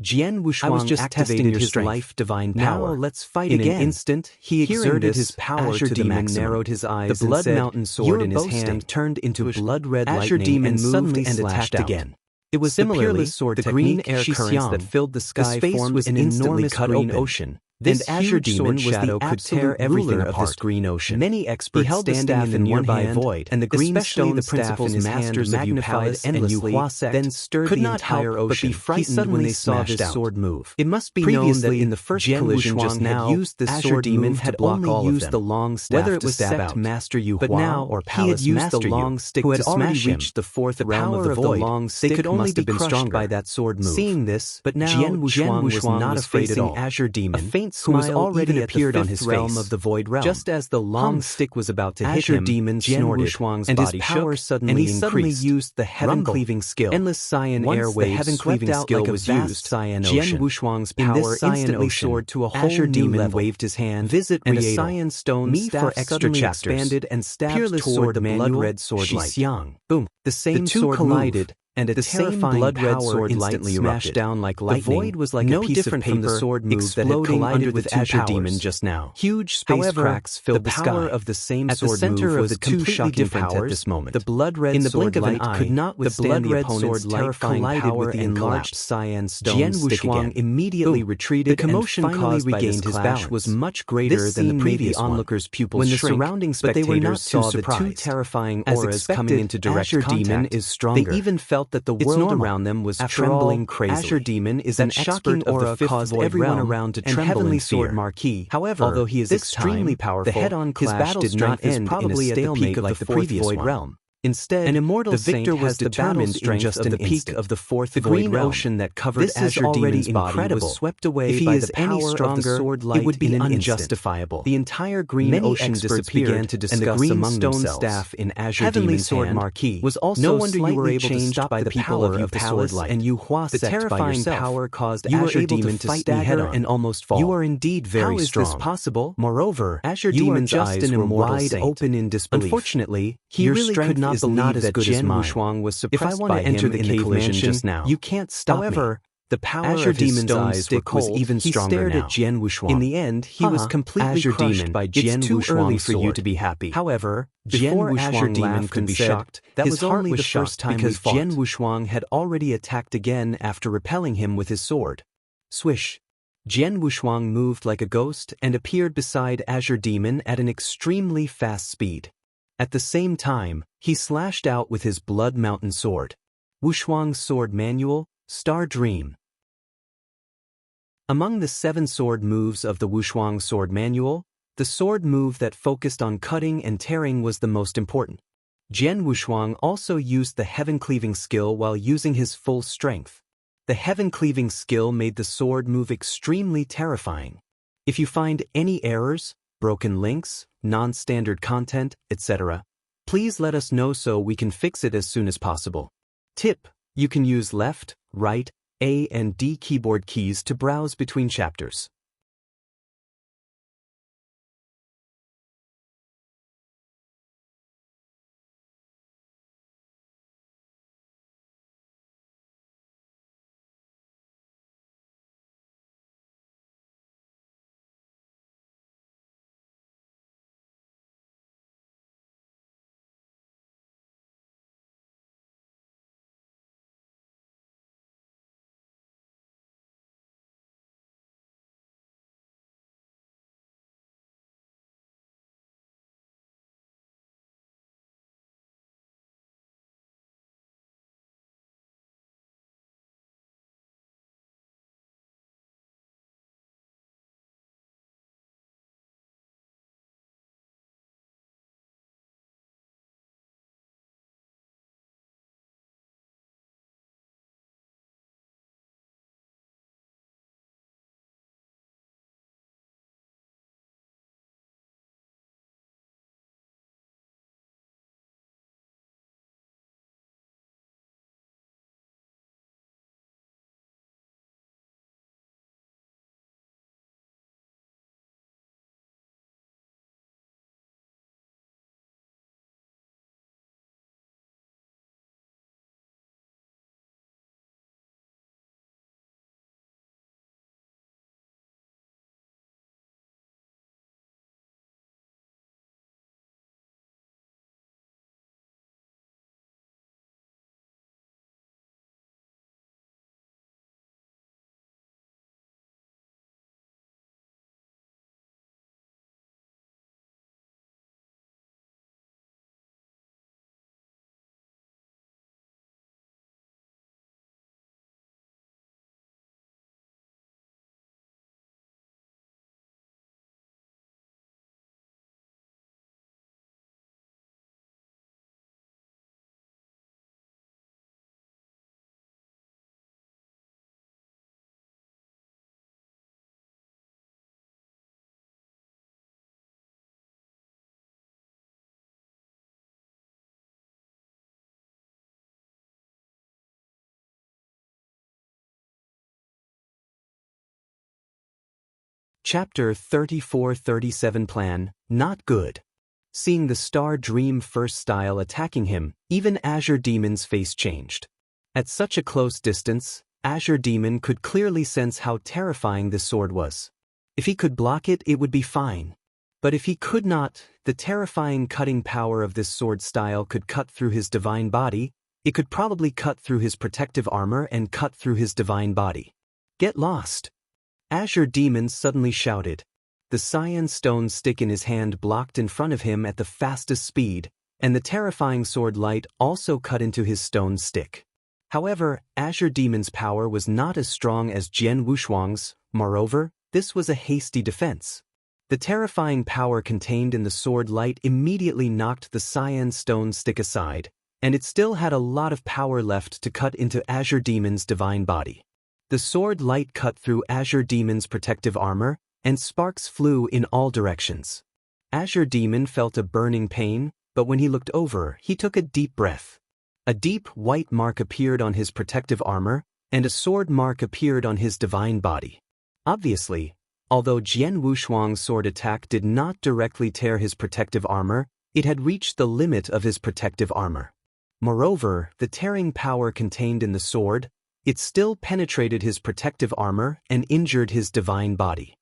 Jian Wushuang activated his life divine power. Now let's fight In again. an instant, he exerted his power Azure to the Demon maximum. narrowed his eyes The blood and said, mountain sword in his boasting. hand turned into blood-red Azure lightning Demon and moved suddenly and slashed attacked out. again. It was Similarly, the peerless sword the technique, green air Shi currents Xiang. that filled the sky The space formed was an instantly enormous cut green open. ocean. This And Azure huge Demon sword shadow was the could tear absolute everything ruler of apart. this green ocean. Many experts He held the standing staff in the in nearby one hand, void, and the green especially stone the staff principles in his masters hand of Yu magnified Palace endlessly, Hua sect then stirred could the not entire help but be ocean. frightened He when they suddenly saw this smashed out. sword move. It must be known that Previously, in the first Jian collision Wushuang just had now, used the Azure sword Demon move to had block only all of used them, the long staff whether it to was stab sect out. Master Yu But Hua now, or he had Palace used Master the Yu, long stick who had to already smash him. reached the fourth The realm of power the of the void. long They stick could only must be have been crushed stronger. by that sword move. Seeing this, But now Jian Wushuang was not was afraid at facing all. Azure Demon, A faint who was smile already even at the appeared on fifth his realm face. of the void realm. Just as the long Humph. stick was about to hit Azure him, Demon Jian snorted, Wushuang's and his body power shook, suddenly and he suddenly increased. used the heaven-cleaving skill. Endless cyan Once air the waves heaven-cleaving swept out skill like a was vast used, cyan Jian ocean. Wushuang's In this power cyan instantly ocean, soared to a whole Azure new Demon level. waved his hand, Visit and a Rietal. cyan stone Me for staff extra suddenly chapters. expanded and stabbed Peerless toward sword the manual, blood-red sword Shi light. Xiang. Boom! The same The two sword collided, moved, and the a same terrifying blood-red power sword light instantly smashed erupted. down like The lightning. void was like no a piece different of paper from the sword move that had exploding collided under the with two Azure powers. Demon just now. Huge space However, cracks filled the the power sky. of the same At the sword center move of was the two completely shocking different powers, at this moment. the blood-red In the sword blink of an light eye, could not the withstand the blood-red opponent's sword light terrifying collided power with the and enlarged collapsed. cyan stone Jian stick Wushuang again. immediately Boom. retreated The commotion and finally caused by this regained his clash balance. was much greater This than the scene made previous the one. onlookers' pupils When the shrink, surrounding but they were not spectators too saw the two surprised. terrifying As auras expected, coming into direct Azure Demon contact, is stronger. they even felt that the It's world normal. around them was After trembling all, crazily. Azure Demon is That an shocking expert of the aura fifth caused void everyone realm around to and tremble Heavenly in Sword fear. Marquis. However, Although he is this extremely time, powerful, the head-on his clash battle did not strength is end in a probably at the stalemate peak of like the the fourth previous void one. realm. Instead, An immortal the victor saint was has the determined battle in just strength an of the peak instant. of the fourth The void green realm. ocean that covered This is Azure already Demon's body incredible. was swept away If he by is the any power of the stronger, sword it light would be in an instant. unjustifiable. The entire green Many ocean experts disappeared, began to and the discuss green among stone themselves. staff in Azure Heavenly Demon's Sword hand Marquis was also no wonder you were slightly able to changed stop by the the people power of of the sword Palace light. and Yu Hua The sect by terrifying yourself. power caused You were Azure able to Demon to fight stagger me head-on. and almost fall. You are indeed very How is strong. this possible? Moreover, Azure you are Demon's just eyes an were immortal wide saint. open in disbelief. Unfortunately, He your really strength could not is believe not as that good as Jian mine. Wushuang was If I suppressed want to by enter him the in the cave collision mansion, just now. you can't stop However, me. the power Azure of his Demon's stone eyes stick were was cold. even He stronger stared now. at Jian Wushuang. In the end, he was completely Azure crushed Demon, by it's Jian too early Wushuang's for you sword. to be happy. However, Before Jian Azure Wushuang Demon laughed could and be said, shocked, that his was heart only was the shocked first time we because fought. Jian Wushuang had already attacked again after repelling him with his sword. Swish! Jian Wushuang moved like a ghost and appeared beside Azure Demon at an extremely fast speed. At the same time, he slashed out with his Blood Mountain sword. Wushuang's Sword Manual, Star Dream. Among the 7 sword moves of the Wushuang Sword Manual, the sword move that focused on cutting and tearing was the most important. Jian Wushuang also used the heaven-cleaving skill while using his full strength. The heaven-cleaving skill made the sword move extremely terrifying. If you find any errors, broken links, non-standard content, etc., please let us know so we can fix it as soon as possible. Tip: you can use left, right, A and D keyboard keys to browse between chapters. Chapter 34-37 Plan, Not Good. Seeing the Star Dream First style attacking him, even Azure Demon's face changed. At such a close distance, Azure Demon could clearly sense how terrifying this sword was. If he could block it, it would be fine. But if he could not, the terrifying cutting power of this sword style could cut through his divine body. It could probably cut through his protective armor and cut through his divine body. Get lost! Azure Demon suddenly shouted. The cyan stone stick in his hand blocked in front of him at the fastest speed, and the terrifying sword light also cut into his stone stick. However, Azure Demon's power was not as strong as Jian Wushuang's. Moreover, this was a hasty defense. The terrifying power contained in the sword light immediately knocked the cyan stone stick aside, and it still had a lot of power left to cut into Azure Demon's divine body. The sword light cut through Azure Demon's protective armor, and sparks flew in all directions. Azure Demon felt a burning pain, but when he looked over, he took a deep breath. A deep white mark appeared on his protective armor, and a sword mark appeared on his divine body. Obviously, although Jian Wushuang's sword attack did not directly tear his protective armor, it had reached the limit of his protective armor. Moreover, the tearing power contained in the sword, it still penetrated his protective armor and injured his divine body.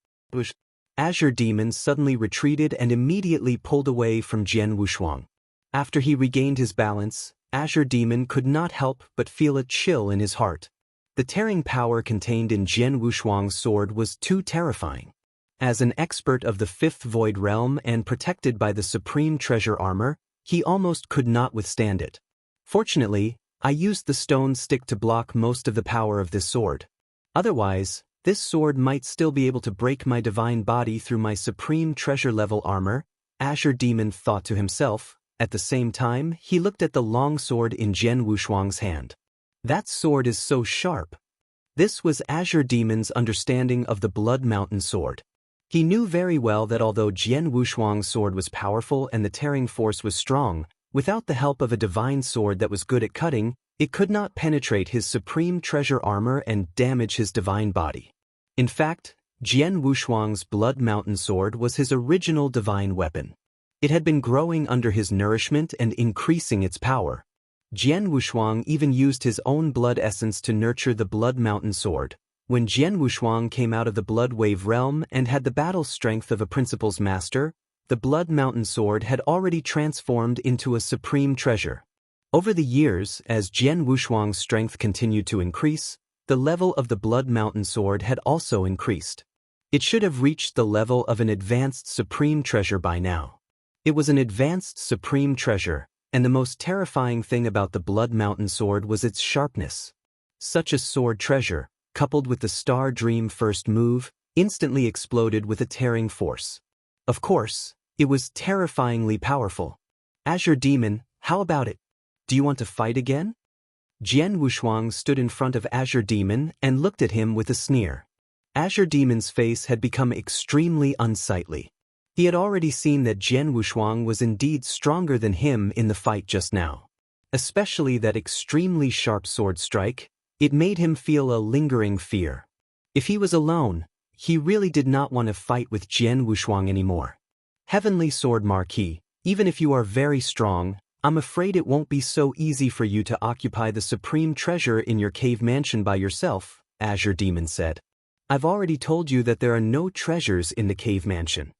Azure Demon suddenly retreated and immediately pulled away from Jian Wushuang. After he regained his balance, Azure Demon could not help but feel a chill in his heart. The tearing power contained in Jian Wushuang's sword was too terrifying. As an expert of the Fifth Void Realm and protected by the Supreme Treasure Armor, he almost could not withstand it. Fortunately, I used the stone stick to block most of the power of this sword. Otherwise, this sword might still be able to break my divine body through my Supreme Treasure level armor, Azure Demon thought to himself. At the same time, he looked at the long sword in Jian Wushuang's hand. That sword is so sharp. This was Azure Demon's understanding of the Blood Mountain sword. He knew very well that although Jian Wushuang's sword was powerful and the tearing force was strong, without the help of a divine sword that was good at cutting, it could not penetrate his Supreme Treasure armor and damage his divine body. In fact, Jian Wushuang's Blood Mountain sword was his original divine weapon. It had been growing under his nourishment and increasing its power. Jian Wushuang even used his own blood essence to nurture the Blood Mountain sword. When Jian Wushuang came out of the Blood Wave realm and had the battle strength of a Principal's Master, the Blood Mountain sword had already transformed into a supreme treasure. Over the years, as Jian Wushuang's strength continued to increase, the level of the Blood Mountain sword had also increased. It should have reached the level of an advanced supreme treasure by now. It was an advanced supreme treasure, and the most terrifying thing about the Blood Mountain sword was its sharpness. Such a sword treasure, coupled with the Star Dream First move, instantly exploded with a tearing force. Of course, it was terrifyingly powerful. Azure Demon, how about it? Do you want to fight again? Jian Wushuang stood in front of Azure Demon and looked at him with a sneer. Azure Demon's face had become extremely unsightly. He had already seen that Jian Wushuang was indeed stronger than him in the fight just now. Especially that extremely sharp sword strike, it made him feel a lingering fear. If he was alone, he really did not want to fight with Jian Wushuang anymore. Heavenly Sword Marquis, even if you are very strong, I'm afraid it won't be so easy for you to occupy the supreme treasure in your cave mansion by yourself, Azure Demon said. I've already told you that there are no treasures in the cave mansion.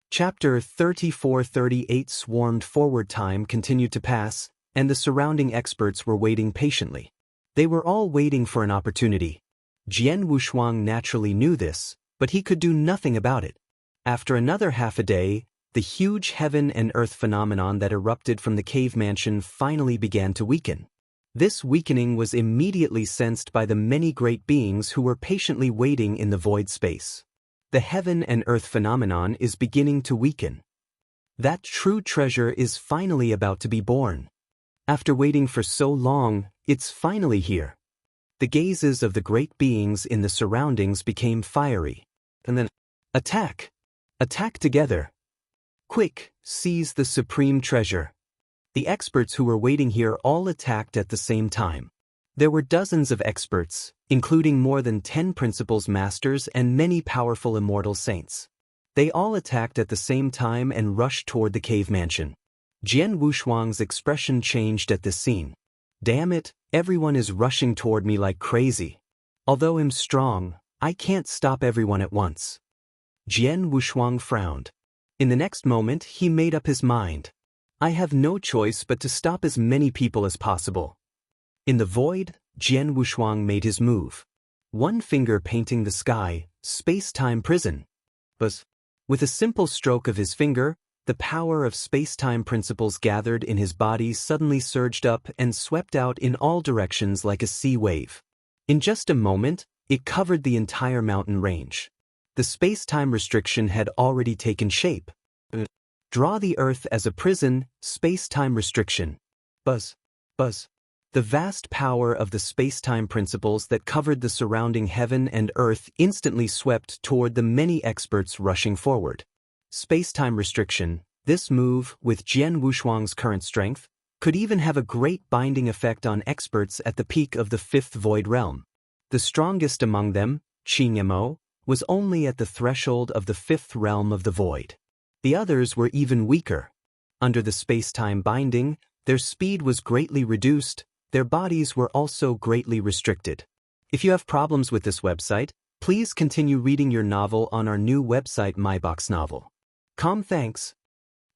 Chapter 34-38 Swarmed forward time continued to pass, and the surrounding experts were waiting patiently. They were all waiting for an opportunity. Jian Wushuang naturally knew this, but he could do nothing about it. After another half a day, the huge heaven and earth phenomenon that erupted from the cave mansion finally began to weaken. This weakening was immediately sensed by the many great beings who were patiently waiting in the void space. The heaven and earth phenomenon is beginning to weaken. That true treasure is finally about to be born. After waiting for so long, it's finally here. The gazes of the great beings in the surroundings became fiery. And then, attack! Attack together! Quick, seize the supreme treasure! The experts who were waiting here all attacked at the same time. There were dozens of experts, including more than 10 principles masters and many powerful immortal saints. They all attacked at the same time and rushed toward the cave mansion. Jian Wushuang's expression changed at this scene. Damn it, everyone is rushing toward me like crazy. Although I'm strong, I can't stop everyone at once. Jian Wushuang frowned. In the next moment, he made up his mind. I have no choice but to stop as many people as possible. In the void, Jian Wushuang made his move. One finger painting the sky, space-time prison. Buzz. With a simple stroke of his finger, the power of space-time principles gathered in his body suddenly surged up and swept out in all directions like a sea wave. In just a moment, it covered the entire mountain range. The space-time restriction had already taken shape. Draw the Earth as a prison, space-time restriction. Buzz. Buzz. The vast power of the space-time principles that covered the surrounding heaven and earth instantly swept toward the many experts rushing forward. Space-time restriction, this move, with Jian Wushuang's current strength, could even have a great binding effect on experts at the peak of the fifth void realm. The strongest among them, Qing Mo, was only at the threshold of the fifth realm of the void. The others were even weaker. Under the space-time binding, their speed was greatly reduced. Their bodies were also greatly restricted. If you have problems with this website, please continue reading your novel on our new website MyBox Novel. Thanks.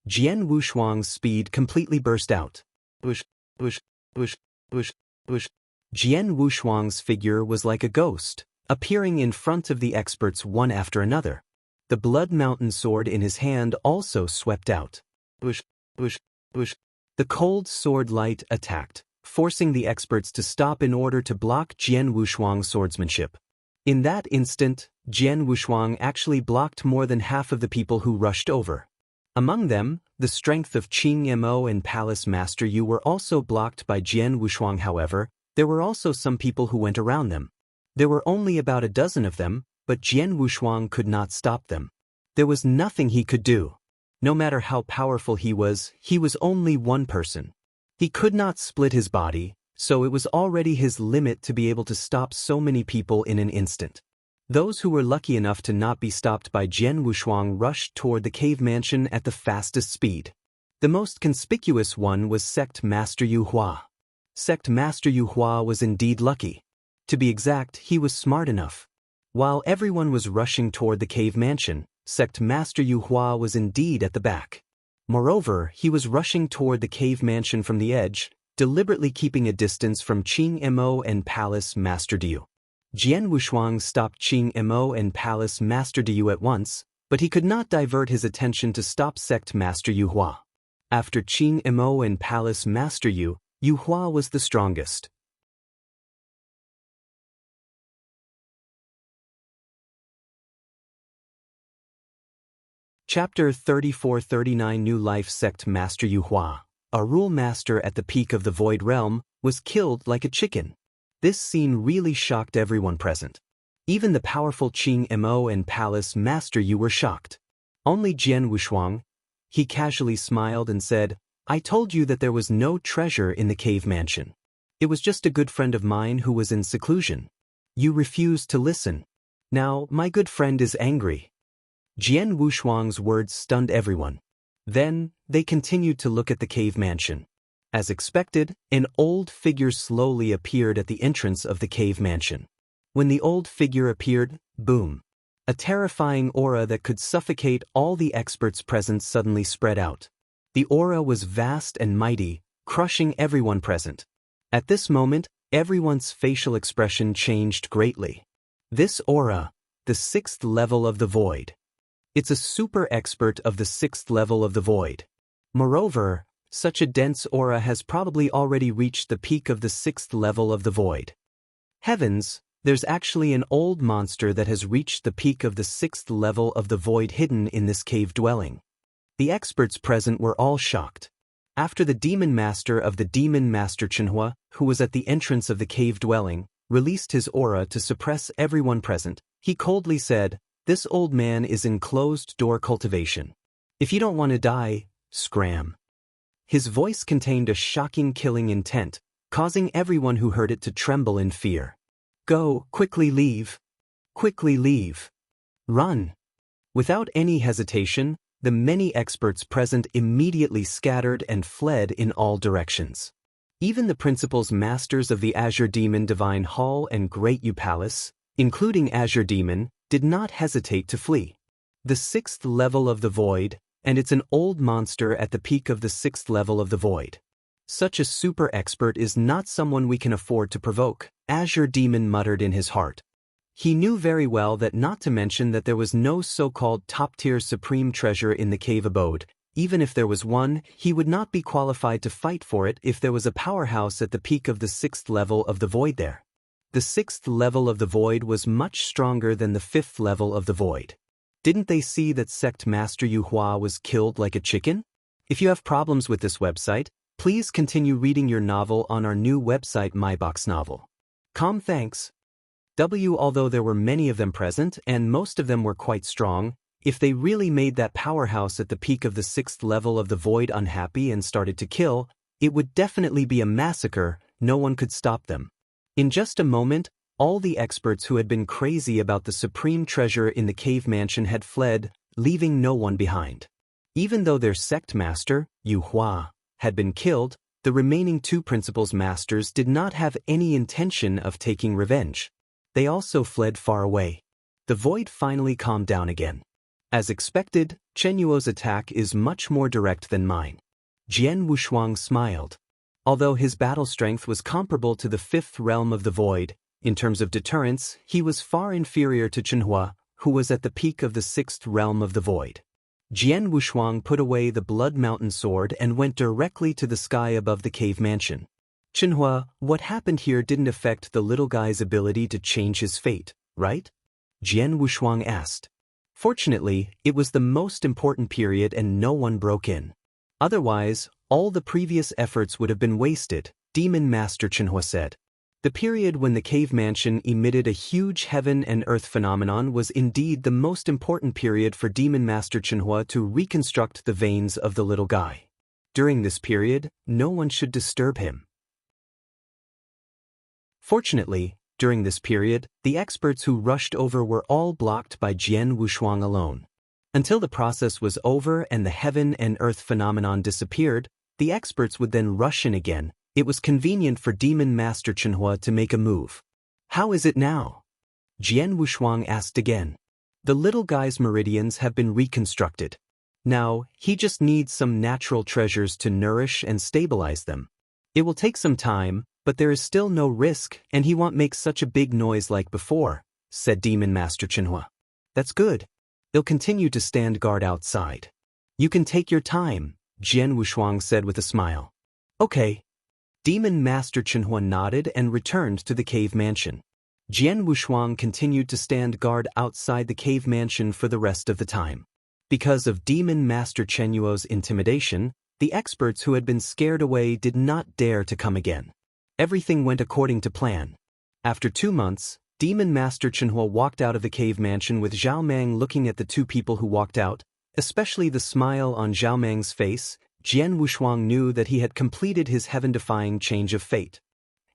Jian Wushuang's speed completely burst out. Bush, bush, bush, bush, bush. Jian Wushuang's figure was like a ghost, appearing in front of the experts one after another. The Blood Mountain sword in his hand also swept out. Bush, bush, bush. The cold sword light attacked, forcing the experts to stop in order to block Jian Wushuang's swordsmanship. In that instant, Jian Wushuang actually blocked more than half of the people who rushed over. Among them, the strength of Qing Mo and Palace Master Yu were also blocked by Jian Wushuang. However, there were also some people who went around them. There were only about a dozen of them, but Jian Wushuang could not stop them. There was nothing he could do. No matter how powerful he was only one person. He could not split his body, so it was already his limit to be able to stop so many people in an instant. Those who were lucky enough to not be stopped by Jian Wushuang rushed toward the cave mansion at the fastest speed. The most conspicuous one was Sect Master Yu Hua. Sect Master Yu Hua was indeed lucky. To be exact, he was smart enough. While everyone was rushing toward the cave mansion, Sect Master Yu Hua was indeed at the back. Moreover, he was rushing toward the cave mansion from the edge, deliberately keeping a distance from Qing Mo and Palace Master Diu. Jian Wushuang stopped Qing Mo and Palace Master Diu at once, but he could not divert his attention to stop Sect Master Yu Hua. After Qing Mo and Palace Master Yu, Yu Hua was the strongest. Chapter 34-39 New Life Sect Master Yu Hua, a rule master at the peak of the Void Realm, was killed like a chicken. This scene really shocked everyone present. Even the powerful Qing Mo and Palace Master Yu were shocked. Only Jian Wushuang. He casually smiled and said, "I told you that there was no treasure in the cave mansion. It was just a good friend of mine who was in seclusion. You refused to listen. Now, my good friend is angry." Jian Wushuang's words stunned everyone. Then, they continued to look at the cave mansion. As expected, an old figure slowly appeared at the entrance of the cave mansion. When the old figure appeared, boom! A terrifying aura that could suffocate all the experts present suddenly spread out. The aura was vast and mighty, crushing everyone present. At this moment, everyone's facial expression changed greatly. This aura, the sixth level of the void. It's a super expert of the sixth level of the void. Moreover, such a dense aura has probably already reached the peak of the sixth level of the void. Heavens, there's actually an old monster that has reached the peak of the sixth level of the void hidden in this cave dwelling. The experts present were all shocked. After the demon master of the demon master Chenhua, who was at the entrance of the cave dwelling, released his aura to suppress everyone present, he coldly said, "This old man is in closed-door cultivation. If you don't want to die, scram." His voice contained a shocking killing intent, causing everyone who heard it to tremble in fear. Go, quickly leave. Quickly leave. Run. Without any hesitation, the many experts present immediately scattered and fled in all directions. Even the principals masters of the Azure Demon Divine Hall and Great U Palace, including Azure Demon, did not hesitate to flee. The 6th level of the Void, and it's an old monster at the peak of the 6th level of the Void. Such a super expert is not someone we can afford to provoke, Azure Demon muttered in his heart. He knew very well that not to mention that there was no so-called top-tier supreme treasure in the cave abode. Even if there was one, he would not be qualified to fight for it if there was a powerhouse at the peak of the 6th level of the Void there. The 6th level of the Void was much stronger than the 5th level of the Void. Didn't they see that Sect Master Yu Hua was killed like a chicken? If you have problems with this website, please continue reading your novel on our new website MyBox Novel. Thanks. Although there were many of them present and most of them were quite strong, if they really made that powerhouse at the peak of the 6th level of the Void unhappy and started to kill, it would definitely be a massacre. No one could stop them. In just a moment, all the experts who had been crazy about the supreme treasure in the cave mansion had fled, leaving no one behind. Even though their sect master, Yu Hua, had been killed, the remaining 2 principals masters did not have any intention of taking revenge. They also fled far away. The Void finally calmed down again. As expected, Chen Yuo's attack is much more direct than mine. Jian Wushuang smiled. Although his battle strength was comparable to the 5th realm of the Void, in terms of deterrence, he was far inferior to Chenhua, who was at the peak of the 6th realm of the Void. Jian Wushuang put away the Blood Mountain sword and went directly to the sky above the cave mansion. Chenhua, what happened here didn't affect the little guy's ability to change his fate, right? Jian Wushuang asked. Fortunately, it was the most important period and no one broke in. Otherwise, all the previous efforts would have been wasted, Demon Master Chenhua said. The period when the cave mansion emitted a huge heaven and earth phenomenon was indeed the most important period for Demon Master Chenhua to reconstruct the veins of the little guy. During this period, no one should disturb him. Fortunately, during this period, the experts who rushed over were all blocked by Jian Wushuang alone. Until the process was over and the heaven and earth phenomenon disappeared, the experts would then rush in again. It was convenient for Demon Master Chenhua to make a move. How is it now? Jian Wushuang asked again. The little guy's meridians have been reconstructed. Now, he just needs some natural treasures to nourish and stabilize them. It will take some time, but there is still no risk and he won't make such a big noise like before, said Demon Master Chenhua. That's good. He'll continue to stand guard outside. You can take your time, Jian Wushuang said with a smile. Okay. Demon Master Chenhua nodded and returned to the cave mansion. Jian Wushuang continued to stand guard outside the cave mansion for the rest of the time. Because of Demon Master Chen Yuo's intimidation, the experts who had been scared away did not dare to come again. Everything went according to plan. After 2 months, Demon Master Chenhua walked out of the cave mansion with Zhao Mang looking at the 2 people who walked out, especially the smile on Zhao Mang's face. Jian Wushuang knew that he had completed his heaven-defying change of fate.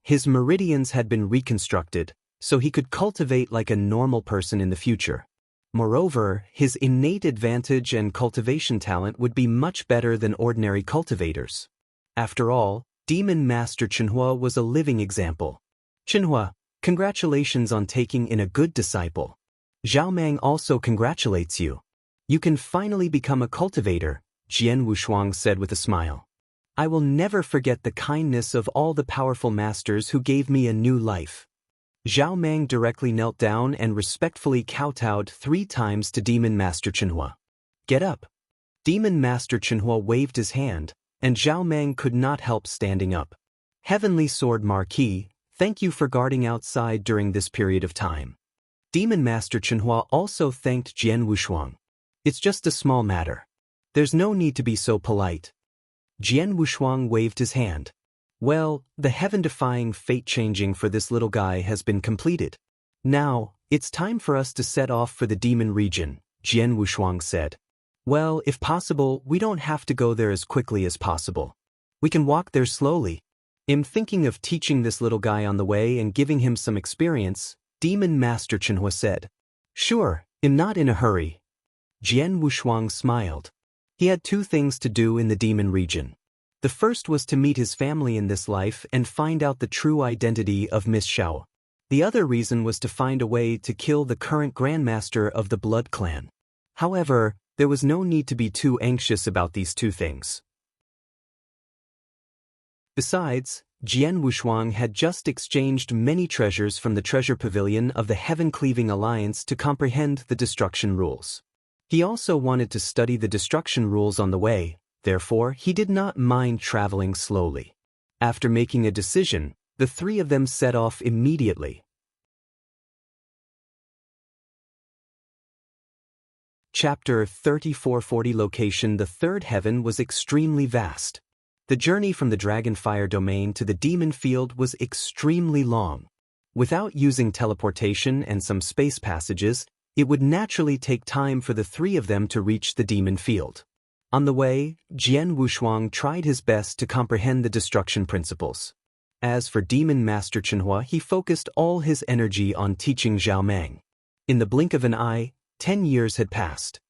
His meridians had been reconstructed, so he could cultivate like a normal person in the future. Moreover, his innate advantage and cultivation talent would be much better than ordinary cultivators. After all, Demon Master Chenhua was a living example. Chenhua, congratulations on taking in a good disciple. Zhao Mang also congratulates you. You can finally become a cultivator, Jian Wushuang said with a smile. I will never forget the kindness of all the powerful masters who gave me a new life. Zhao Mang directly knelt down and respectfully kowtowed 3 times to Demon Master Chenhua. Get up. Demon Master Chenhua waved his hand, and Zhao Mang could not help standing up. Heavenly Sword Marquis, thank you for guarding outside during this period of time. Demon Master Chenhua also thanked Jian Wushuang. It's just a small matter. There's no need to be so polite. Jian Wushuang waved his hand. Well, the heaven-defying fate-changing for this little guy has been completed. Now, it's time for us to set off for the demon region, Jian Wushuang said. Well, if possible, we don't have to go there as quickly as possible. We can walk there slowly. "I'm thinking of teaching this little guy on the way and giving him some experience," Demon Master Chenhua said. "Sure, I'm not in a hurry." Jian Wushuang smiled. He had two things to do in the demon region. The first was to meet his family in this life and find out the true identity of Miss Xiao. The other reason was to find a way to kill the current Grandmaster of the Blood Clan. However, there was no need to be too anxious about these two things. Besides, Jian Wushuang had just exchanged many treasures from the treasure pavilion of the Heaven-Cleaving Alliance to comprehend the destruction rules. He also wanted to study the destruction rules on the way, therefore he did not mind traveling slowly. After making a decision, the three of them set off immediately. Chapter 3440 Location: The third heaven was extremely vast. The journey from the Dragonfire domain to the demon field was extremely long. Without using teleportation and some space passages, it would naturally take time for the three of them to reach the demon field. On the way, Jian Wushuang tried his best to comprehend the destruction principles. As for Demon Master Chenhua, he focused all his energy on teaching Zhao Mang. In the blink of an eye, 10 years had passed.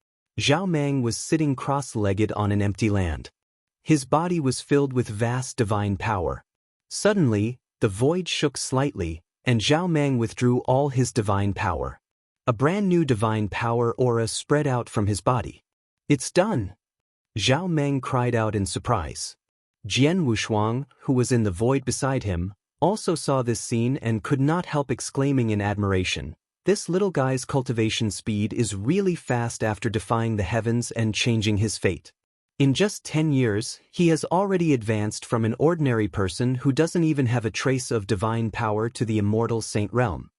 Zhao Mang was sitting cross-legged on an empty land. His body was filled with vast divine power. Suddenly, the void shook slightly, and Zhao Mang withdrew all his divine power. A brand new divine power aura spread out from his body. "It's done!" Zhao Mang cried out in surprise. Jian Wushuang, who was in the void beside him, also saw this scene and could not help exclaiming in admiration, "This little guy's cultivation speed is really fast after defying the heavens and changing his fate. In just 10 years, he has already advanced from an ordinary person who doesn't even have a trace of divine power to the immortal saint realm."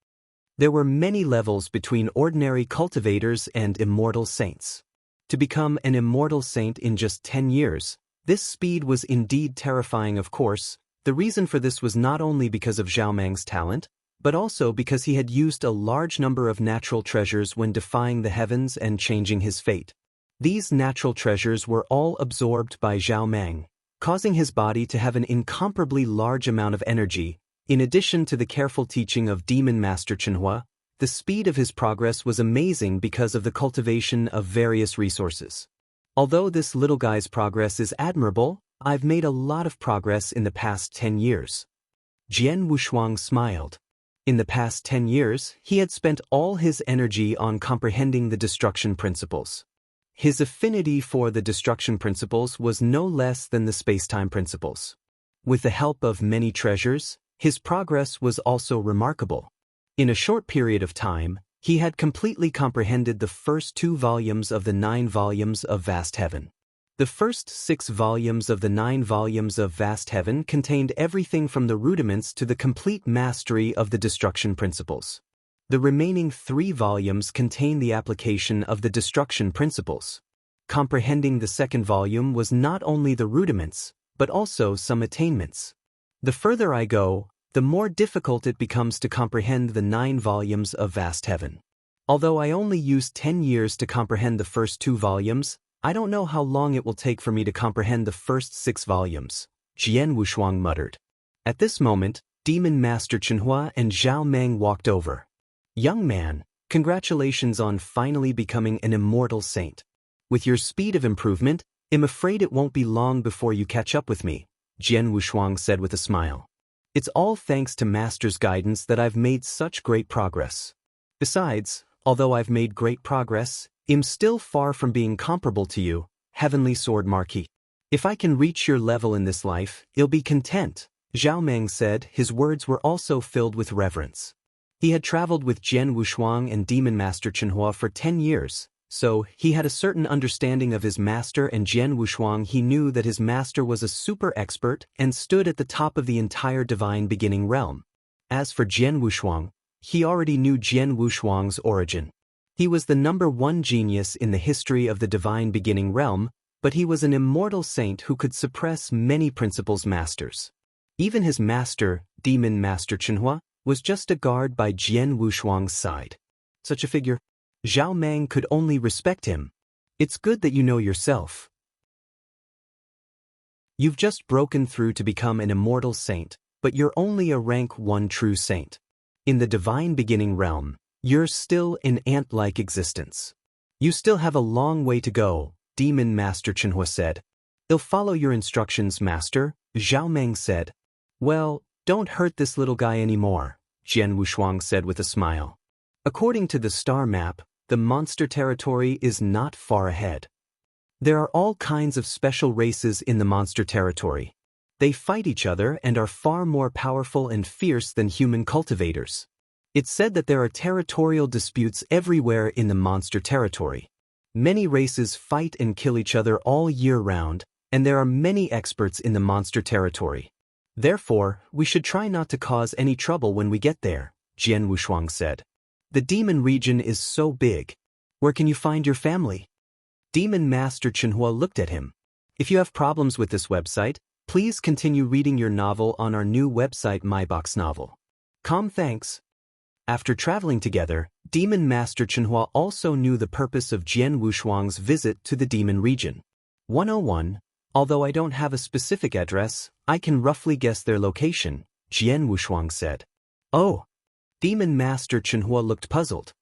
There were many levels between ordinary cultivators and immortal saints. To become an immortal saint in just 10 years, this speed was indeed terrifying. Of course, the reason for this was not only because of Zhao Mang's talent, but also because he had used a large number of natural treasures when defying the heavens and changing his fate. These natural treasures were all absorbed by Zhao Mang, causing his body to have an incomparably large amount of energy. In addition to the careful teaching of Demon Master Chenhua, the speed of his progress was amazing because of the cultivation of various resources. Although this little guy's progress is admirable, I've made a lot of progress in the past 10 years. Jian Wushuang smiled. In the past 10 years, he had spent all his energy on comprehending the destruction principles. His affinity for the destruction principles was no less than the space-time principles. With the help of many treasures, his progress was also remarkable. In a short period of time, he had completely comprehended the first 2 volumes of the 9 volumes of Vast Heaven. The first 6 volumes of the 9 volumes of Vast Heaven contained everything from the rudiments to the complete mastery of the destruction principles. The remaining 3 volumes contain the application of the destruction principles. Comprehending the second volume was not only the rudiments, but also some attainments. The further I go, the more difficult it becomes to comprehend the 9 volumes of Vast Heaven. Although I only used 10 years to comprehend the first 2 volumes, I don't know how long it will take for me to comprehend the first 6 volumes, Jian Wushuang muttered. At this moment, Demon Master Chenhua and Zhao Mang walked over. "Young man, congratulations on finally becoming an immortal saint. With your speed of improvement, I'm afraid it won't be long before you catch up with me," Jian Wushuang said with a smile. "It's all thanks to Master's guidance that I've made such great progress. Besides, although I've made great progress, I'm still far from being comparable to you, Heavenly Sword Marquis. If I can reach your level in this life, I'll be content," Zhao Mang said. His words were also filled with reverence. He had traveled with Jian Wushuang and Demon Master Chenhua for 10 years, so he had a certain understanding of his master, and Jian Wushuang he knew that his master was a super expert and stood at the top of the entire divine beginning realm. As for Jian Wushuang, he already knew Jian Wushuang's origin. He was the #1 genius in the history of the divine beginning realm, but he was an immortal saint who could suppress many principles masters. Even his master, Demon Master Chenhua, was just a guard by Jian Wushuang's side. Such a figure, Zhao Mang could only respect him. "It's good that you know yourself." You've just broken through to become an immortal saint, but you're only a rank 1 true saint. In the divine beginning realm, you're still an ant-like existence. You still have a long way to go, Demon Master Chenhua said. I'll follow your instructions, Master, Zhao Meng said. Well, don't hurt this little guy anymore, Jian Wushuang said with a smile. According to the star map, the monster territory is not far ahead. There are all kinds of special races in the monster territory. They fight each other and are far more powerful and fierce than human cultivators. It's said that there are territorial disputes everywhere in the monster territory. Many races fight and kill each other all year round, and there are many experts in the monster territory. Therefore, we should try not to cause any trouble when we get there, Jian Wushuang said. The demon region is so big. Where can you find your family? Demon Master Chenhua looked at him. If you have problems with this website, please continue reading your novel on our new website MyBox Novel. Thanks. After traveling together, Demon Master Chenhua also knew the purpose of Jian Wushuang's visit to the demon region. 101. Although I don't have a specific address, I can roughly guess their location, Jian Wushuang said. Oh. Demon Master Chenhua looked puzzled.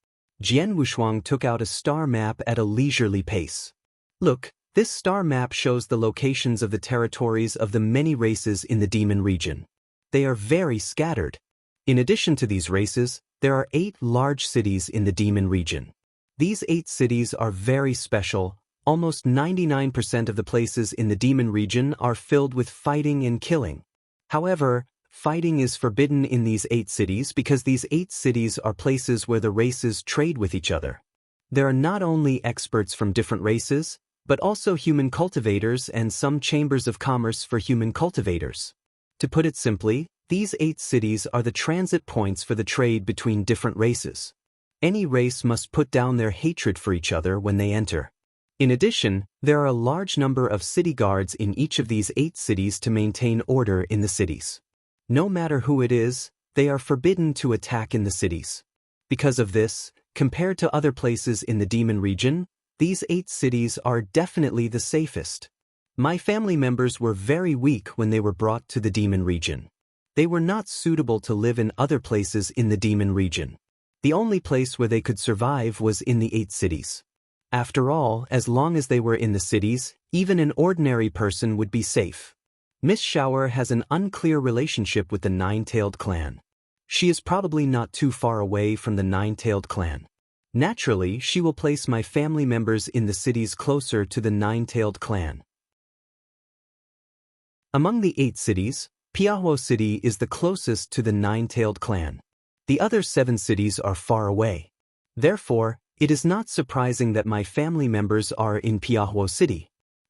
Jian Wushuang took out a star map at a leisurely pace. Look, this star map shows the locations of the territories of the many races in the demon region. They are very scattered. In addition to these races, there are 8 large cities in the demon region. These 8 cities are very special. Almost 99% of the places in the demon region are filled with fighting and killing. However, fighting is forbidden in these 8 cities because these 8 cities are places where the races trade with each other. There are not only experts from different races, but also human cultivators and some chambers of commerce for human cultivators. To put it simply, these 8 cities are the transit points for the trade between different races. Any race must put down their hatred for each other when they enter. In addition, there are a large number of city guards in each of these 8 cities to maintain order in the cities. No matter who it is, they are forbidden to attack in the cities. Because of this, compared to other places in the demon region, these 8 cities are definitely the safest. My family members were very weak when they were brought to the demon region. They were not suitable to live in other places in the demon region. The only place where they could survive was in the 8 cities. After all, as long as they were in the cities, even an ordinary person would be safe. Miss Shower has an unclear relationship with the Nine-Tailed clan. She is probably not too far away from the Nine-Tailed clan. Naturally, she will place my family members in the cities closer to the Nine-Tailed clan. Among the 8 cities, Piahuo City is the closest to the Nine-Tailed clan. The other 7 cities are far away. Therefore, it is not surprising that my family members are in Piahuo City.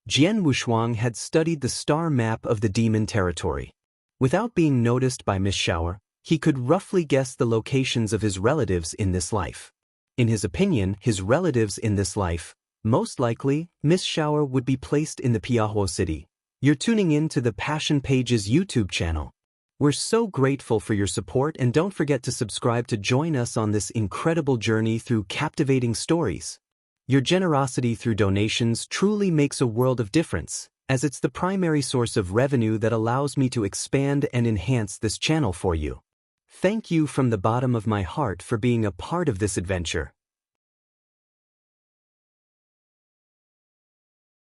Jian Wushuang had studied the star map of the demon territory. Without being noticed by Miss Shower, he could roughly guess the locations of his relatives in this life. In his opinion, his relatives in this life, most likely, Miss Shower would be placed in the Piahuo City. You're tuning in to the Passion Pages YouTube channel. We're so grateful for your support, and don't forget to subscribe to join us on this incredible journey through captivating stories. Your generosity through donations truly makes a world of difference, as it's the primary source of revenue that allows me to expand and enhance this channel for you. Thank you from the bottom of my heart for being a part of this adventure.